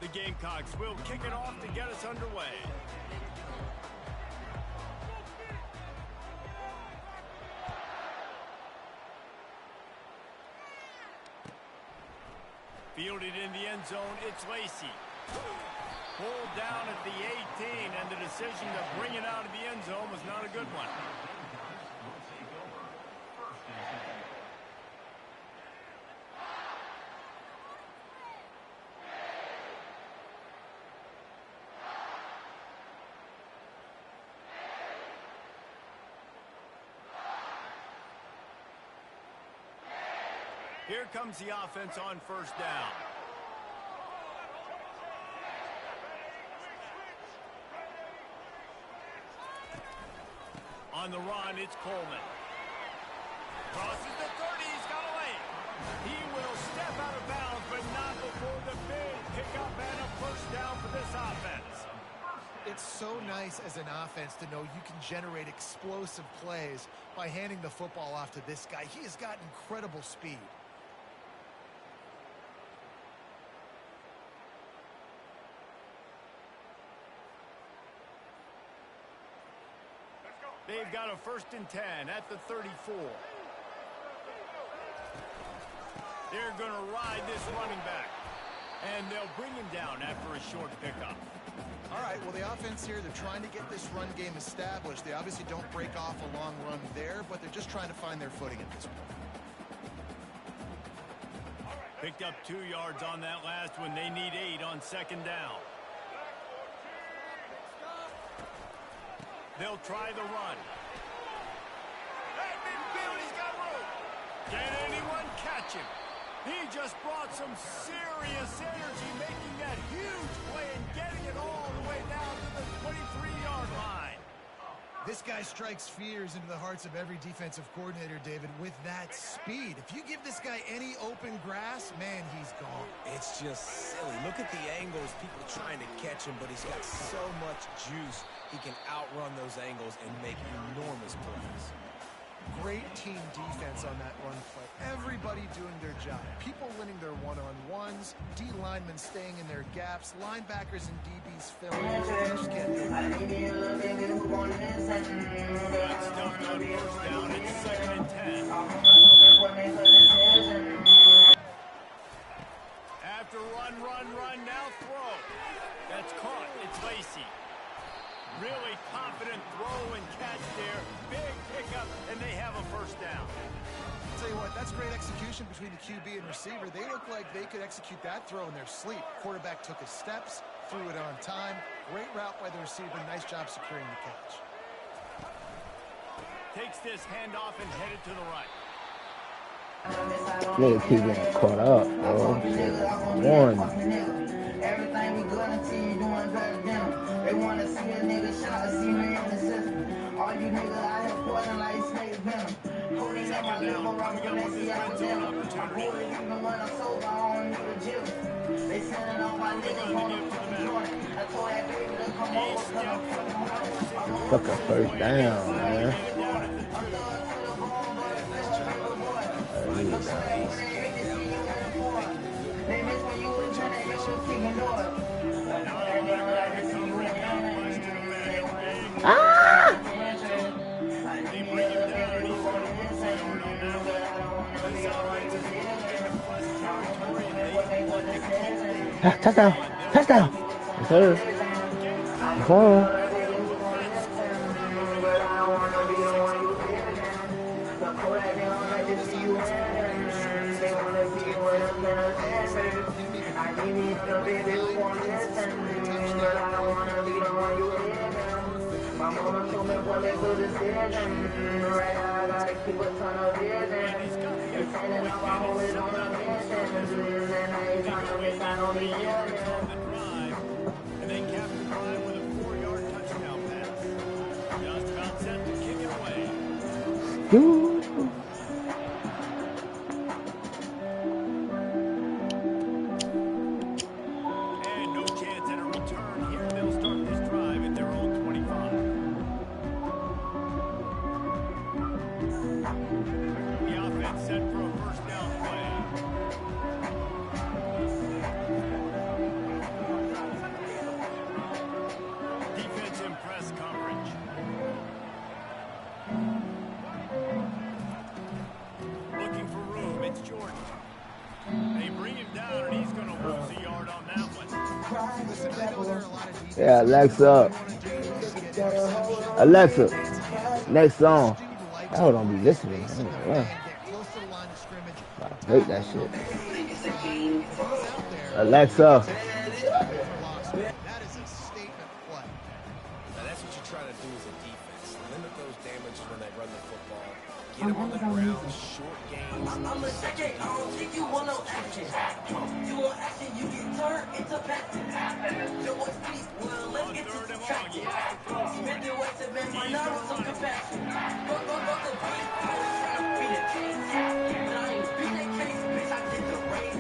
The Gamecocks will kick it off to get us underway. Fielded in the end zone, it's Lacey. Pulled down at the 18, and the decision to bring it out of the end zone was not a good one. Here comes the offense on first down. On the run, it's Coleman. Crosses the 30, he's got away. He will step out of bounds, but not before the big pickup and a first down for this offense. It's so nice as an offense to know you can generate explosive plays by handing the football off to this guy. He has got incredible speed. They've got a 1st and 10 at the 34. They're going to ride this running back. And they'll bring him down after a short pickup. All right, well, the offense here, they're trying to get this run game established. They obviously don't break off a long run there, but they're just trying to find their footing at this point. Picked up 2 yards on that last one. They need 8 on 2nd down. They'll try the run. At midfield, he's got room. Can anyone catch him? He just brought some serious energy, making that huge play and getting it all the way down to the 23-yard line. This guy strikes fears into the hearts of every defensive coordinator, David, with that speed. If you give this guy any open grass, man, he's gone. It's just silly. Look at the angles, people trying to catch him, but he's got so much juice. He can outrun those angles and make enormous plays. Great team defense on that run play. Everybody doing their job. People winning their one-on-ones, D linemen staying in their gaps, linebackers and DBs filling. Just can't do it. That's stuffed on 1st down. It's 2nd and 10. After run, now throw. That's caught. It's Lacey. Really confident throw and catch there. Big pickup, and they have a 1st down. I'll tell you what, that's great execution between the QB and receiver. They look like they could execute that throw in their sleep. Quarterback took his steps, threw it on time. Great route by the receiver. Nice job securing the catch. Takes this handoff and headed to the right. Nigga keep getting caught up, bro. One. Everything we good until you doing better than them. They want to see a nigga shot, see me in the system. All you niggas out here poison like snake venom. Holding up my liver, rockin' Balenciaga denim. I'm holding even when I'm sober, I don't need a gym. They sending off my niggas on the fucking joint. I told that baby to come over, cause I'm fucking morning. Fucking 1st down, man. They miss when you was trying to hit your kicking door. Touchdown! Touchdown! Yes, sir. Yes, sir. My mama told me what they good decision. Right now I gotta keep a ton of vision. They sending up my homies on a mission. And I ain't trying to miss out on the end. And they capped the drive with a 4-yard touchdown pass. Just about set to kick it away. And no chance at a return. Here they'll start this drive at their own 25. The offense set for a 1st down play. Yeah, Alexa. Alexa. Next song. I don't be listening. I don't know why. I hate that shit. Alexa. That is a statement play. Now that's what you try to do as a defense. Limit those damages when they run the football. Get them on the ground, short gains. I'm a second, I don't think you want no action. You want action, you get turned into passing. Yo, what's deep? Well, let's get to subtraction. Spend the way to man, my not on some compassion. Fuck the beat, I was trying to beat a case. But I ain't beat that case, bitch, I did the race.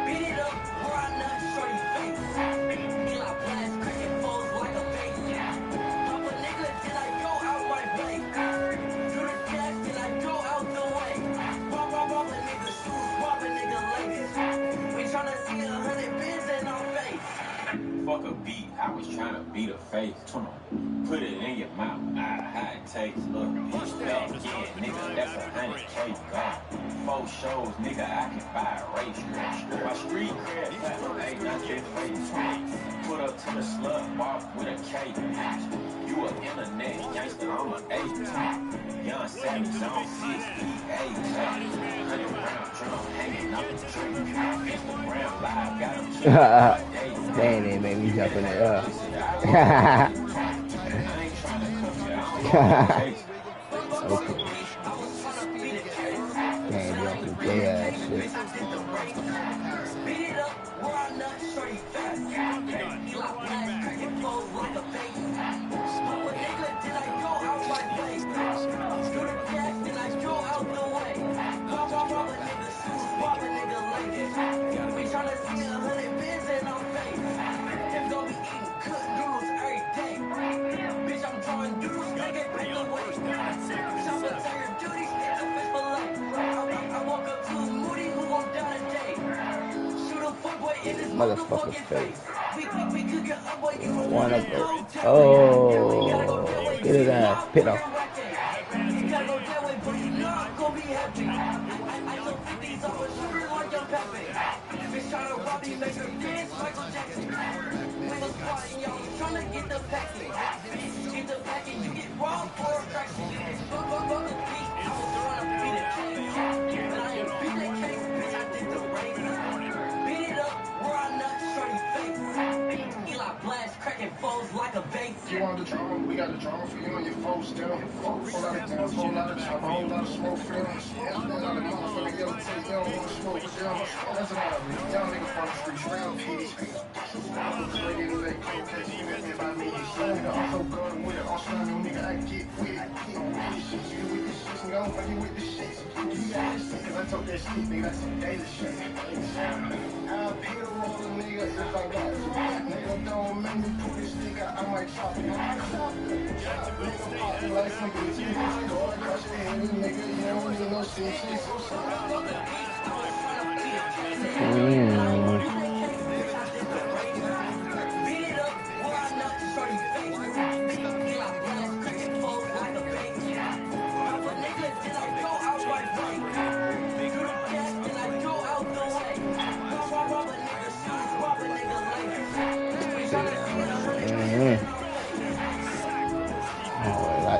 Beat it up, where I not shorty face. Eli blast, cracking foes like a base. Pop a nigga, did I go out my way? Do the cash, did I go out the way? Rob a nigga shoes, rob a nigga legs. We tryna see 100 bins in our face. Fuck a beat, I was trying to beat a face. Put it in your mouth, how it tastes. Look, push back, yeah, nigga, that's 100K gone. 4 shows, nigga, I can buy a race. My street cred, ain't nothing face. Put up to the slug, walk with a K. You a internet gangster, I'm an 8. Young Savage on 68. 100 round drum hanging up the tree. Instagram live, got him. Dang, they made me jump in the air. Okay. Dang, you on some gay ass shit. Beat it up, where I not shorty fast. Eli blast, cracking foes like a base. Pop a nigga, did I go out my way? Do the cash, did I go out the way? Rob a nigga shoes, rob a nigga legs. We tryna see 100 bins in our face. If don't be eating good noodles every day. Bitch, I'm drawing doodles, nigga, pick away. Shop and tell your duties, hit the fish fillet. I woke up to a Moody who won't die today. Shoot a footboy in his motherfucking face. We could get up while you Wanna go? Oh, get his ass pit off. You gotta go that way, but you know I'm gonna be happy. I took 50s off a shooter like young Pepe. Bitch tryna rob me, make her dance Michael Jackson. We was squatting, y'all was tryna get the package. Get the package, you get robbed for a fraction. Fuck the beat, I was tryna beat a case. But I ain't beat that case, bitch, I did the race. Beat it up, where I not shorty face. Eli blast, cracking foes like a base. You want the drone? We got the drone for you and your folks down. Whole lot of dance, whole lot of chop, whole lot of smoke films. Yeah, a lot of motherfuckers yellow tape, you don't want to smoke with them. That's a lot of real. Y'all niggas from the streets, real peace. I'm so good with it, I'm slamming, nigga, I get with it. You with this shit, nigga, I'm fucking with this shit. You got this shit, cause I told that shit, nigga, that's some daily shit. I'll pay the roller, nigga, if I got to. Nigga, don't make me put this nigga, I might chop it. Nigga, pop it like some bitch. Go across your head, nigga, you don't need no shit. Shit so sorry.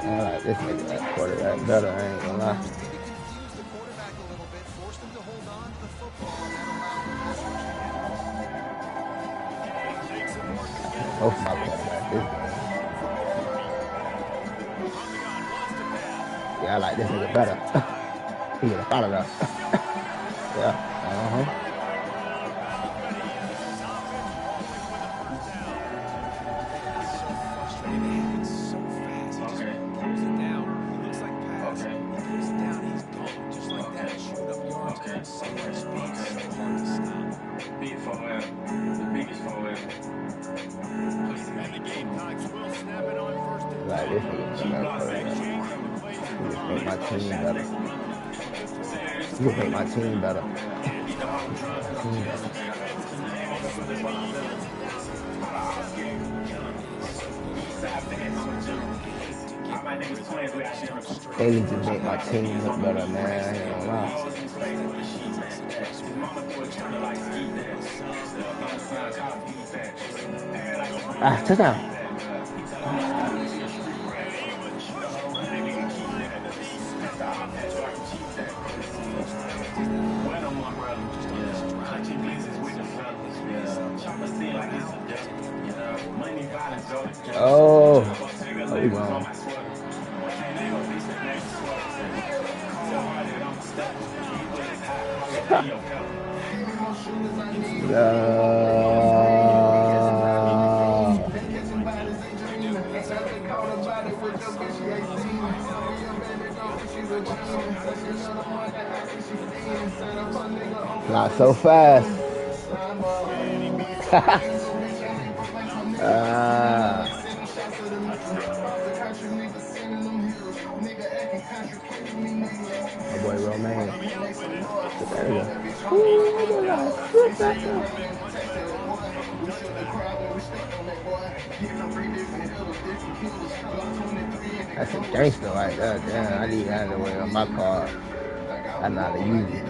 I like this nigga that quarterback better, I ain't gonna lie. Both my quarterbacks this game. Yeah, I like this nigga better. He would have followed us. Yeah, like this nigga make my team better. He would make my team better. They need to make my team look better, man. I ain't gonna lie. Ah, touchdown. Oh, we wrong. Not so fast. My boy Romaine. There we go. That's some gangster right there. Damn, I need that in the way on my car. I know how to use it.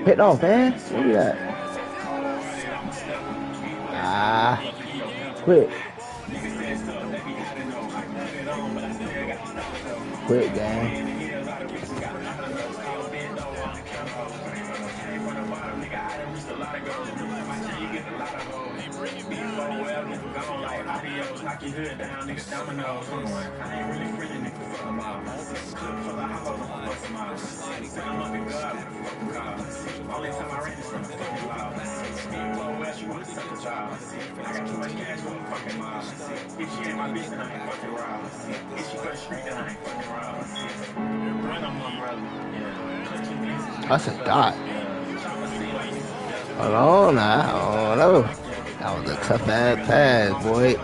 Hit off, man. Look at that. Ah, quit. Quit, gang. That's a dot. Hold on now. Oh no. That was a tough ass pass, boy.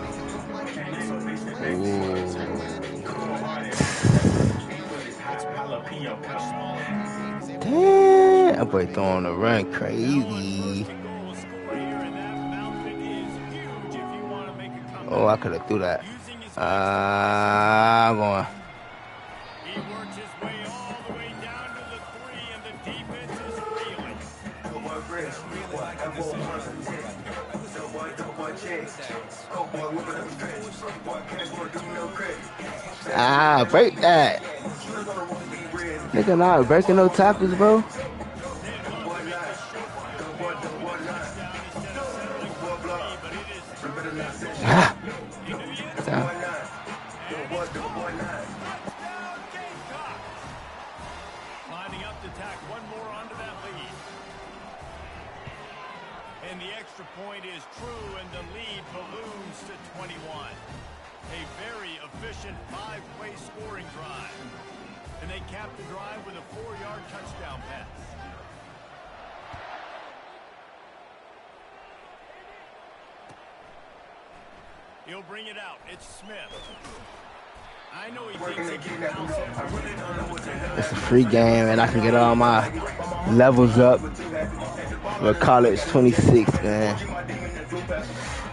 Ooh. Damn, that boy throwing the run crazy. Oh, I could have threw that. I'm going. He works his way all the way down to the 3, and the defense is reeling. Ah, break that. Nigga not breaking no tackles, bro. Ah. Lining up to tack one more onto that lead. And the extra point is true, and the lead balloons to 21. A very efficient 5-play scoring drive. And they cap the drive with a 4-yard touchdown pass. He'll bring it out. It's Smith. I know he thinks he can bounce it. It's a free game, and I can get all my levels up for College 26, man.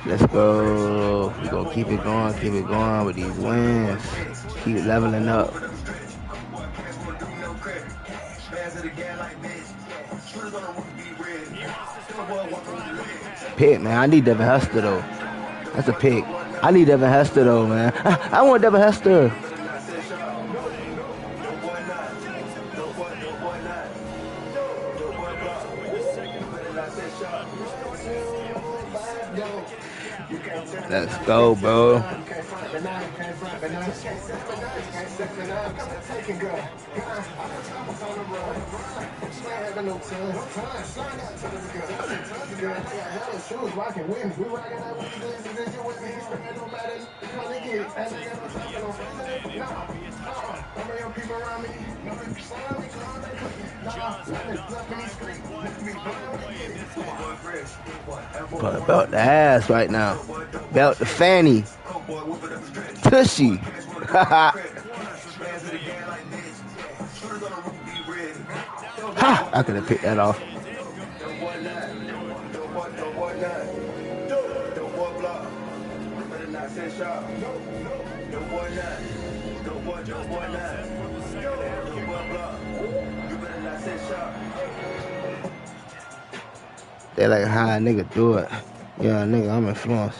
Let's go. We're going to keep it going with these wins. Keep leveling up. Pick, man. I need Devin Hester, though. That's a pick. I need Devin Hester, though, man. I want Devin Hester. Let's go, bro. But belt the ass right now. Belt the fanny. Tushy. Ha! I could have picked that off. They like how a nigga do it. Yeah, nigga, I'm influenced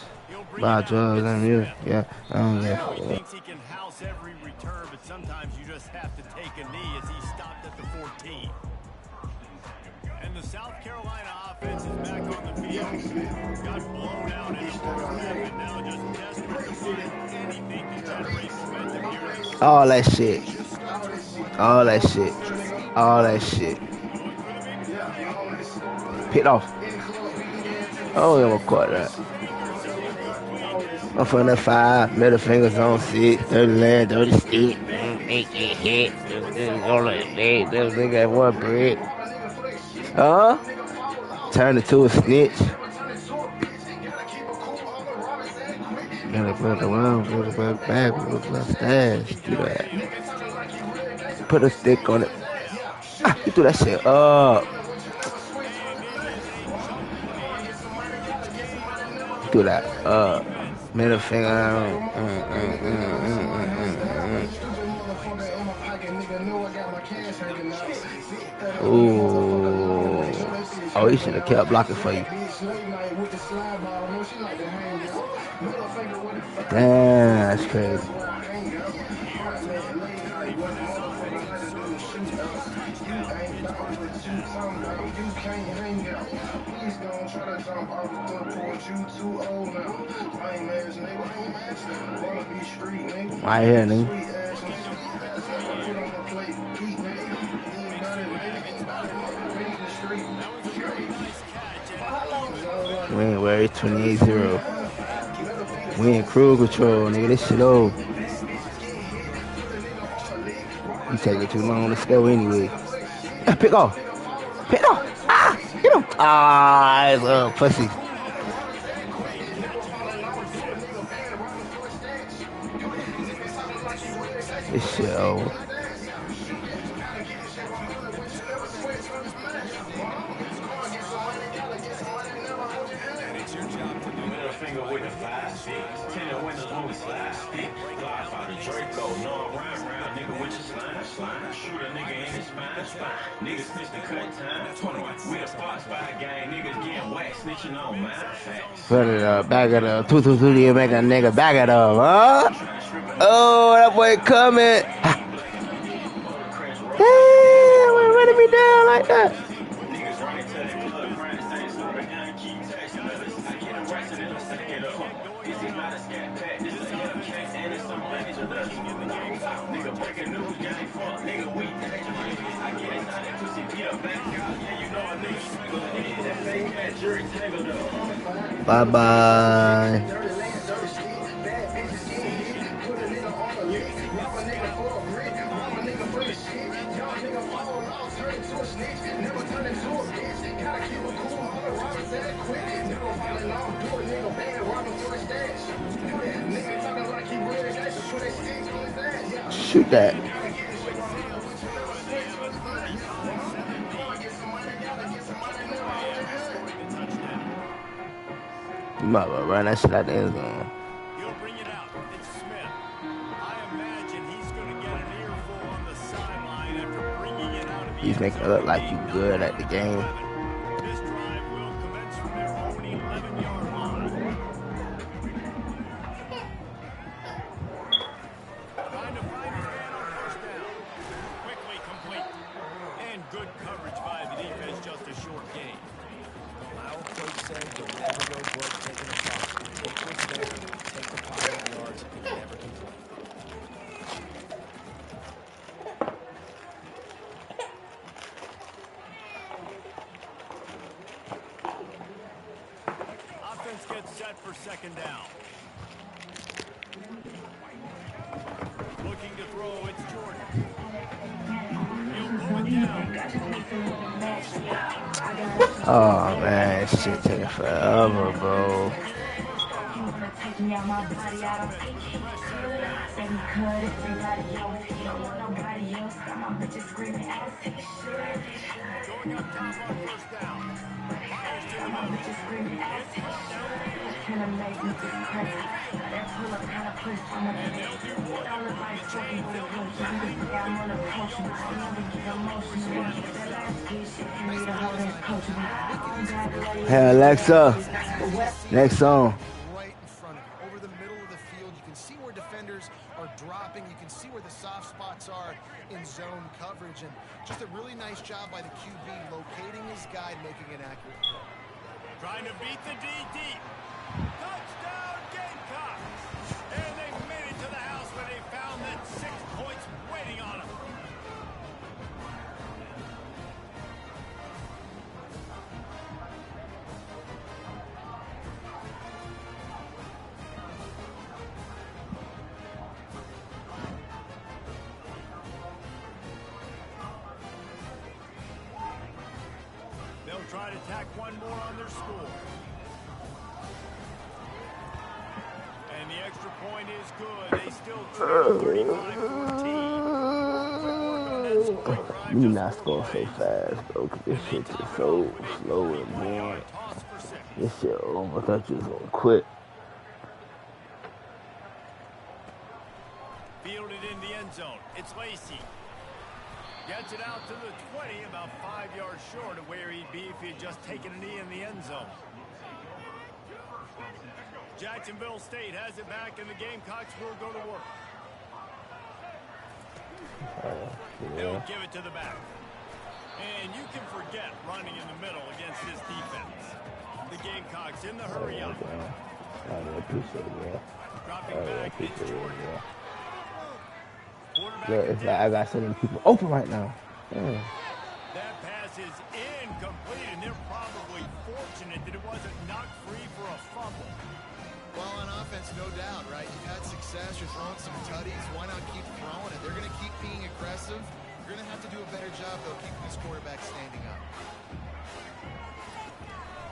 by drugs and music. Yeah, I don't give a fuck. Thinks he can house every return, but sometimes you just have to take a knee as he stopped at the 14. And the South Carolina offense is back on the field. Got blown out in the first half and now just desperate to find anything to generate momentum here. All that shit. All that shit. All that shit. Picked off. Oh, yeah, I'm caught that. I'm from the 5, middle fingers on 6, 30 land, 30 stick. Make it hit. This nigga at one brick. Huh? Turn it to a snitch. Gotta put the world, gotta put back, gotta put stash. Do that. Put a stick on it. Ah, you threw that shit up. Do that up. Middle finger. Ooh. Oh, he should have kept blocking for you. Damn, that's crazy. Right here, nigga. We ain't worried, 28-0. We in cruise control, nigga. This shit over. You taking too long to go anyway. Pick off. Pick off. Ah, get him. Ah, it's a pussy. This shit over. Put it up, back it up. 2-2-2, you make a nigga back it up, huh? Oh, that boy coming. Damn, why running me down like that? Bye-bye. Shoot that. You might well run that shit out the end zone. He'll bring it out. It's Smith. I imagine he's going to get an earful on the sideline after bringing it out of the He's making it look like you good at the game. This drive will commence from their own 11-yard line. Trying to find his man on first down. Quickly complete. And good coverage by the defense, just a short gain. Our coach said you'll never go broke taking a shot. Take what's there, take the positive yards, and never complain. Offense gets set for second down. looking to throw. It's Jordan. He'll blow it down. Oh man, shit taking forever, bro. Take me out my body, I don't Defense with a fresh set of downs. say me cut everybody else. You don't want nobody else. Got my bitches screaming out. Going up top on first down. Fires to the middle. It's brought downfield. And they'll do one to move the chains. They'll go back and forth in the red yellow uniform. They'll look to respond on the Hey Alexa, next song. Right in front of him, over the middle of the field. You can see where defenders are dropping. You can see where the soft spots are in zone coverage. And just a really nice job by the QB locating his guy, making an accurate throw. Trying to beat the D deep. Touchdown Gamecocks! And they made it to the house when they found that 6 points waiting on them. They'll try to tack one more on their score. And the extra point is good. They still trail 35-14. You not score so fast, bro, because this shit is so slow and boring. This shit over. I thought you was gonna quit. Fielded in the end zone. It's Lacey. Gets it out to the 20, about 5 yards short of where he'd be if he had just taken a knee in the end zone. Jacksonville State has it back, and the Gamecocks will go to work. They'll give it to the back. And you can forget running in the middle against this defense. The Gamecocks in the hurry up. I appreciate it, Dropping back, it's Jordan. Look, it's like I got so many people open right now. Yeah. That pass is incomplete, and they're probably fortunate that it wasn't knocked free for a fumble. Well, on offense, no doubt, right? You've had success. You're throwing some tutties. Why not keep throwing it? They're going to keep being aggressive. You're going to have to do a better job, though, keeping this quarterback standing up.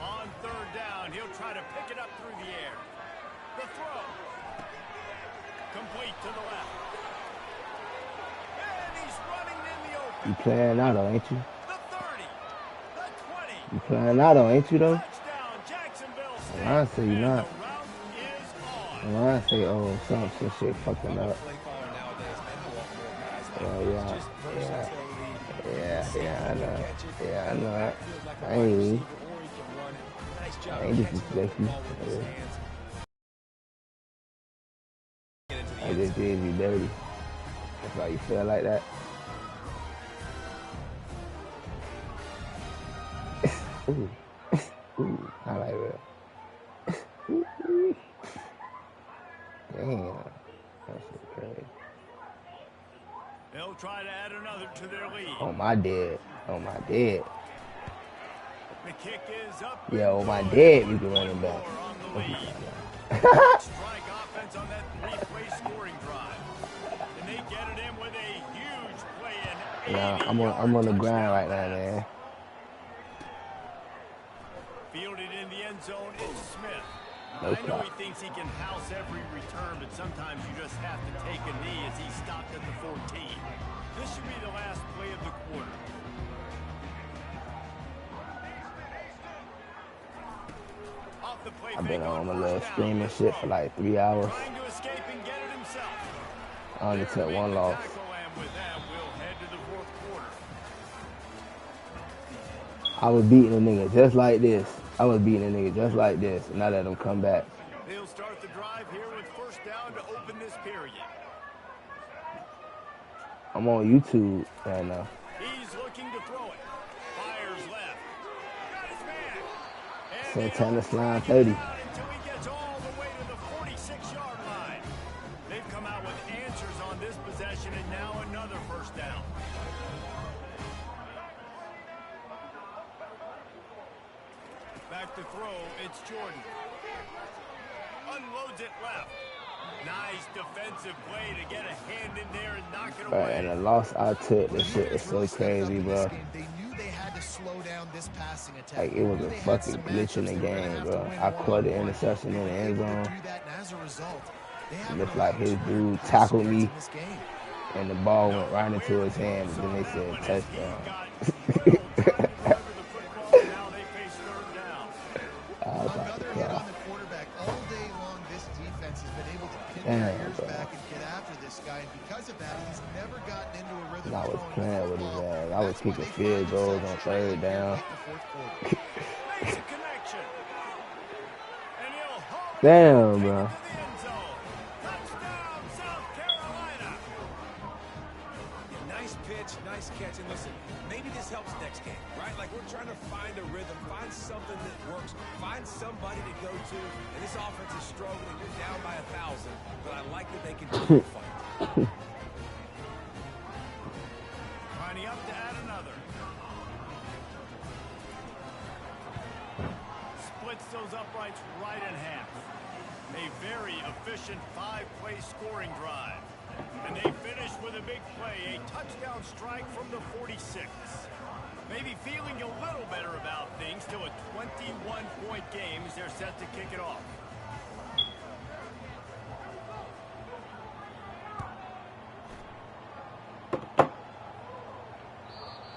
On third down, he'll try to pick it up through the air. The throw. Complete to the left. And he's running in the open. You playing out, though, ain't you? The 30. The 20. You playing out, though, ain't you, though? Touchdown, Jacksonville State. I say you not. And the route is on. I say, oh, some shit fucking up. Yeah, I know. Yeah, I know. I ain't disrespecting. I just did you dirty. That's why you feel like that. Ooh. Ooh, I like that. Damn. That's crazy. They'll try to add another to their lead. Oh, my dad. Oh, my dad. The kick is up. Yeah, oh, my dad, you can run it back. Strike offense on that three-play scoring drive. And they get it in with a huge play in. Yeah, I'm on the grind right now, man. Fielded in the end zone, it's Smith. No I know problem. he thinks he can house every return, but sometimes you just have to take a knee as he stopped at the 14. This should be the last play of the quarter. Off the play I've been fake on my first little down. streaming shit for like 3 hours. Trying to escape and get it himself. I only took one loss. Tackle, and with that, we'll head to the fourth quarter. I was beating a nigga just like this. I was beating a nigga just like this, and I let him come back. They'll start the drive here with first down to open this period. I'm on YouTube right now. He's looking to throw it. Fires left. Got his man. And Santana slime they don't 30. get out until he gets all the way to the 46-yard line. They've come out with answers on this possession, and now another first down. Back to throw, it's Jordan. Unloads it left. Nice defensive play to get a hand in there and knock it away. And the loss I took, this shit is so crazy, bro. They knew they had to slow down this passing attack. Like, it was a fucking glitch in the game, bro. I caught the interception in the end zone. It looked like his dude tackled me, and the ball went right into his hand, and then they said touchdown. I was about to cry. Damn, bro. And I was playing with his ass. I was kicking field goals on third down. Damn, bro. Nice pitch, nice catch. And listen, maybe this helps next game, right? Like, we're trying to find a rhythm, find something that works, find somebody to go to. And this offense is struggling. You're down by 1,000, but I like that they continue to fight. Lining up to add another. Splits those uprights right in half. A very efficient 5-play scoring drive. And they finish with a big play, a touchdown strike from the 46. Maybe feeling a little better about things to a 21-point game as they're set to kick it off.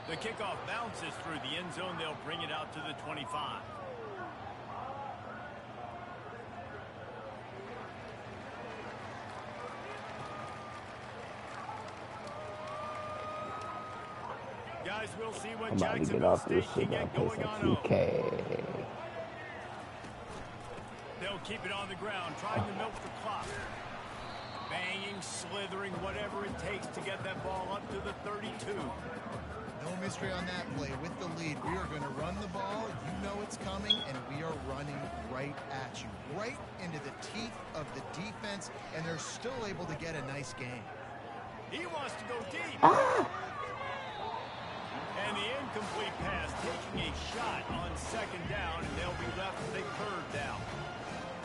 The kickoff bounces through the end zone. They'll bring it out to the 25. Guys, we'll see what I'm about to get off this shit and play some 2K. They'll keep it on the ground, trying to milk the clock. Banging, slithering, whatever it takes to get that ball up to the 32. No mystery on that play. With the lead, we are going to run the ball. You know it's coming, and we are running right at you. Right into the teeth of the defense, and they're still able to get a nice game. He wants to go deep. And the incomplete pass taking a shot on second down, and they'll be left with a third down.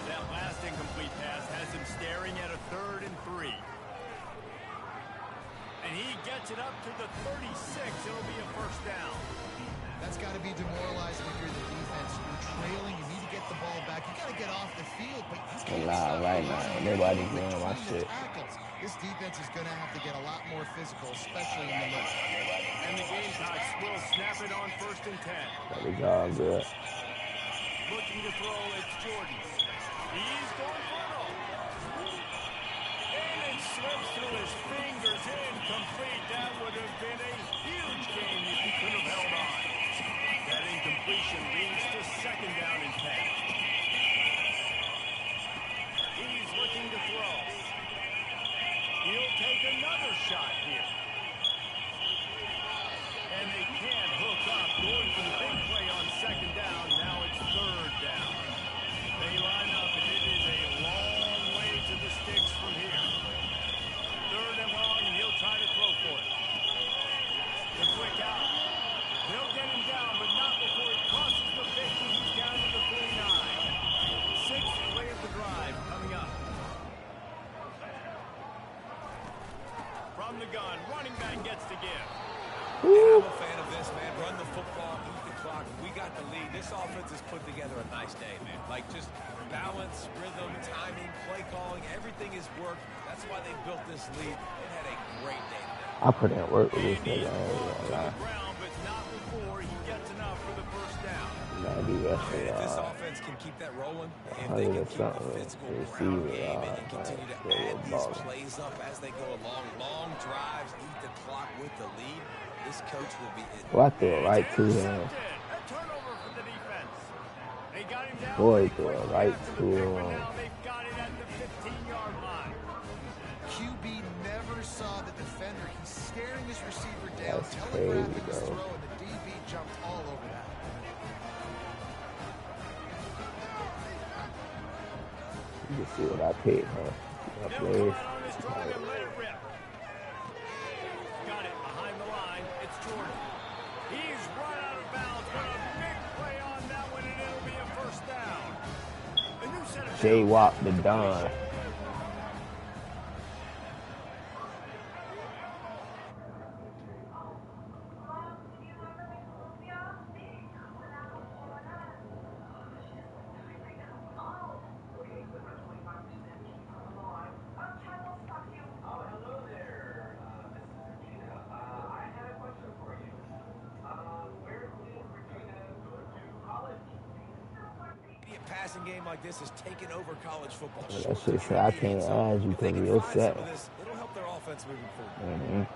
That last incomplete pass has him staring at a 3rd and 3. And he gets it up to the 36. It'll be a first down. That's got to be demoralizing if you're the defense. You're trailing. You need to get the ball back. You got to get off the field. But he's right now. Nobody's doing my shit. This defense is going to have to get a lot more physical, especially in the middle. And the Gamecocks will snap it on 1st and 10. That is all good. Looking to throw, it's Jordan. He's going for it all. And it slips through his fingers. Incomplete. That would have been a huge game if he could have held on. That incompletion leads to second down and 10. He's looking to throw. He'll take another shot here. And they can't hook up. Going for the big play on second down. Now it's 3rd down. They line up, and it is a long way to the sticks from here. 3rd and long, and he'll try to throw for it. The quick out. They'll get him down, but not before he crosses the 50. He's down to the 49. 6th play of the drive coming up. From the gun, running back gets to give. I'm a fan of this, man. Run the football, beat the clock. We got the lead. This offense has put together a nice day, man. Like, just balance, rhythm, timing, play calling, everything has worked. That's why they built this lead. They had a great day today. I put in work with this nigga. I ain't gonna lie. But not before he gets enough for the first down. If this offense can keep that rolling, if they can keep the physical ground game and continue to add these plays up as they go along, long drives, eat the clock with the lead, this coach will be it. Well, I threw it right to him. Boy, threw it right to him. QB never saw the defender. He's staring his receiver down. That's crazy, his bro. throw, and the DB jumped all over that. You can see what I paid, huh? I played. Got it behind the line. It's Jordan. He's run out of bounds, but a big play on that one, and it'll be a first down. A new set of J-Wop the Don. passing game like this has taken over college football. That shit say I can't add you because of your set. It'll help their offense moving forward.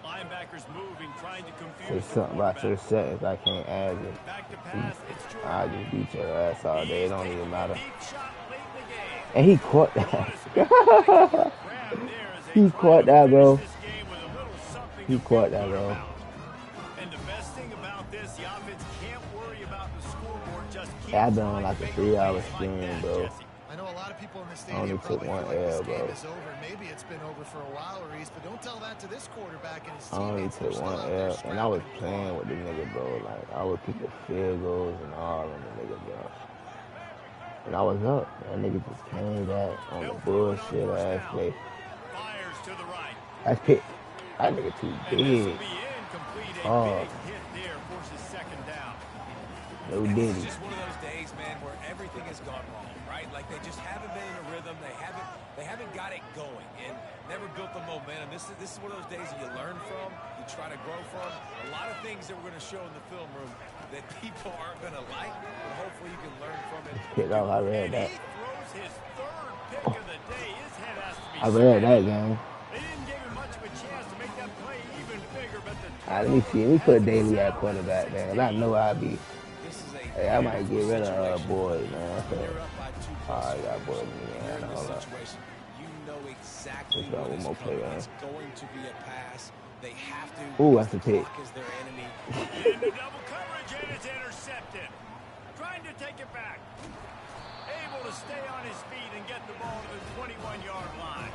Linebackers moving, trying to confuse Say something about your settings, I can't add you. Back to pass, it's Jordan. I just beat your ass all day, it don't even matter. Deep shot late in the game. And he caught that. He caught that, bro. He caught that, bro. And the best thing about this, the offense can't worry about the scoreboard, just keep I've been on like a 3-hour stream, bro. I know a lot of people in the I stadium only took probably one feel like this L, game bro. is over. Maybe it's been over for a while, Reese, but don't tell that to this quarterback and his I only teammates. They're took still one out there L, and I was scrapping. playing with the nigga, bro. Like, I would kick the field goals and all on the nigga, bro. And I was up. That nigga just came back on the bullshit ass play. Fires to the right. That's pick. That nigga too And this will big. be incomplete. A Oh, big hit there forces second down. no This diddy. is just one of those days, man, where everything has gone wrong, right? Like they just haven't been in a rhythm. They haven't got it going and never built the momentum. This is one of those days that you learn from, you try to grow from. A lot of things that we're going to show in the film room that people aren't going to like, but hopefully you can learn from it. Pick off, I read And that. he throws his third pick of the day. His head has to be I read that spinning. game. They didn't give him much of a chance to make that play even bigger, but the Alright, let me see. Let me put Daly at quarterback, man. And I know I'll be. This is a Hey, I might get rid of situation. boy, man. They're up by 2+. Alright, got boy, You're man. in this Hold up. situation. You know exactly Let's go, what one is more play, coming. man. It's going to be a pass. They have to. Ooh, because that's a the pick. clock is their enemy. into double coverage, and it's intercepted. Trying to take it back. Able to stay on his feet and get the ball to the 21-yard line.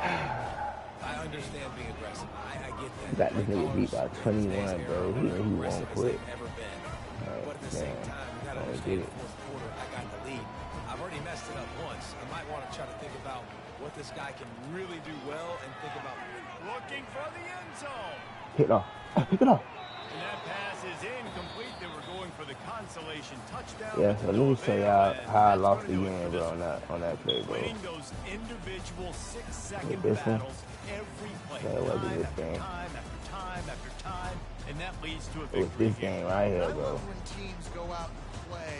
I understand being aggressive. I get that. Got this nigga beat by 21, These days bro. are He as won't aggressive as quit. they've ever been. But at the same Man, time, you got to I don't understand get the it. fourth quarter, I got the lead. I've already messed it up once. I might want to try to think about what this guy can really do well and think about Looking for the end zone. Pick it off. Pick it off. And that pass is incomplete. They were going for the consolation touchdown. Yeah, but so to let no me show avail, y'all and how I that's lost the gonna do it game, for bro, this on that play, bro. winning those individual 6-second This one? battles every play, That wasn't time this after game. time after time after time, and that leads to a It was victory. this game right I here, bro. love when teams go out and play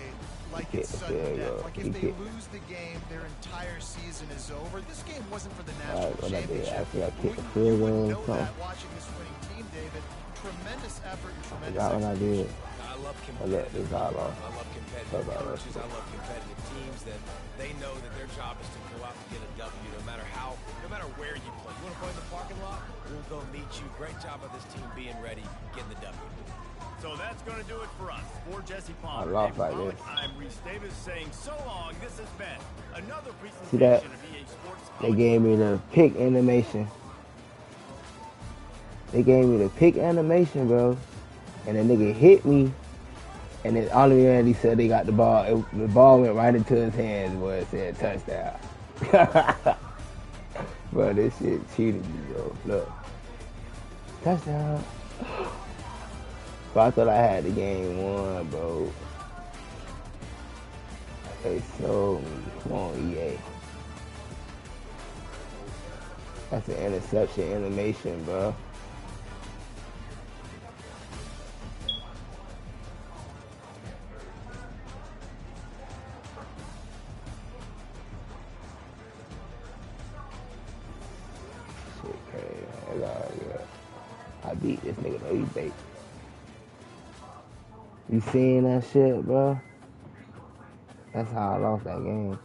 like He it's kicked the sudden field death. goal. Like He if they kicked. lose the game, their entire season is over. This game wasn't for the Alright, national what I did, championship. I think I kicked the You field wouldn't goal or know something. that watching this winning team, David. Tremendous effort and I tremendous got what I did. I love Oh, look, competitive this all off. I love competitive Sorry about that. coaches. I love competitive teams that they know that their job is to go out and get a W no matter where you play. You want to play in the parking lot? We'll go meet you. Great job of this team being ready, getting the W. So that's going to do it for us. For Jesse I Palmer, lost David like Pollock, this. I'm Reese Davis saying so long. This has been another presentation See that? of EA Sports. They gave me the pick animation. They gave me the pick animation, bro. And the nigga hit me. And then all the way he said they got the ball. The ball went right into his hands, boy. It said touchdown. Bro, this shit cheated me, bro. Look. Touchdown. But I thought I had the game won, bro. They sold me. Come on, EA. That's an interception animation, bro. Shit crazy. That's all good. I beat this nigga though. He bait. You seen that shit, bro? That's how I lost that game.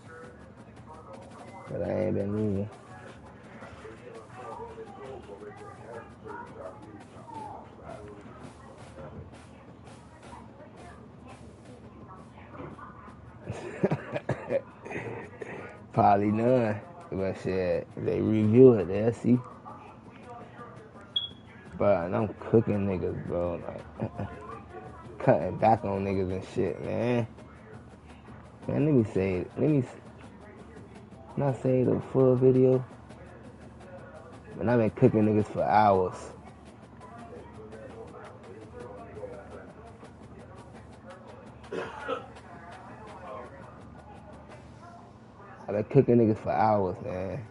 But I ain't been losing. Probably none. But shit, they review it, they'll see. But I'm cooking niggas, bro. Like, cutting back on niggas and shit, man. Man, let me say it. Not say the full video. But I've been cooking niggas for hours. I've been cooking niggas for hours, man.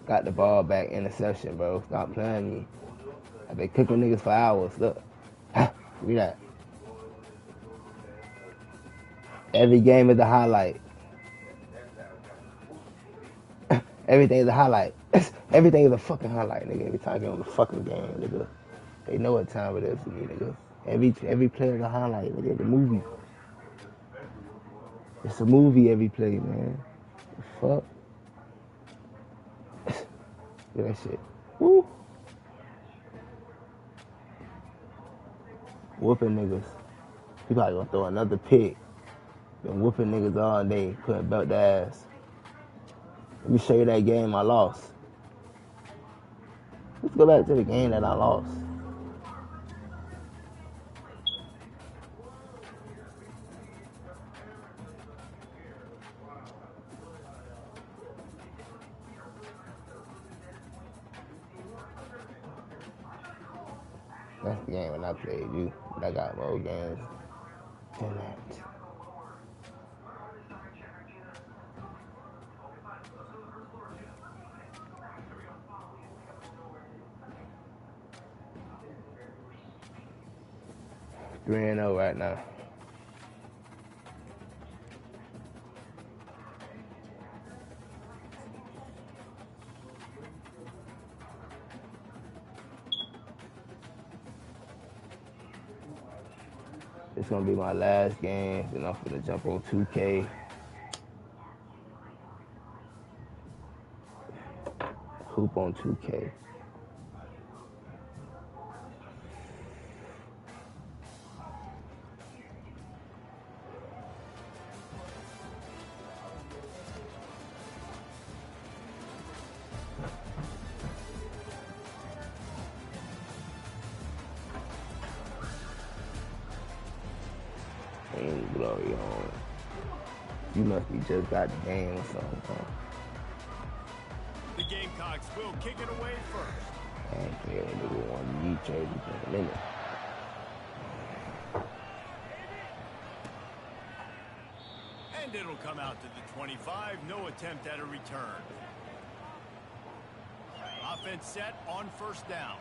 Got the ball back, interception, bro. Stop playing me. I've been cooking niggas for hours. Look. Give me that. Every game is a highlight. Everything is a highlight. Everything is a fucking highlight, nigga. Every time you on the fucking game, nigga. They know what time it is for me, nigga. Every play is a highlight, nigga. The movie. It's a movie every play, man. The fuck? Look at that shit. Woo. Whooping niggas. He probably gonna throw another pick. Been whooping niggas all day, putting belt the ass. Let me show you that game I lost. Let's go back to the game that I lost. That's the game when I played you. But I got more games than that. 3-0 right now. It's gonna be my last game, then I'm gonna jump on 2K. Hoop on 2K. Ain't glory on. You must be just got the game or something. Huh? The Gamecocks will kick it away first. I ain't playing with nigga one knee trade in a minute. And it'll come out to the 25. No attempt at a return. Offense set on first down.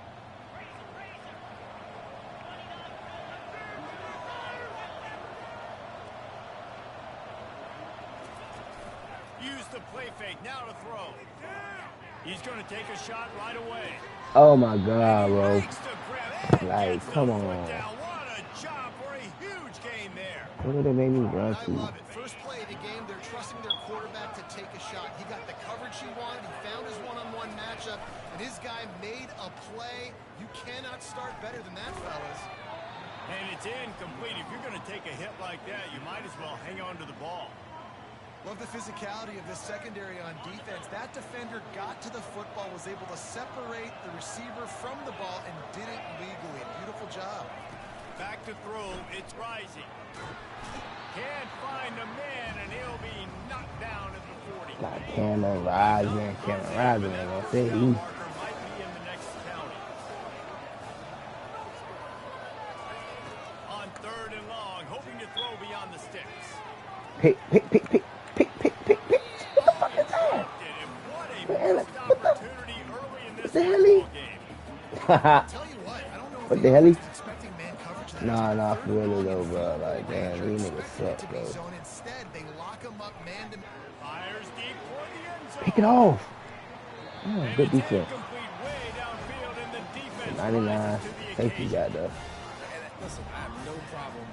Use the play fake. Now to throw. He's going to take a shot right away. Oh my God, bro. Like, come on. What a job for a huge game there. What did they make me run I to? love it. First play of the game, they're trusting their quarterback to take a shot. He got the coverage he wanted. He found his one-on-one matchup, and his guy made a play. You cannot start better than that, fellas. And it's incomplete. If you're going to take a hit like that, you might as well hang on to the ball. Love the physicality of this secondary on defense. That defender got to the football, was able to separate the receiver from the ball, and did it legally. Beautiful job. Back to throw. It's rising. Can't find a man, and he'll be knocked down at the 40. Like Cameron Rising, ain't gonna say he. Might be in the next county. On third and long, hoping to throw beyond the sticks. Pick. What the fuck is that? What the hell? Tell you what, I don't know if What the hell? expecting man coverage. Nah, for real though, bro. Like, damn, these niggas suck, bro. Instead, they lock him up man to man. Fires deep for the end zone. Pick it off. Oh, good And it's defense. incomplete way downfield, and the defense 99. rises to the Safety occasion. got though. And listen, I have no problem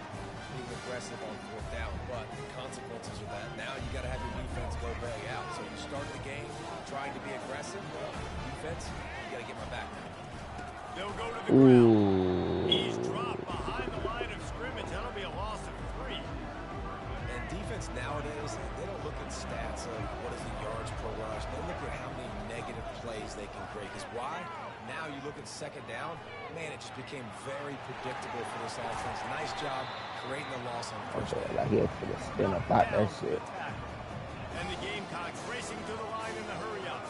being aggressive on fourth down, but the consequences of that, now you got to have your defense go belly out. So you start the game trying to be aggressive. Well, defense, you got to get my back now. They'll go to the ground. Ooh. He's dropped behind the line of scrimmage. That'll be a loss of 3. And defense nowadays, they don't look at stats of what is the yards per rush. They look at how many negative plays they can create. Because why? Now you look at second down, man, it just became very predictable for this offense. Nice job creating the loss on first down. Like he had to spin up out that shit. And the Gamecocks racing to the line in the hurry up.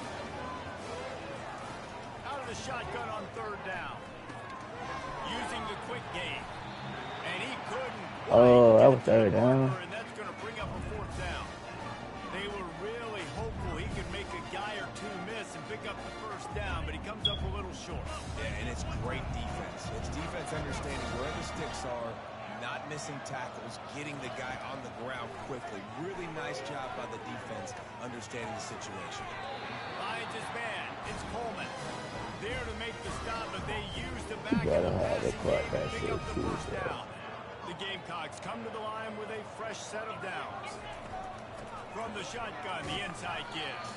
Out of the shotgun on third down. Using the quick game. And he couldn't. Oh, that was third down. And that's going to bring up a fourth down. They were really hopeful he could make a guy or two miss and pick up the first down, but he comes up a little short. Yeah, and it's great defense. It's defense understanding where the sticks are, not missing tackles, getting the guy on the ground quickly. Really nice job by the defense understanding the situation. Lions is man. It's Coleman. There to make the stop, but they use the back of the passing game to pick up the first down. The Gamecocks come to the line with a fresh set of downs. From the shotgun, the inside give.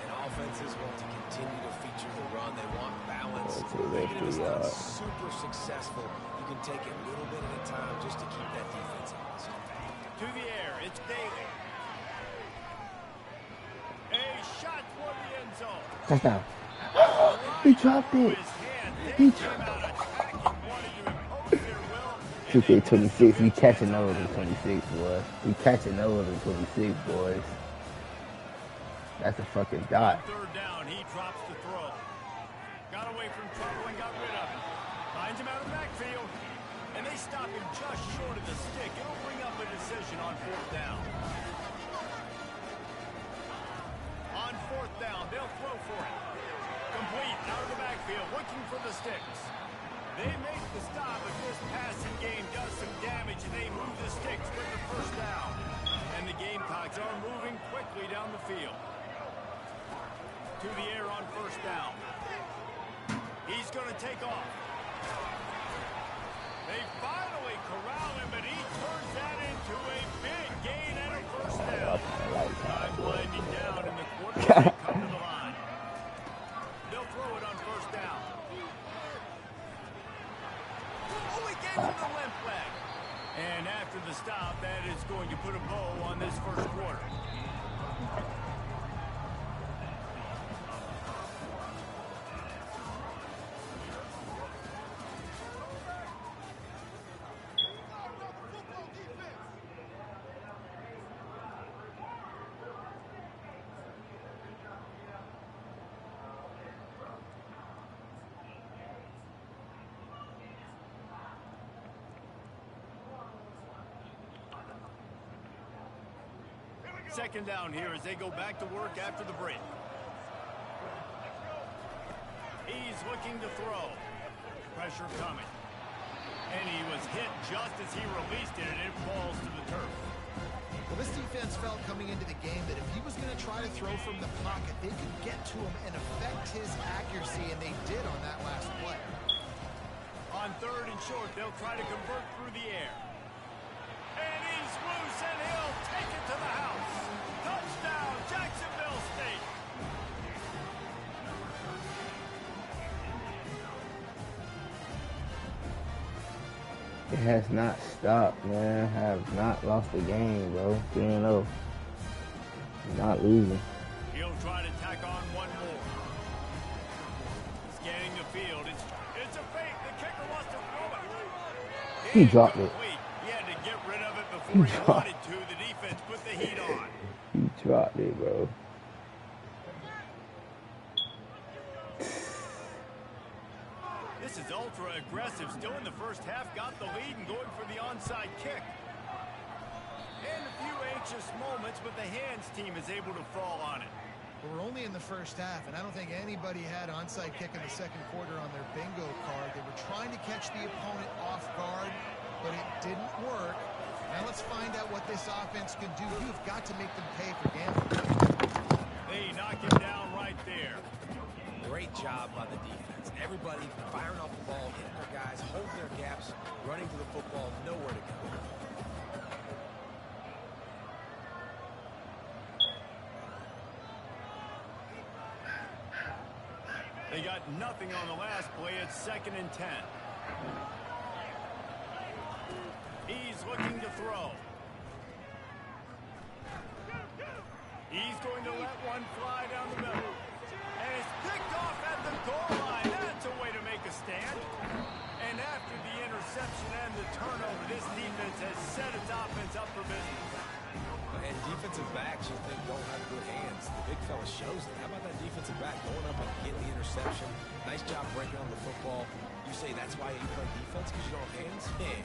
And offenses want to continue to feature the run. They want balance. Even if it's not super successful, you can take it a little bit at a time just to keep that defense honest. To the air, it's Daly. A shot for the end zone. Touchdown. He dropped it. He dropped it. 2K26, we catching those in 26, boys. We catching those in 26, boys. That's a fucking dot. Third down, he drops the throw. Got away from trouble and got rid of it. Finds him out of the backfield. And they stop him just short of the stick. It'll bring up a decision on fourth down. On fourth down, they'll throw for it. Complete out of the backfield, looking for the sticks. They make the stop, but this passing game does some damage, and they move the sticks with the first down. And the Gamecocks are moving quickly down the field. To the air on first down. He's going to take off. They finally corral him, but he turns that into a big gain and a first down. Time winding down, and the quarterback come to the line. They'll throw it on first down. Oh, he gave him the limp leg. And after the stop, that is going to put a bow on this first quarter. Second down here as they go back to work after the break. He's looking to throw. Pressure coming. And he was hit just as he released it, and it falls to the turf. Well, this defense felt coming into the game that if he was going to try to throw from the pocket, they could get to him and affect his accuracy, and they did on that last play. On third and short, they'll try to convert through the air. And he's loose, and he'll take it to the house. Touchdown, Jacksonville State. It has not stopped, man. Have not lost the game, bro. 3-0. Not losing. He'll try to tack on one more. Scanning the field. It's a fake. The kicker wants to throw it. He dropped it. He had to get rid of it before he wanted to. The defense put the heat on. He dropped it, bro. This is ultra aggressive. Still in the first half. Got the lead and going for the onside kick. And a few anxious moments, but the hands team is able to fall on it. We're only in the first half, and I don't think anybody had onside kick in the second quarter on their bingo card. They were trying to catch the opponent off guard, but it didn't work. Now let's find out what this offense can do. You've got to make them pay for gambling. They knock him down right there. Great job by the defense. Everybody firing off the ball, hitting their guys, holding their gaps, running to the football, nowhere to go. They got nothing on the last play. It's 2nd and 10. He's looking to throw. He's going to let one fly down the middle. And it's picked off at the goal line. That's a way to make a stand. And after the interception and the turnover, this defense has set its offense up for business. And defensive backs, you think, don't have good hands. The big fella shows it. How about that defensive back going up and getting the interception? Nice job breaking on the football. You say that's why you play defense, because you don't have hands? Yeah.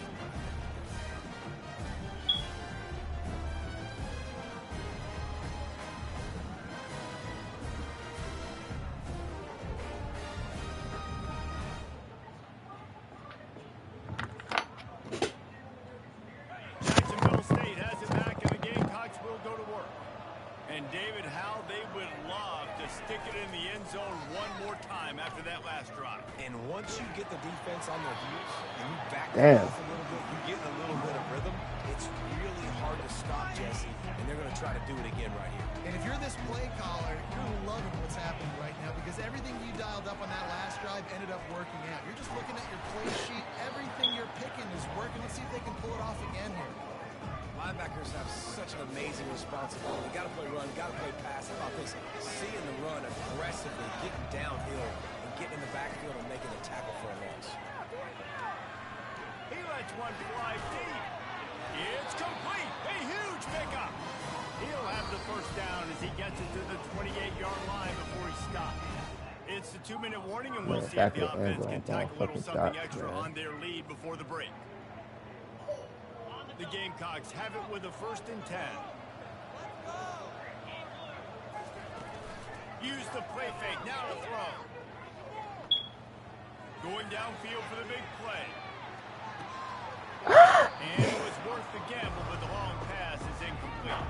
stick it in the end zone one more time after that last drive. And once you get the defense on their heels and you back Damn. them off a little bit, you get a little bit of rhythm, it's really hard to stop, Jesse, and they're going to try to do it again right here. And if you're this play caller, you're loving what's happening right now because everything you dialed up on that last drive ended up working out. You're just looking at your play sheet. Everything you're picking is working. Let's see if they can pull it off again here. Linebackers have such an amazing responsibility. Got to play run, got to play pass. How about this? Seeing the run aggressively, getting downhill, and getting in the backfield and making a tackle for a loss. He lets one fly deep. It's complete. A huge pickup. He'll have the first down as he gets it to the 28-yard line before he stops. It's the 2-minute warning, and we'll see if the offense can tack a little something extra on their lead before the break. The Gamecocks have it with a 1st and 10. Use the play fake. Now to throw. Going downfield for the big play. And it was worth the gamble, but the long pass is incomplete.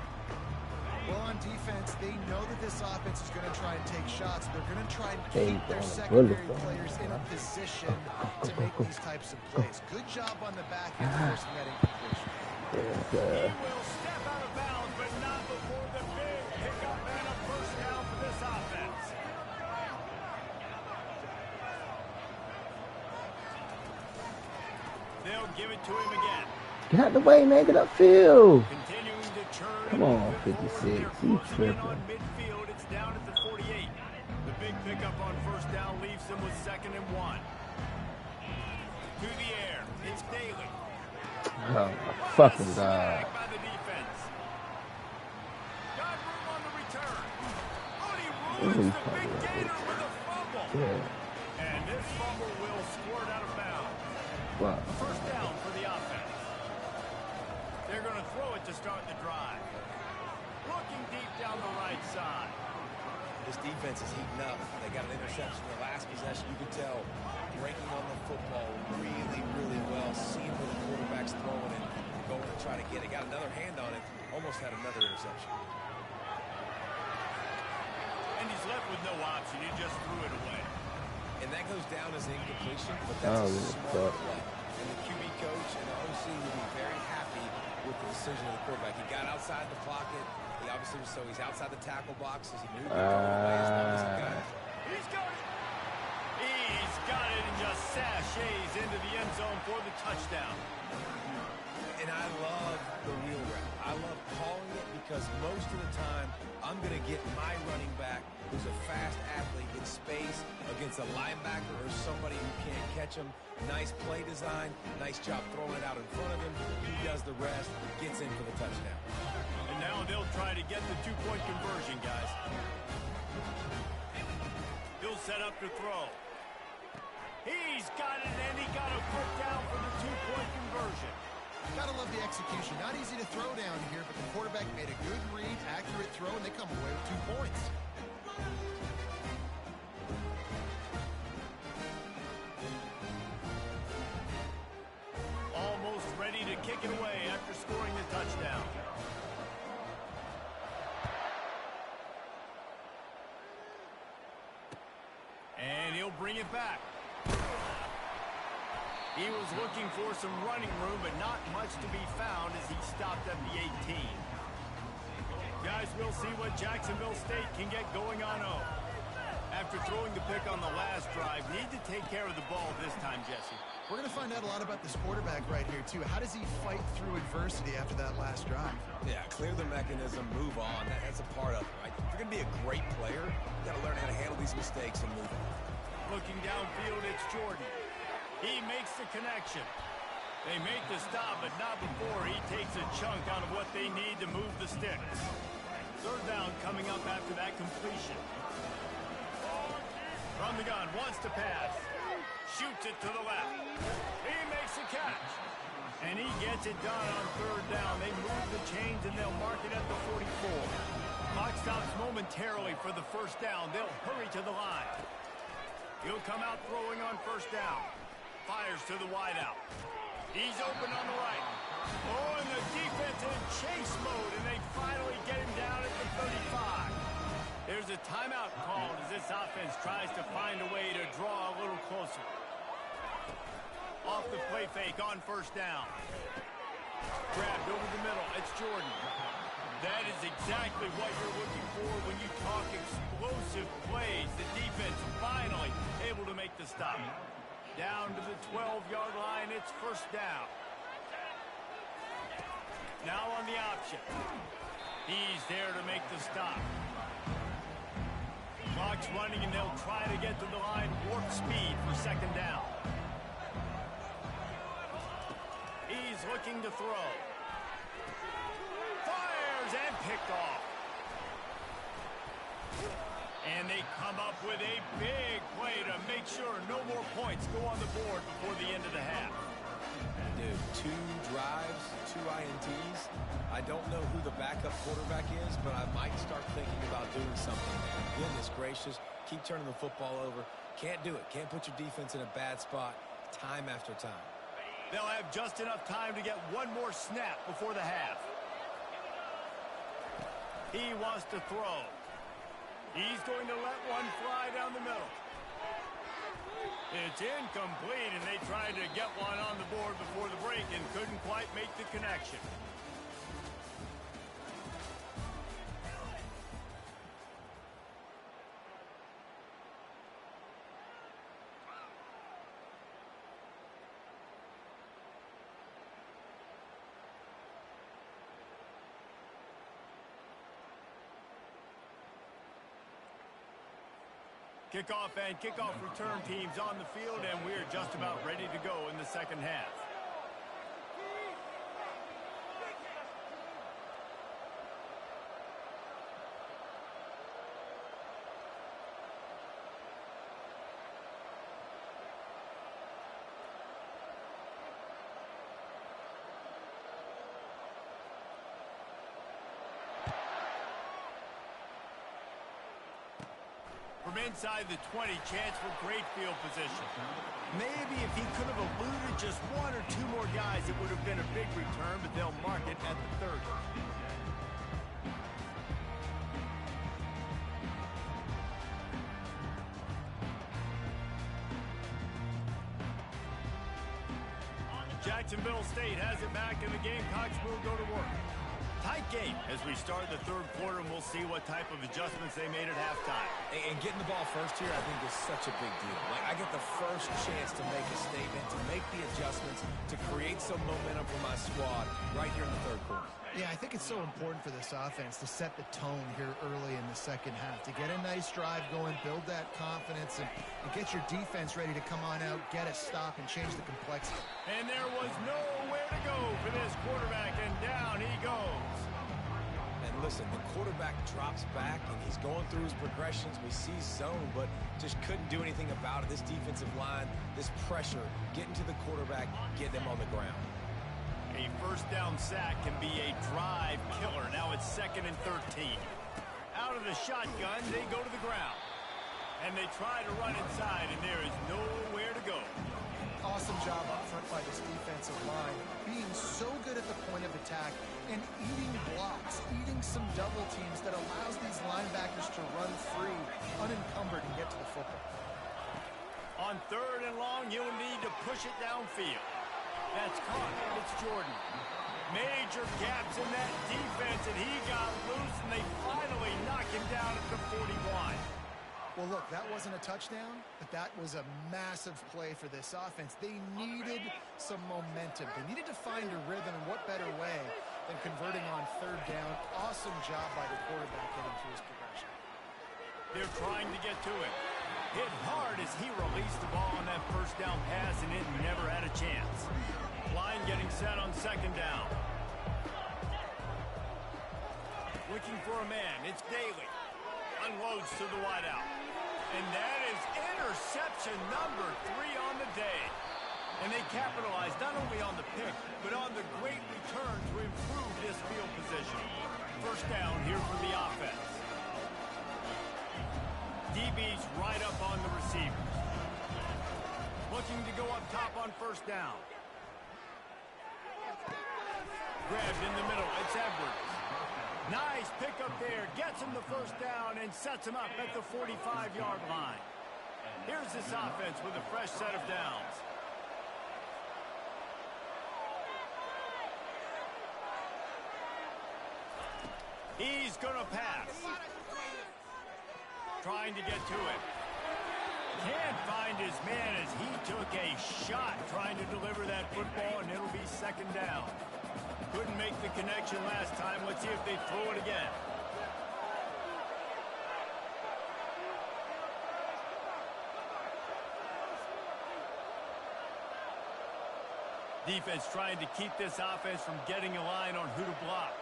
Well, on defense, they know that this offense is going to try and take shots. They're going to try and keep their secondary players in a position to make these types of plays. Good job on the back end forcing that incompletion. He will step out of bounds, but not before the big pickup and a first down for this offense. They'll give it to him again. Get out the way, man. Get upfield. Continuing to churn. Come on, 56. You tripping. On midfield, it's down at the 48. The big pickup on first down leaves them with 2nd and 1. To the air. It's Daly. Oh, my fucking God. By the defense. Got room on the return. Ruins the big gainer with a fumble. Yeah. And this fumble will squirt out of bounds. Wow. A first down for the offense. They're going to throw it to start the drive. Looking deep down the right side. This defense is heating up. They got an interception in the last possession. You could tell breaking on the football really, really well. Seeing where the quarterback's throwing and going to try to get it. Got another hand on it. Almost had another interception. And he's left with no option. He just threw it away. And that goes down as incompletion, but that's a smart play. And the QB coach and the OC will be very happy with the decision of the quarterback. He got outside the pocket. He obviously was, so he's outside the tackle box as he knew he got it. He's got it. He's got it and just sashays into the end zone for the touchdown. And I love the wheel route. I love calling it because most of the time I'm going to get my running back who's a fast athlete in space against a linebacker or somebody who can't catch him. Nice play design, nice job throwing it out in front of him. He does the rest, gets in for the touchdown. And now they'll try to get the 2-point conversion, guys. He'll set up to throw. He's got it, and he got a foot down for the 2-point conversion. Gotta love the execution. Not easy to throw down here, but the quarterback made a good read, accurate throw, and they come away with 2 points. Almost ready to kick it away after scoring the touchdown. And he'll bring it back. He was looking for some running room, but not much to be found as he stopped at the 18. Guys, we'll see what Jacksonville State can get going on 0. After throwing the pick on the last drive, need to take care of the ball this time, Jesse. We're going to find out a lot about this quarterback right here, too. How does he fight through adversity after that last drive? Yeah, clear the mechanism, move on. That's a part of it, right? If you're going to be a great player, you got to learn how to handle these mistakes and move on. Looking downfield, it's Jordan. He makes the connection. They make the stop, but not before he takes a chunk out of what they need to move the sticks. Third down coming up after that completion. From the gun, wants to pass. Shoots it to the left. He makes the catch. And he gets it done on third down. They move the chains and they'll mark it at the 44. Clock stops momentarily for the first down. They'll hurry to the line. He'll come out throwing on first down. Fires to the wideout. He's open on the right. Oh, and the defense in chase mode, and they finally get him down at the 35. There's a timeout call defense tries to find a way to draw a little closer. Off the play fake on first down. Grabbed over the middle. It's Jordan. That is exactly what you're looking for when you talk explosive plays. The defense finally able to make the stop. Down to the 12-yard line. It's first down. Now on the option. He's there to make the stop. Clock's running, and they'll try to get to the line warp speed for second down. He's looking to throw. Fires and picked off. And they come up with a big play to make sure no more points go on the board before the end of the half. Dude, 2 drives, 2 INTs. I don't know who the backup quarterback is, but I might start thinking about doing something. Goodness gracious, keep turning the football over. Can't do it. Can't put your defense in a bad spot time after time. They'll have just enough time to get one more snap before the half. He wants to throw. He's going to let one fly down the middle. It's incomplete, and they tried to get one on the board before the break and couldn't quite make the connection. Kickoff and kickoff return teams on the field, and we're just about ready to go in the second half. From inside the 20, chance for great field position. Maybe if he could have eluded just 1 or 2 more guys, it would have been a big return, but they'll mark it at the 30. Jacksonville State has it back, and the Gamecocks will go to work. Tight game as we start the third quarter, and we'll see what type of adjustments they made at halftime. And getting the ball first here, I think, is such a big deal. Like, I get the first chance to make a statement, to make the adjustments, to create some momentum for my squad right here in the third quarter. Yeah, I think it's so important for this offense to set the tone here early in the second half, to get a nice drive going, build that confidence, and get your defense ready to come on out, get a stop, and change the complexity. And there was nowhere to go for this quarterback, and down he goes. And listen, the quarterback drops back, and he's going through his progressions. We see zone, but just couldn't do anything about it. This defensive line, this pressure, getting to the quarterback, getting him on the ground. A first down sack can be a drive killer. Now it's 2nd and 13. Out of the shotgun, they go to the ground. And they try to run inside, and there is nowhere to go. Awesome job up front by this defensive line, being so good at the point of attack and eating blocks, eating some double teams that allows these linebackers to run free, unencumbered, and get to the football. On 3rd and long, you'll need to push it downfield. That's caught. It's Jordan. Major gaps in that defense, and he got loose, and they finally knock him down at the 41. Well, look, that wasn't a touchdown, but that was a massive play for this offense. They needed some momentum. They needed to find a rhythm, and what better way than converting on 3rd down. Awesome job by the quarterback getting through his progression. They're trying to get to him. Hit hard as he released the ball on that first down pass, and it never had a chance. Line getting set on 2nd down. Looking for a man. It's Daly. Unloads to the wideout. And that is interception number 3 on the day. And they capitalized not only on the pick, but on the great return to improve this field position. First down here for the offense. DB's right up on the receivers. Looking to go up top on first down. Grabbed in the middle. It's Edwards. Nice pickup there. Gets him the first down and sets him up at the 45-yard line. Here's this offense with a fresh set of downs. He's going to pass. Trying to get to it. Can't find his man as he took a shot trying to deliver that football, and it'll be second down. Couldn't make the connection last time. Let's see if they throw it again. Defense trying to keep this offense from getting a line on who to block.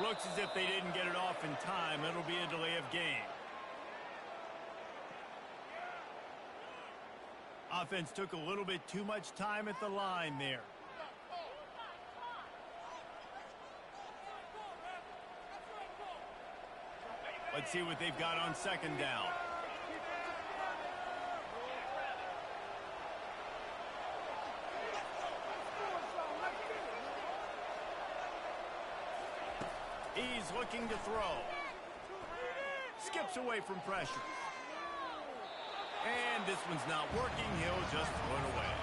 Looks as if they didn't get it off in time. It'll be a delay of game. Offense took a little bit too much time at the line there. Let's see what they've got on second down. He's looking to throw. Skips away from pressure. And this one's not working. He'll just throw it away.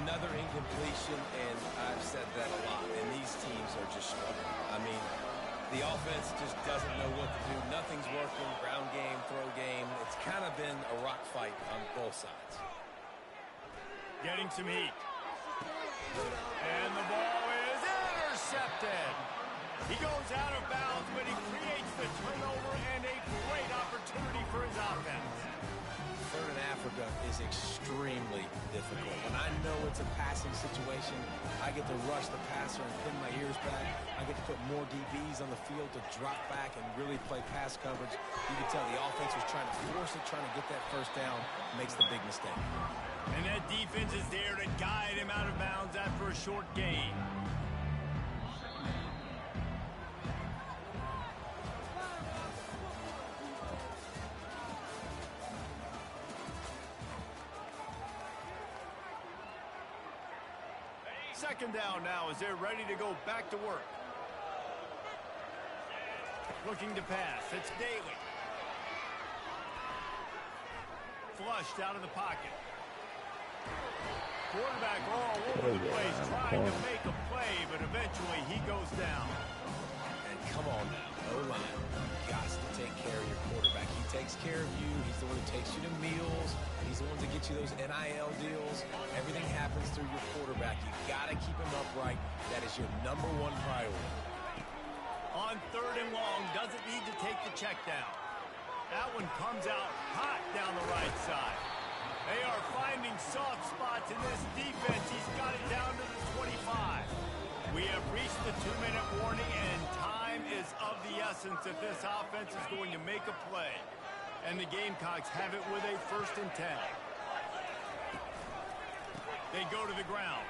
Another incompletion, and I've said that a lot, and these teams are just struggling. I mean, the offense just doesn't know what to do. Nothing's working. Ground game, throw game. It's kind of been a rock fight on both sides. Getting some heat. And the ball is intercepted. He goes out of bounds, but he creates the turnover and a great opportunity for his offense. Third in Africa is extremely difficult. When I know it's a passing situation, I get to rush the passer and pin my ears back. I get to put more DBs on the field to drop back and really play pass coverage. You can tell the offense was trying to force it, trying to get that first down, makes the big mistake. And that defense is there to guide him out of bounds after a short gain. Second down now as they're ready to go back to work. Looking to pass. It's Daly. Flushed out of the pocket. Quarterback all over the place trying to make a play, but eventually he goes down. And come on now, O-line, you've got to take care of your quarterback. He takes care of you. He's the one who takes you to meals. He's the one to get you those NIL deals. Everything happens through your quarterback. You've got to keep him upright. That is your #1 priority. On third and long, doesn't need to take the check down. That one comes out hot down the right side. They are finding soft spots in this defense. He's got it down to the 25. We have reached the 2-minute warning, and time is of the essence if this offense is going to make a play. And the Gamecocks have it with a 1st and 10. They go to the ground.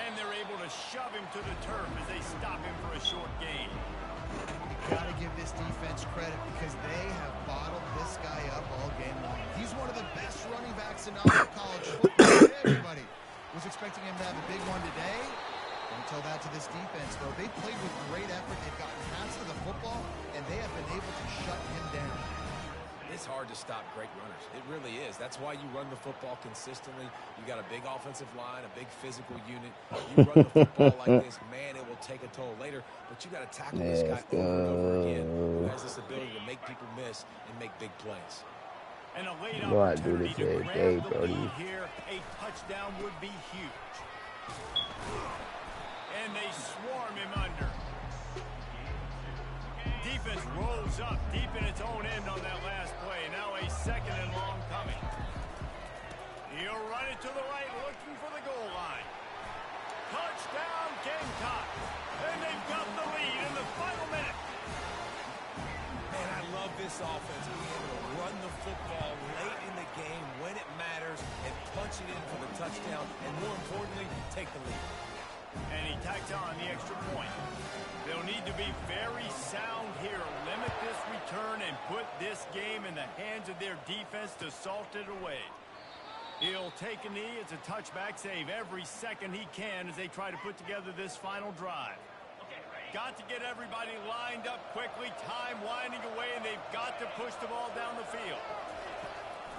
And they're able to shove him to the turf as they stop him for a short gain. Got to give this defense credit because they have bottled this guy up all game long. He's one of the best running backs in all of college football. Everybody was expecting him to have a big one today. Don't tell that to this defense, though. They played with great effort. They've gotten hands to the football, and they have been able to shut him down. It's hard to stop great runners. It really is. That's why you run the football consistently. You got a big offensive line, a big physical unit. You run the football like this, man, it will take a toll later. But you got to tackle this guy over and over again, who has this ability to make people miss and make big plays. And a late opportunity to grab the lead here. A touchdown would be huge. And they swarm him under. Defense rolls up deep in its own end on that last play. Now a 2nd and long coming. He'll run it to the right, looking for the goal line. Touchdown, Gamecocks. And they've got the lead in the final minute. Man, I love this offense being able to run the football late in the game when it matters and punch it in for the touchdown, and more importantly, take the lead. And he tacks on the extra point. They'll need to be very sound here. Limit this return and put this game in the hands of their defense to salt it away. take a knee. It's a touchback save every second he can as they try to put together this final drive. Got to get everybody lined up quickly. Time winding away, and they've got to push the ball down the field.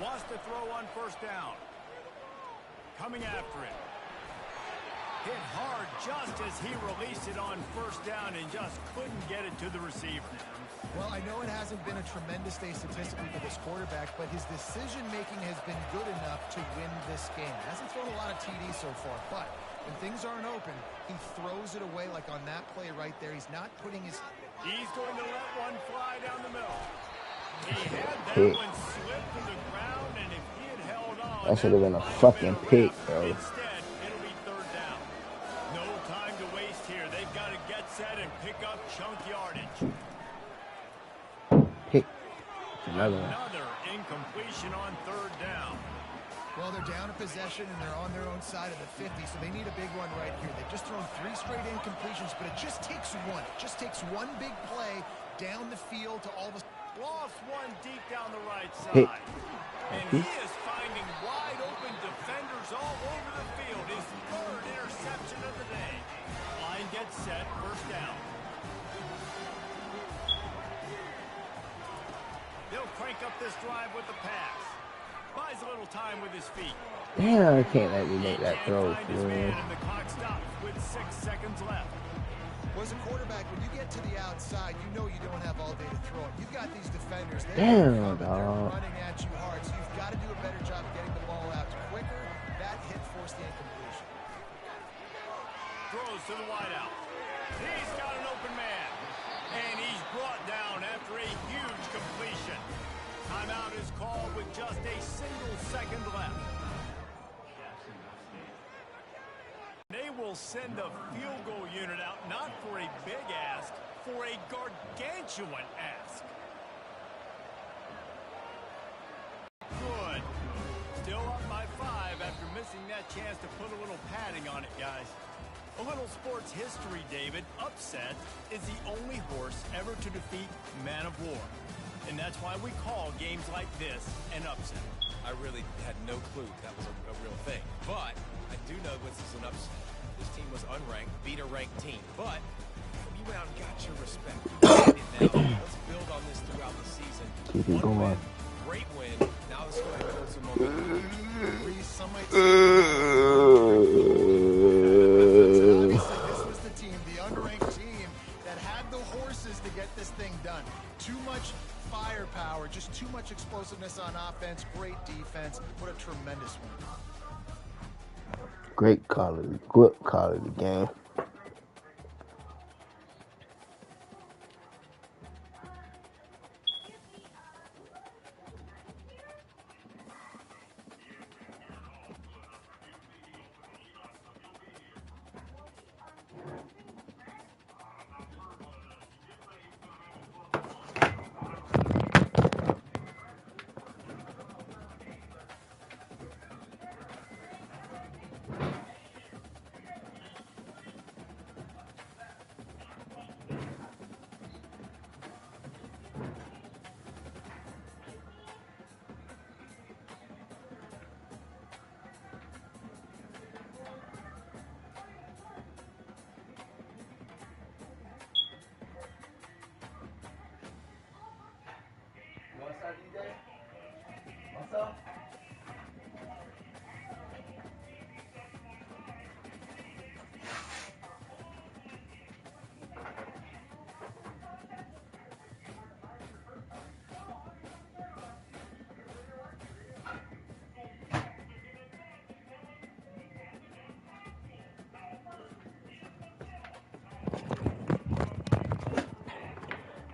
Wants to throw on first down. Coming after it. Hit hard just as he released it on first down and just couldn't get it to the receiver. Well, I know it hasn't been a tremendous day statistically for this quarterback, but his decision-making has been good enough to win this game. Hasn't thrown a lot of TDs so far, but when things aren't open, he throws it away like on that play right there. He's not putting his... He's going to let one fly down the middle. He had that one slip to the ground, and if he had held on... That should have been a fucking pick, bro. Instead, it'll be third down. No time to waste here. They've got to get set and pick up chunk yardage. Pick. Another incompletion on third down. Well, they're down a possession, and they're on their own side of the 50, so they need a big one right here. They've just thrown 3 straight incompletions, but it just takes one. It just takes one big play down the field to all of a... Lost one deep down the right side. Pick. And he is finding wide open defenders all over the field. His third interception of the day. Line gets set, first down. They'll crank up this drive with the pass. Buys a little time with his feet. Damn, I can't let me make that throw. Find his man, and the clock stops with 6 seconds left. Well, as a quarterback, when you get to the outside, you know you don't have all day to throw it. You've got these defenders. They're running at you hard, so you've got to do a better job of getting the ball out quicker. That hit forced the incompletion. Throws to the wideout. He's got an open man. And he's brought down after a huge completion. Timeout is called with just a single second left. They will send the field goal unit out, not for a big ask, for a gargantuan ask. Good. Still up by 5 after missing that chance to put a little padding on it, guys. A little sports history, David. Upset is the only horse ever to defeat Man of War. And that's why we call games like this an upset. I really had no clue that was a real thing. But I do know this is an upset. This team was unranked, beat a ranked team. But you went out and got your respect. Let's build on this throughout the season. Keep it going. Great win. Now let's go ahead and build some momentum. Some might say obviously this was the team, the unranked team, that had the horses to get this thing done. Too much firepower, just too much explosiveness on offense, great defense. What a tremendous win. Great call of the game.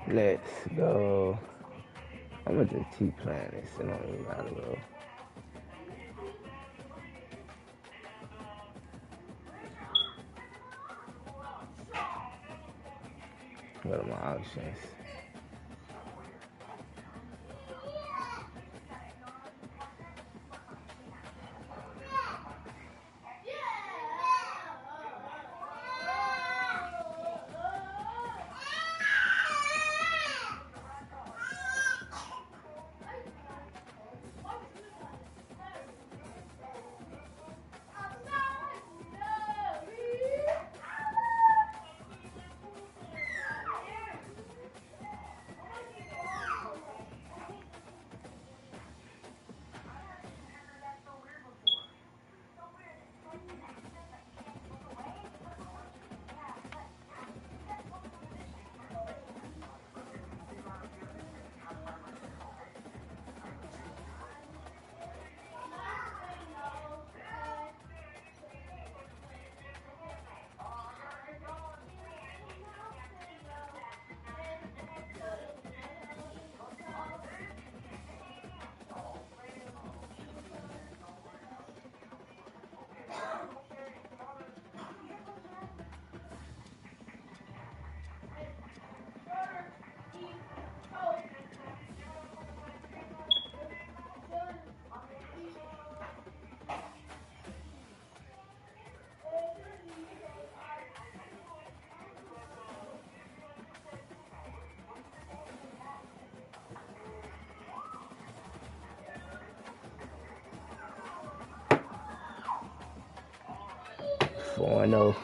Let's go. I'm gonna just keep playing this. It don't even matter, bro. What are my options? 4-0.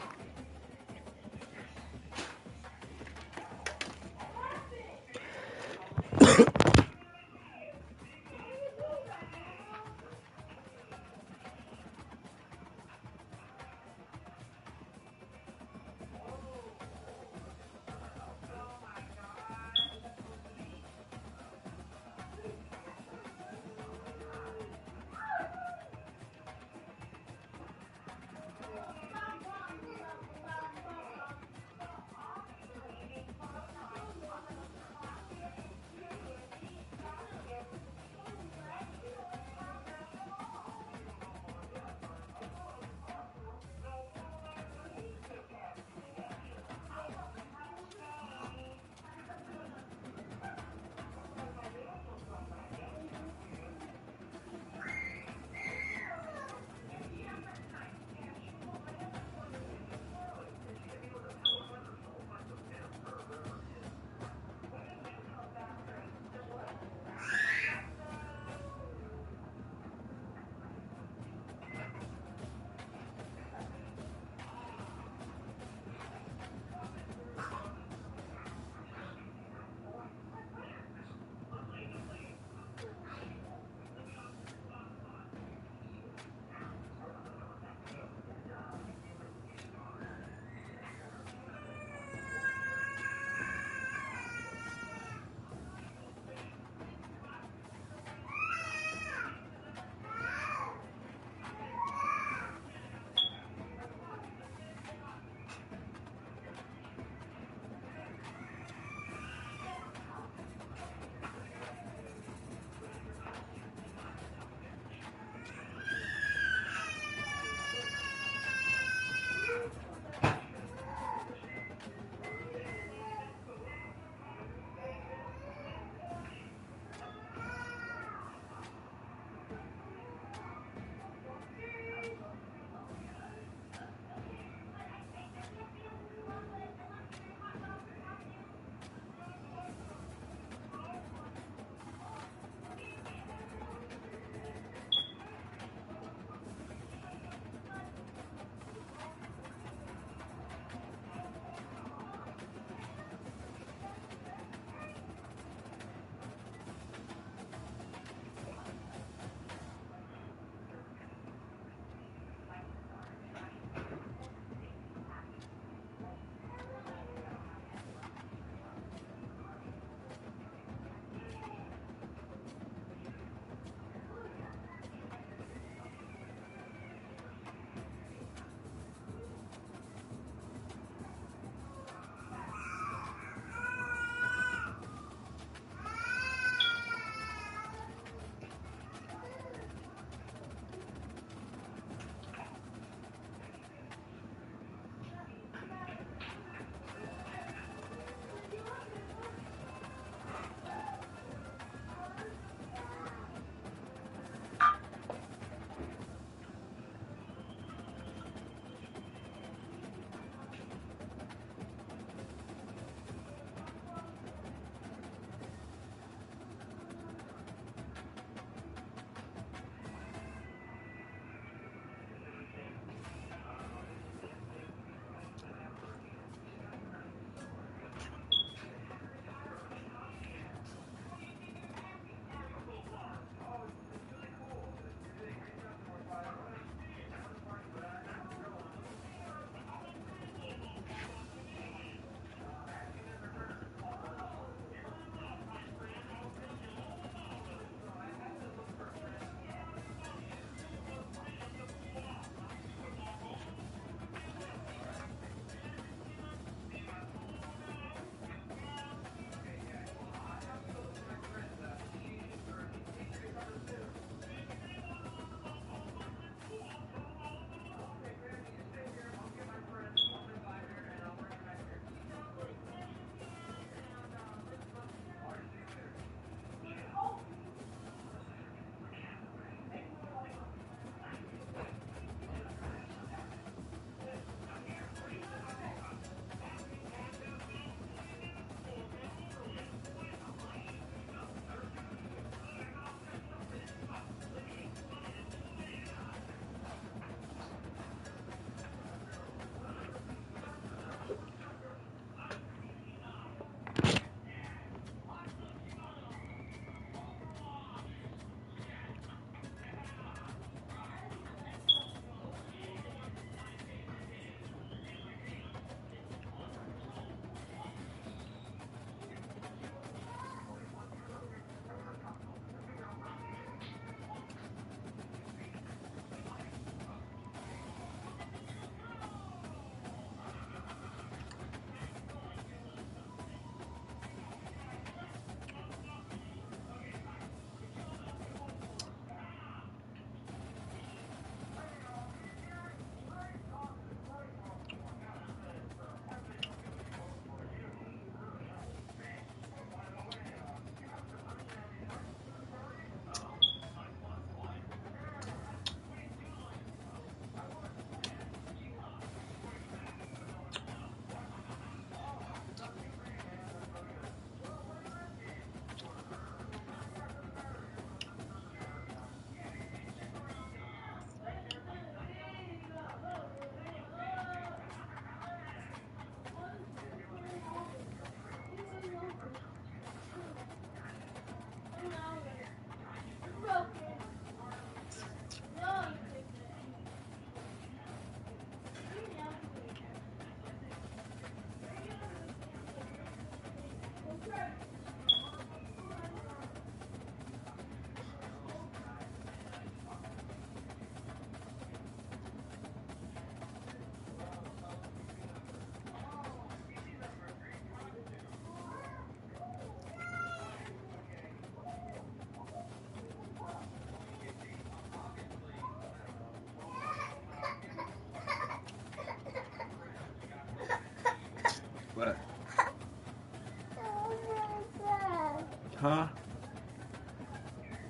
Huh?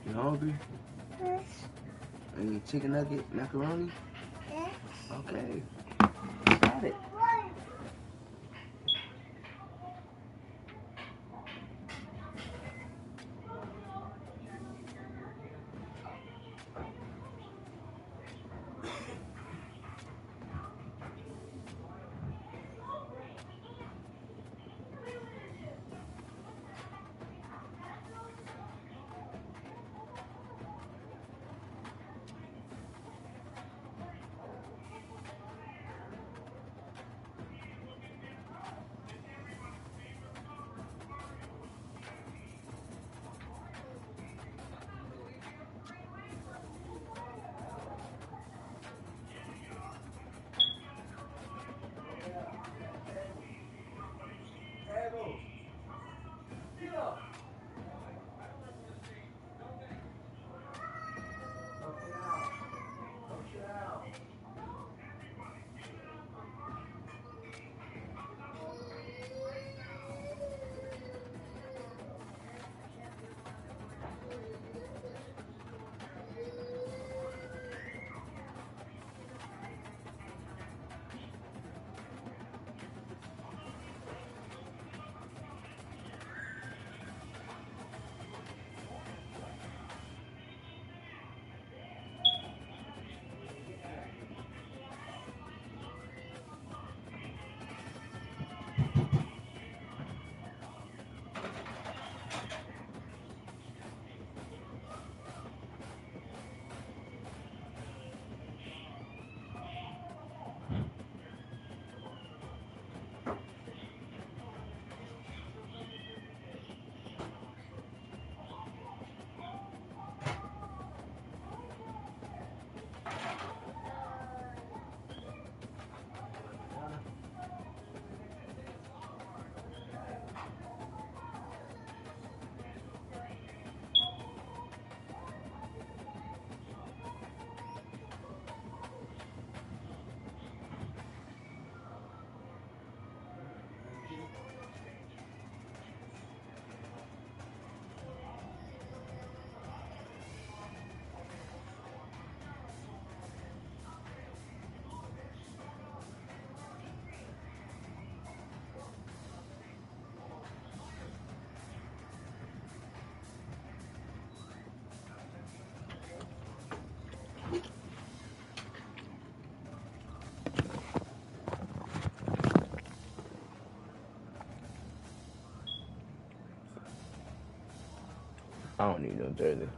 You hungry? Any chicken nugget, macaroni? Okay. Got it. I don't need no jersey.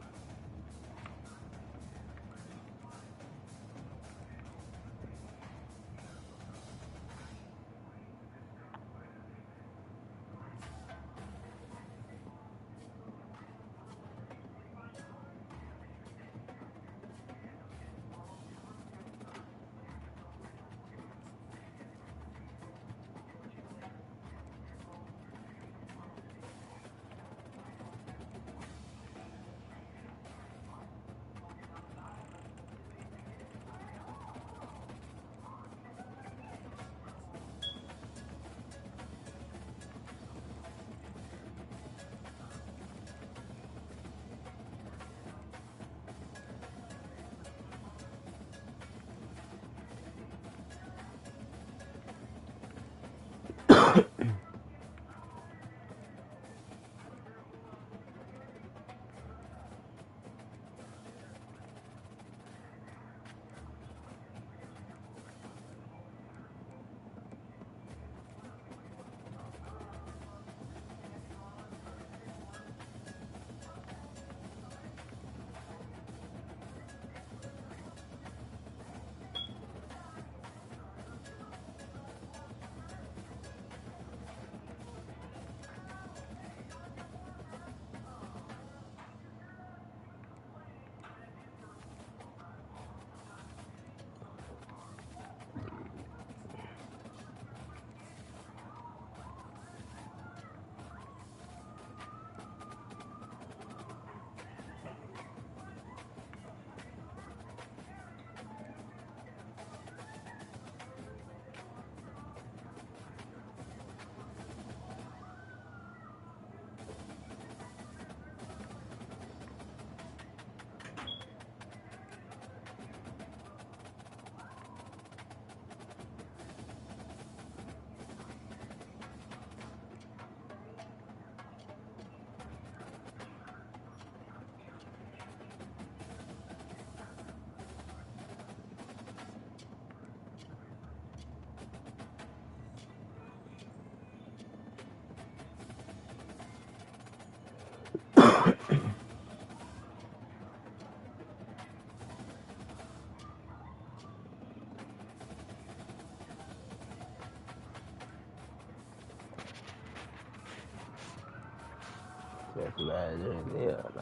Imagine, yeah, nah.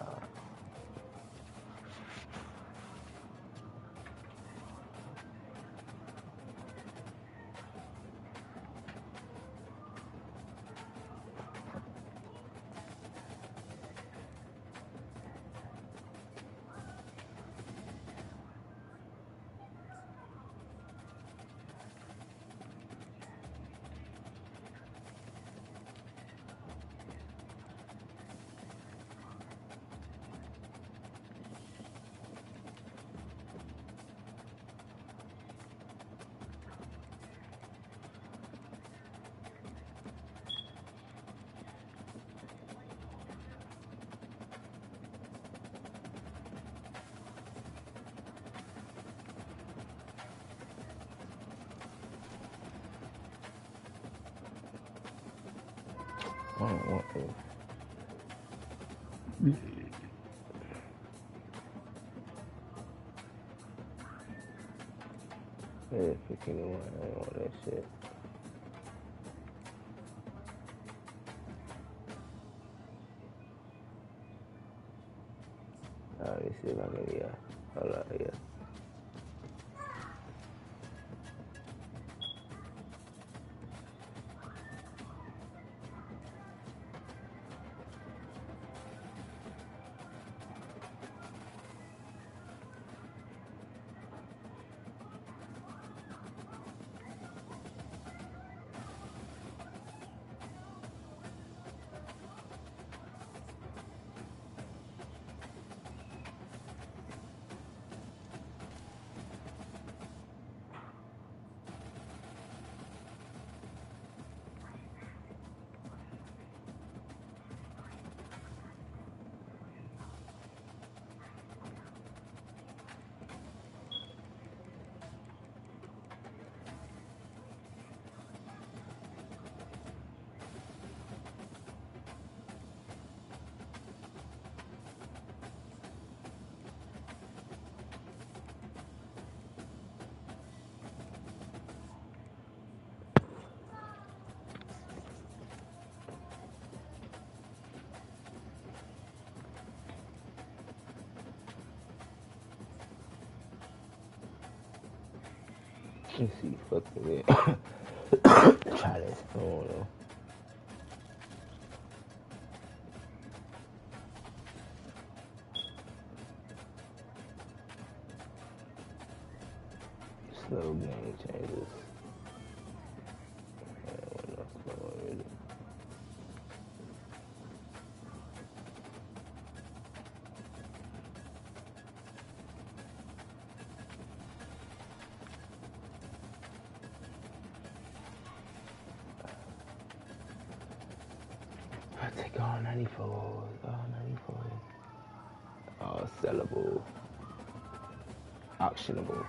I don't want to. Yeah, 51, I don't want that shit. Let me see if I can, yeah. Hold on, yeah. Let's see, fucking it. Try this. I don't know. Slow game changes. I don't want no slow already. I take all 94s, all 94s. All sellable, auctionable.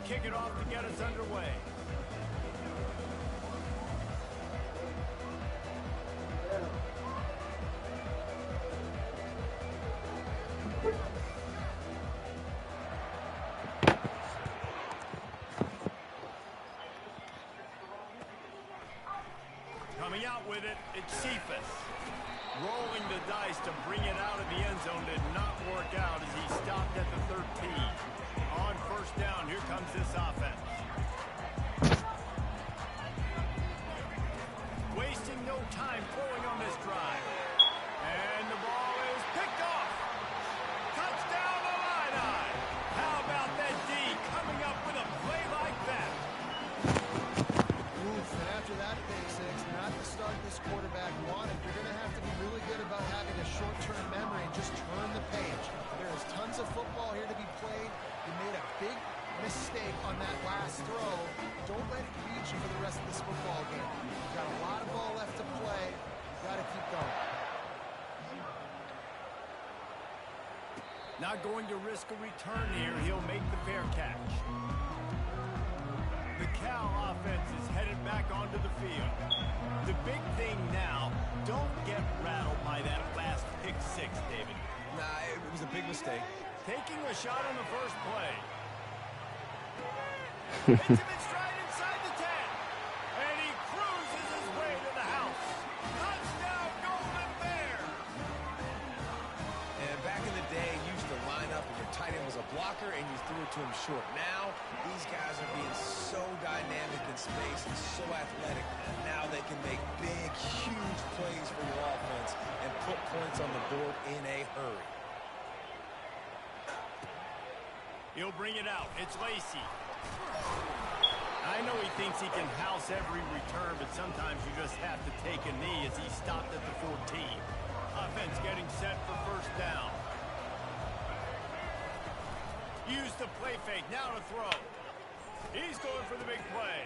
kick it off to get us underway. Coming out with it, it's Cephas. Rolling the dice to bring it out of the end zone did not work out as he stopped at the 13. On first down, here comes this offense. Wasting no time throwing on this drive. And the ball is picked off. Touchdown Illini. How about that D coming up with a play like that? Oof, and after that pick six, not the start this quarterback wanted. You're going to have to be really good about having a short-term memory and just turn the page. There is tons of football here to be played. You made a big mistake on that last throw. Don't let it beat you for the rest of this football game. You've got a lot of ball left to play. You've got to keep going. Not going to risk a return here. He'll make the fair catch. The Cal offense is headed back onto the field. The big thing now, don't get rattled by that last pick six, David. Nah, it was a big mistake. Taking a shot on the first play. Hits him in stride inside the 10. And he cruises his way to the house. Touchdown, Golden Bear. And back in the day, you used to line up and your tight end was a blocker and you threw it to him short. Now, these guys are being so dynamic in space and so athletic. Now they can make big, huge plays for your offense and put points on the board in a hurry. He'll bring it out. It's Lacey. I know he thinks he can house every return, but sometimes you just have to take a knee as he stopped at the 14. Offense getting set for first down. Use the play fake. Now to throw. He's going for the big play.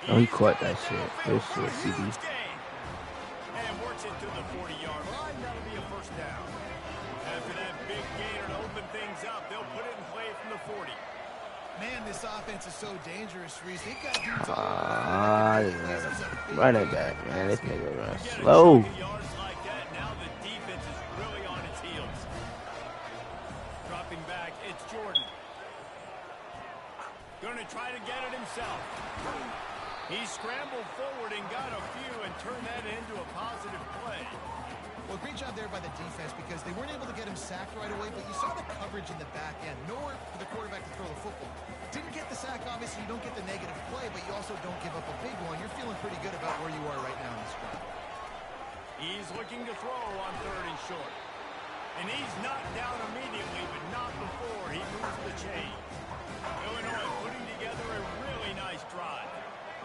Oh, he caught that shit. Good shit, CD. And works it to the 40-yard line. That'll be a first down. After that big gainer to open things up, they'll put it in play from the 40. Man, this offense is so dangerous, Reese. They've got dudes all running back, man. This nigga runs slow. Yards like that, now the defense is really on its heels. Dropping back, it's Jordan. Going to try to get it himself. He scrambled forward and got a few and turned that into a positive play. Well, great job there by the defense because they weren't able to get him sacked right away, but you saw the coverage in the back end. Nowhere for the quarterback to throw the football. Didn't get the sack, obviously. You don't get the negative play, but you also don't give up a big one. You're feeling pretty good about where you are right now in this drive. He's looking to throw on third and short. And he's knocked down immediately, but not before he moves the chain. Illinois putting together a really nice drive.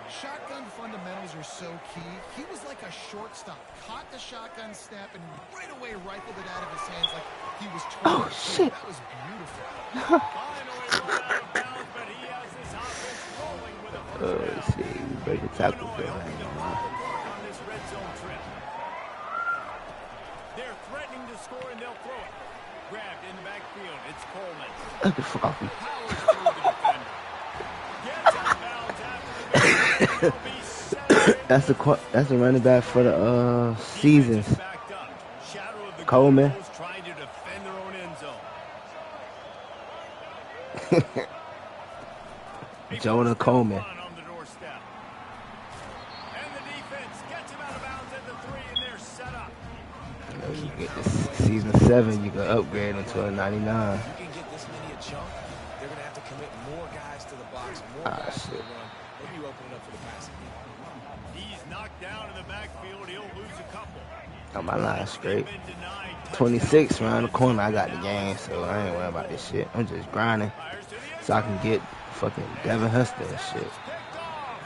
Shotgun fundamentals are so key. He was like a shortstop. Caught the shotgun snap and right away rifled it out of his hands like he was 22. Oh, shit. That was beautiful. Finally run out of bounds, but he has this offense rolling with a first down. Shit, break the tackle for Illinois him. hoping to pop the cork on this red zone trip. They're threatening to score and they'll throw it. Grabbed in the backfield. It's Coleman. Look at Floppy. Powers through the defender. Gets out of bounds after the will be set. That's the running back for the seasons. Backed up. Shadow of the Coleman. goals trying to defend their own end zone. Jonah Coleman. On the doorstep. And the defense gets him out of bounds at the 3, and they're set up. You know, you get this season 7, you can upgrade him to a 99. You can get this many a chunk, they're going to have to commit more guys to the box, more guys to the shit. run. Maybe you open it up for the passing game. He's knocked down in the backfield. He'll lose a couple. Oh, my line straight. Been denied. 26 around the corner, I got the game, so I ain't worried about this shit. I'm just grinding Fires to the end so I can get fucking Devin Hester and shit. picked off.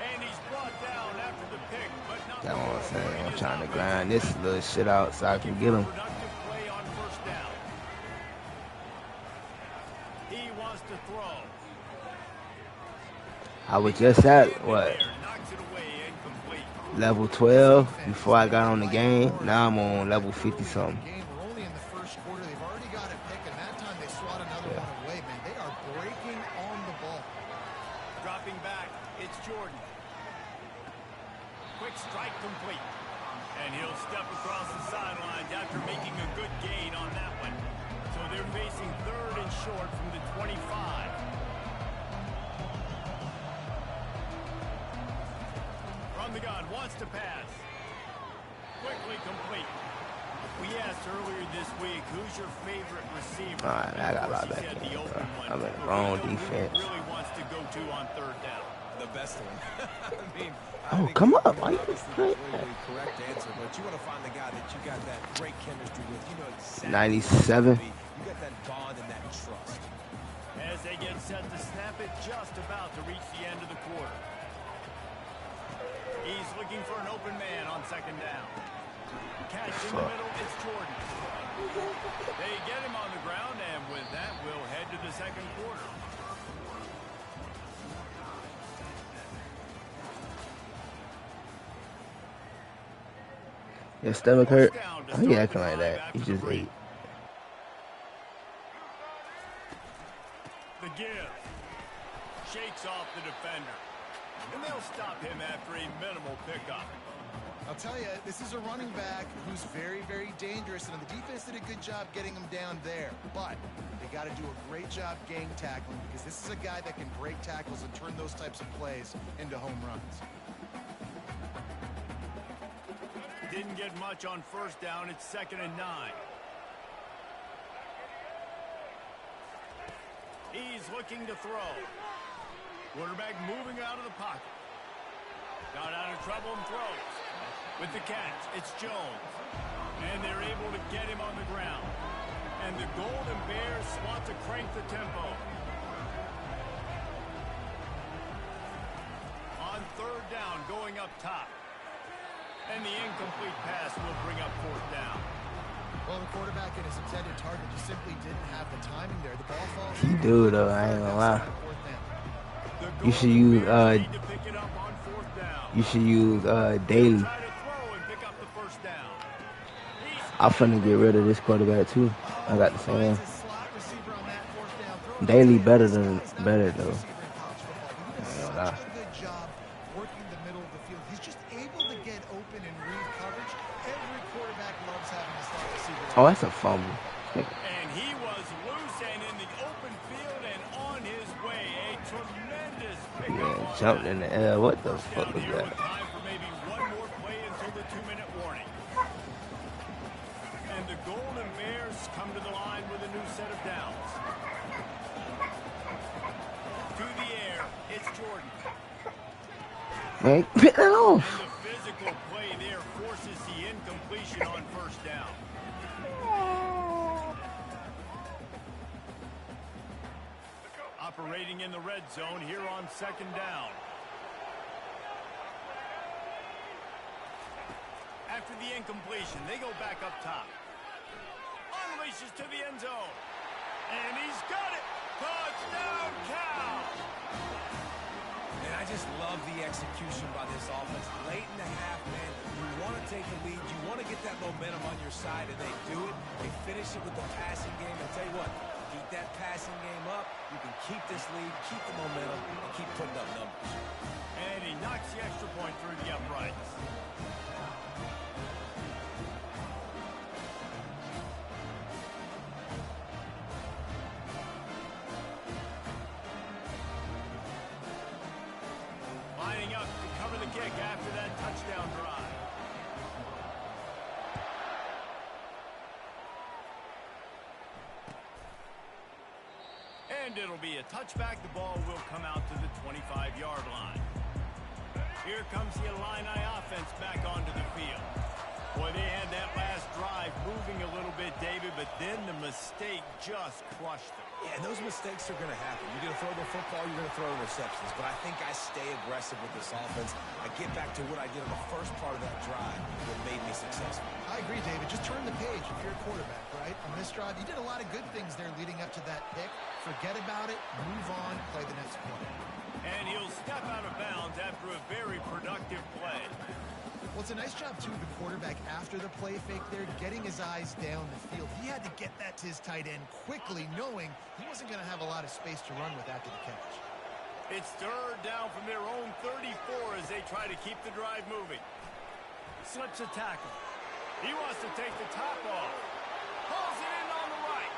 And he's brought down after the pick, but not That's what I'm before. saying. I'm trying to grind this little shit out so I can get him. Productive play on first down. He wants to throw. I was just at, what, There, knocks it away, incomplete. level 12 before I got on the game. Now I'm on level 50-something. Game, we're only in the first quarter. They've already got a pick, and that time they swat another one away, man. They are breaking on the ball. strike complete. And he'll step across the sidelines after making a good gain on that one. So they're facing 3rd and short from the 25. From the gun, wants to pass. Quickly complete. We asked earlier this week, who's your favorite receiver? All right, I got a lot back there, bro. I'm in the wrong defense. Who really wants to go to on 3rd down? The best one. I mean, Oh, come up. Why you the correct answer, but you want to find the guy that you got that great chemistry with. You know exactly 97. You got that bond and that trust. As they get set to snap it, just about to reach the end of the quarter. He's looking for an open man on 2nd down. Catch in the middle, it's Jordan. They get him on the ground, and with that, we'll head to the 2nd quarter. Your stomach hurt? Why you acting like that? You just ate. The give. Shakes off the defender. And they'll stop him after a minimal pickup. I'll tell you, this is a running back who's very, very dangerous, and the defense did a good job getting him down there. But they got to do a great job gang tackling, because this is a guy that can break tackles and turn those types of plays into home runs. Didn't get much on 1st down. It's 2nd and 9. He's looking to throw. Quarterback moving out of the pocket. Got out of trouble and throws. With the catch, it's Jones. And they're able to get him on the ground. And the Golden Bears want to crank the tempo. On 3rd down, going up top. And the incomplete pass will bring up 4th down. Well, the quarterback and his intended target just simply didn't have the timing there. The ball falls. You do though, I ain't gonna lie. You should use Daily. I'm finna get rid of this quarterback too. I got the same. Daily better though. Oh, that's a fumble. And he was loose and in the open field and on his way. A tremendous pickup. Yeah, jumped in the air. What the fuck was that? Time for maybe one more play until the 2-minute warning. And the Golden Bears come to the line with a new set of downs. To the air, it's Jordan. Man, pick that off. And the physical play there forces the incompletion on 1st down. Operating in the red zone here on 2nd down. After the incompletion, they go back up top. Unleashes to the end zone. And he's got it. Touchdown, Cal. And I just love the execution by this offense. Late in the half, man, you want to take the lead. You want to get that momentum on your side, and they do it. They finish it with the passing game. And tell you what, keep that passing game up. You can keep this lead, keep the momentum, and keep putting up numbers. And he knocks the extra point through the uprights. Lining up to cover the kick after that touchdown drive. And it'll be a touchback. The ball will come out to the 25-yard line. Here comes the Illini offense back onto the field. Boy, they had that last drive moving a little bit, David, but then the mistake just crushed them. Yeah, and those mistakes are going to happen. You're going to throw the football, you're going to throw interceptions. But I think I stay aggressive with this offense. I get back to what I did on the first part of that drive that made me successful. I agree, David. Just turn the page if you're a quarterback, right? On this drive, you did a lot of good things there leading up to that pick. Forget about it, move on, play the next play. And he'll step out of bounds after a very productive play. Well, it's a nice job, too, the quarterback after the play fake there, getting his eyes down the field. He had to get that to his tight end quickly, knowing he wasn't going to have a lot of space to run with after the catch. It's 3rd down from their own 34 as they try to keep the drive moving. Slips a tackle. He wants to take the top off. Pulls it in on the right.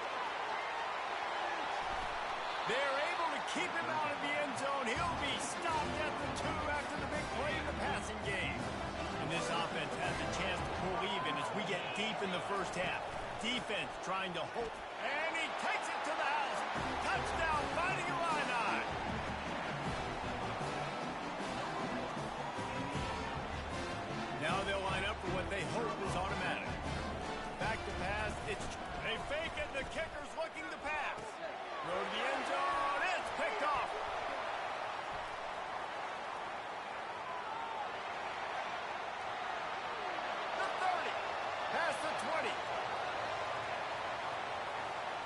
They're able to keep him out of the end zone. He'll be stopped at the 2 after the big play in the passing game. And this offense has a chance to pull even as we get deep in the first half. Defense trying to hold. And he takes it to the house. Touchdown, Fighting Illini. Now they'll line up for what they hope is automatic. Back to pass. They fake it. The kicker's looking to pass. Throw to the end zone. It's picked off. The 30. Past the 20.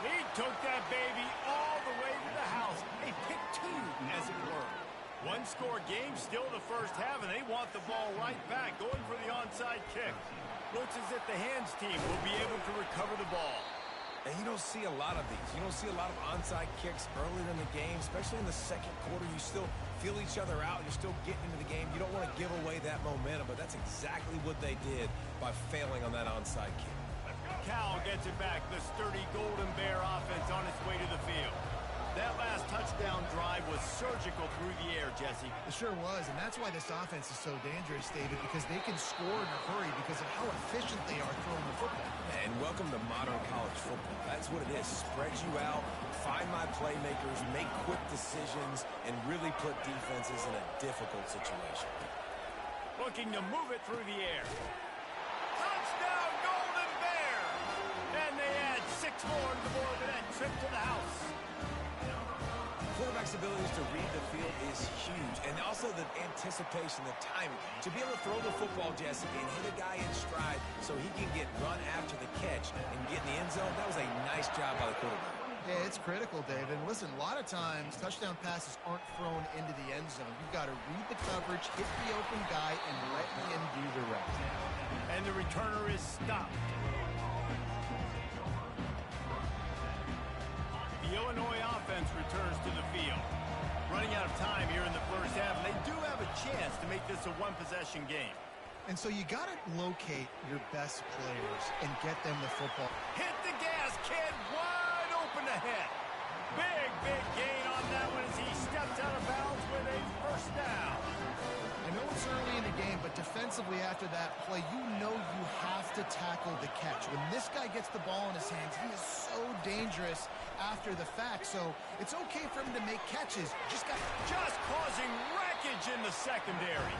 He took that baby all the way to the house. A pick 2, as it were. One-score game, still the first half, and they want the ball right back, going for the onside kick. Looks as if the hands team will be able to recover the ball. And you don't see a lot of these. You don't see a lot of onside kicks earlier in the game, especially in the second quarter. You still feel each other out. You're still getting into the game. You don't want to give away that momentum, but that's exactly what they did by failing on that onside kick. Cal gets it back. The sturdy Golden Bear offense on its way to the field. That last touchdown drive was surgical through the air, Jesse. It sure was, and that's why this offense is so dangerous, David, because they can score in a hurry because of how efficient they are throwing the football. And welcome to modern college football. That's what it is. Spread you out, find my playmakers, make quick decisions, and really put defenses in a difficult situation. Looking to move it through the air. Touchdown, Golden Bear! And they add 6 more to the board with that trip to the house. Quarterback's abilities to read the field is huge, and also the anticipation, the timing. To be able to throw the football, Jesse, and hit a guy in stride so he can get run after the catch and get in the end zone, that was a nice job by the quarterback. Yeah, it's critical, David. Listen, a lot of times, touchdown passes aren't thrown into the end zone. You've got to read the coverage, hit the open guy, and let him do the rest. And the returner is stopped. The Illinois offense returns to the field. Running out of time here in the first half, and they do have a chance to make this a one-possession game. And so you got to locate your best players and get them the football. Hit the gas, kid. Wide open ahead. Big gain on that one as he steps out of bounds with a first down. I know it's early in the game, but defensively after that play, you know you have to tackle the catch. When this guy gets the ball in his hands, he is so dangerous after the fact. So it's okay for him to make catches. Just causing wreckage in the secondary.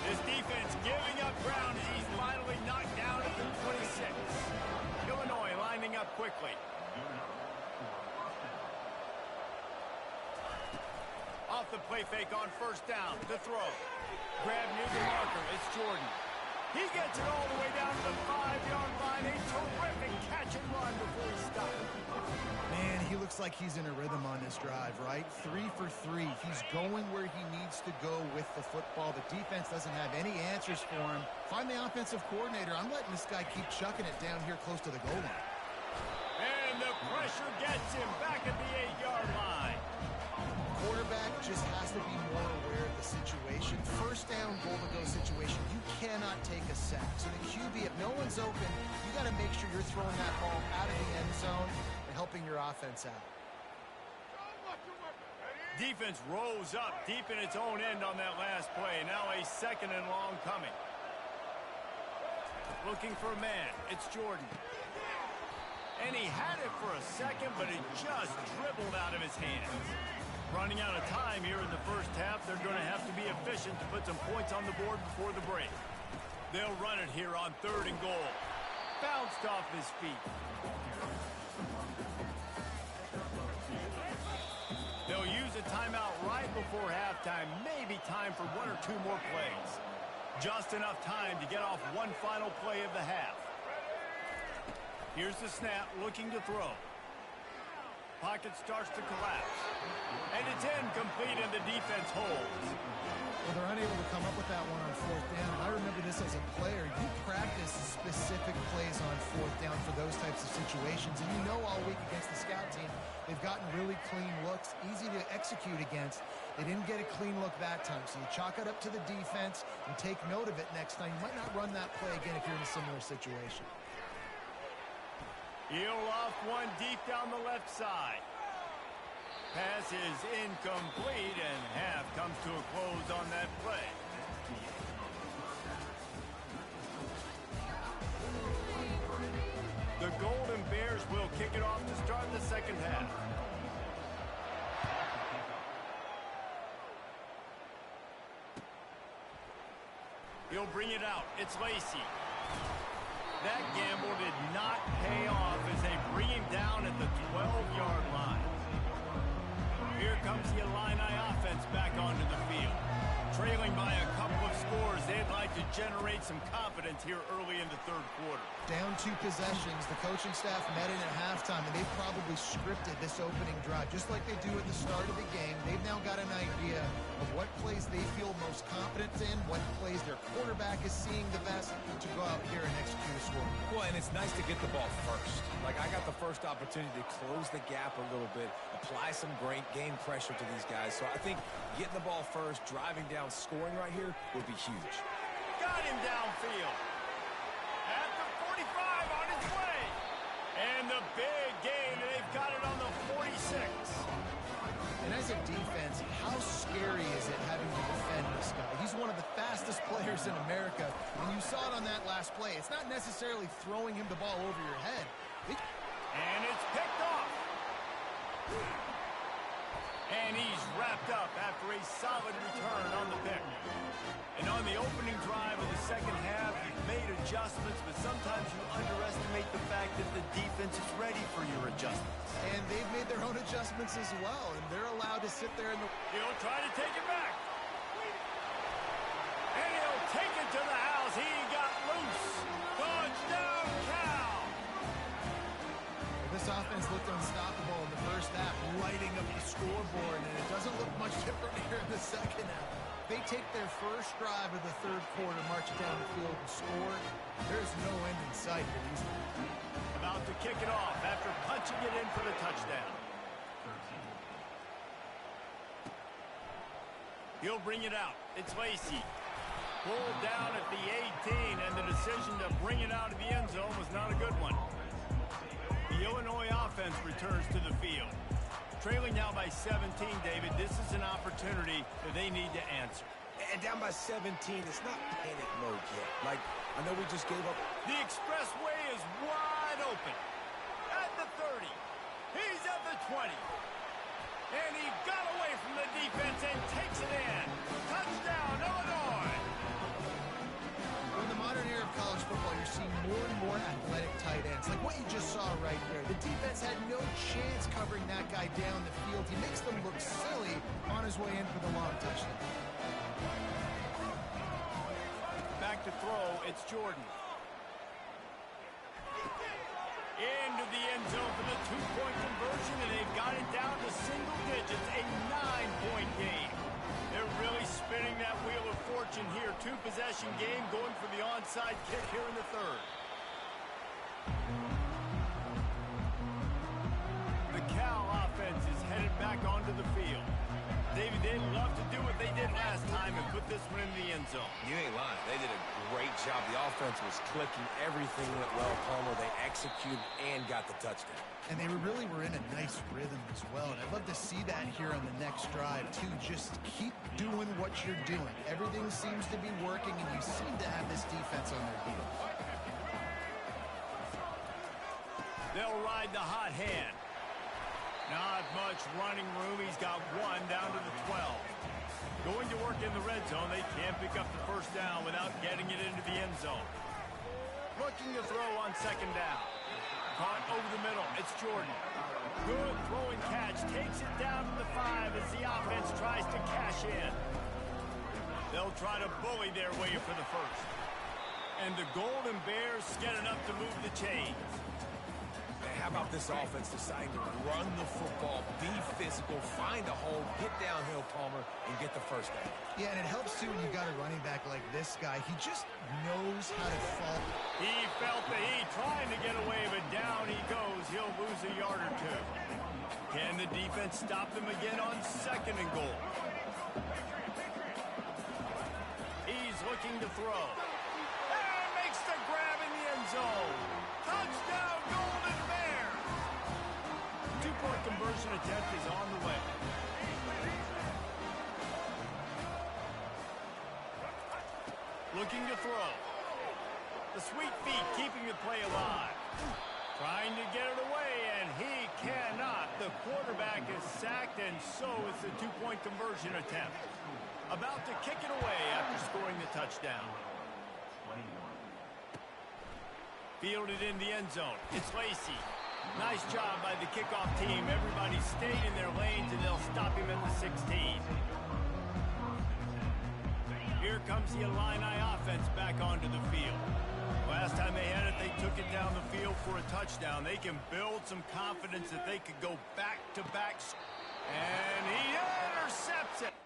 This defense giving up ground as he's finally knocked down at the 26. Illinois lining up quickly. Off the play fake on first down. The throw. Grab near the marker. It's Jordan. He gets it all the way down to the 5-yard line. A terrific catch and run before he stopped. Man, he looks like he's in a rhythm on this drive, right? 3 for 3. He's going where he needs to go with the football. The defense doesn't have any answers for him. Find the offensive coordinator. I'm letting this guy keep chucking it down here close to the goal line. And the pressure gets him back at the 8-yard line. Quarterback just has to be more aware of the situation. First down, goal-to-go situation. You cannot take a sack. So the QB, if no one's open, you got to make sure you're throwing that ball out of the end zone and helping your offense out. Defense rose up deep in its own end on that last play. Now a second and long coming. Looking for a man. It's Jordan. And he had it for a second, but it just dribbled out of his hands. Running out of time here in the first half. They're going to have to be efficient to put some points on the board before the break. They'll run it here on 3rd and goal. Bounced off his feet. They'll use a timeout right before halftime. Maybe time for 1 or 2 more plays. Just enough time to get off one final play of the half. Here's the snap, looking to throw. Pocket starts to collapse. And it's incomplete, and the defense holds. Well, they're unable to come up with that one on 4th down. I remember this as a player. You practice specific plays on 4th down for those types of situations. And you know all week against the scout team, they've gotten really clean looks, easy to execute against. They didn't get a clean look that time, so you chalk it up to the defense and take note of it next time. You might not run that play again if you're in a similar situation. He'll off one deep down the left side. Pass is incomplete, and half comes to a close on that play. The Golden Bears will kick it off to start the second half. He'll bring it out. It's Lacey. That gamble did not pay off as they bring him down at the 12-yard line. Here comes the Illini offense back onto the field. Trailing by a couple of scores, they'd like to generate some confidence here early in the third quarter. Down 2 possessions, the coaching staff met in at halftime, and they probably scripted this opening drive. Just like they do at the start of the game, they've now got an idea of what plays they feel most confident in, what plays their quarterback is seeing the best to go out here and execute a score. Well, and it's nice to get the ball first. Like, I got the first opportunity to close the gap a little bit, apply some great game pressure to these guys. So I think getting the ball first, driving down, scoring right here would be huge. Got him downfield. At the 45 on his way. And the big gain, they've got it on the 46. And as a defense, how scary is it having to defend this guy? He's one of the fastest players in America, and you saw it on that last play. It's not necessarily throwing him the ball over your head. And it's picked off. And he's wrapped up after a solid return on the pick. And on the opening drive of the second half, you've made adjustments, but sometimes you underestimate the fact that the defense is ready for your adjustments. And they've made their own adjustments as well, and they're allowed to sit there in the... He'll try to take it back. And he'll take it to the house. He got loose. Touchdown, Cal. This offense looked unstoppable in the first half, lighting up the scoreboard, and it doesn't look much different here in the second half. They take their first drive of the third quarter, march down the field and score. There's no end in sight for these guys. About to kick it off after punching it in for the touchdown. He'll bring it out. It's Lacey. Pulled down at the 18, and the decision to bring it out of the end zone was not a good one. The Illinois offense returns to the field. Trailing now by 17, David, this is an opportunity that they need to answer. And down by 17, it's not panic mode yet. Like, I know we just gave up. The expressway is wide open. At the 30. He's at the 20. And he got away from the defense and takes it in. Touchdown, Illinois. In the modern era of college football, you're seeing more and more athletic tight ends, like what you just saw right there. The defense had no chance covering that guy down the field. He makes them look silly on his way in for the long touchdown. Back to throw, it's Jordan. Into the end zone for the two-point conversion, and they've got it down to single digits, a 9-point game. They're really spinning that wheel of fortune here. Two-possession game going for the onside kick here in the third. The Cal offense is headed back onto the field. David, they'd love to do what they did last time and put this one in the end zone. You ain't lying. They did a great job. The offense was clicking. Everything went well, Palmer. They executed and got the touchdown. And they really were in a nice rhythm as well. And I'd love to see that here on the next drive, too. Just keep doing what you're doing. Everything seems to be working, and you seem to have this defense on their heels. They'll ride the hot hand. Not much running room. He's got one down to the 12. Going to work in the red zone. They can't pick up the first down without getting it into the end zone. Looking to throw on second down. Caught over the middle. It's Jordan. Good throw and catch. Takes it down to the 5 as the offense tries to cash in. They'll try to bully their way for the first. And the Golden Bears get enough to move the chains. How about this offense deciding to run the football, be physical, find a hole, get downhill, Palmer, and get the first down? Yeah, and it helps, too, when you got a running back like this guy. He just knows how to fall. He felt the heat, trying to get away, but down he goes. He'll lose a yard or two. Can the defense stop them again on second and goal? He's looking to throw. And makes the grab in the end zone. Touchdown, Golden Bears. Two-point conversion attempt is on the way. Looking to throw. The sweet feet keeping the play alive. Trying to get it away, and he cannot. The quarterback is sacked, and so is the two-point conversion attempt. About to kick it away after scoring the touchdown. Fielded in the end zone. It's Lacey. Nice job by the kickoff team. Everybody stayed in their lanes, and they'll stop him at the 16. Here comes the Illini offense back onto the field. Last time they had it, they took it down the field for a touchdown. They can build some confidence that they could go back-to-back. And he intercepts it.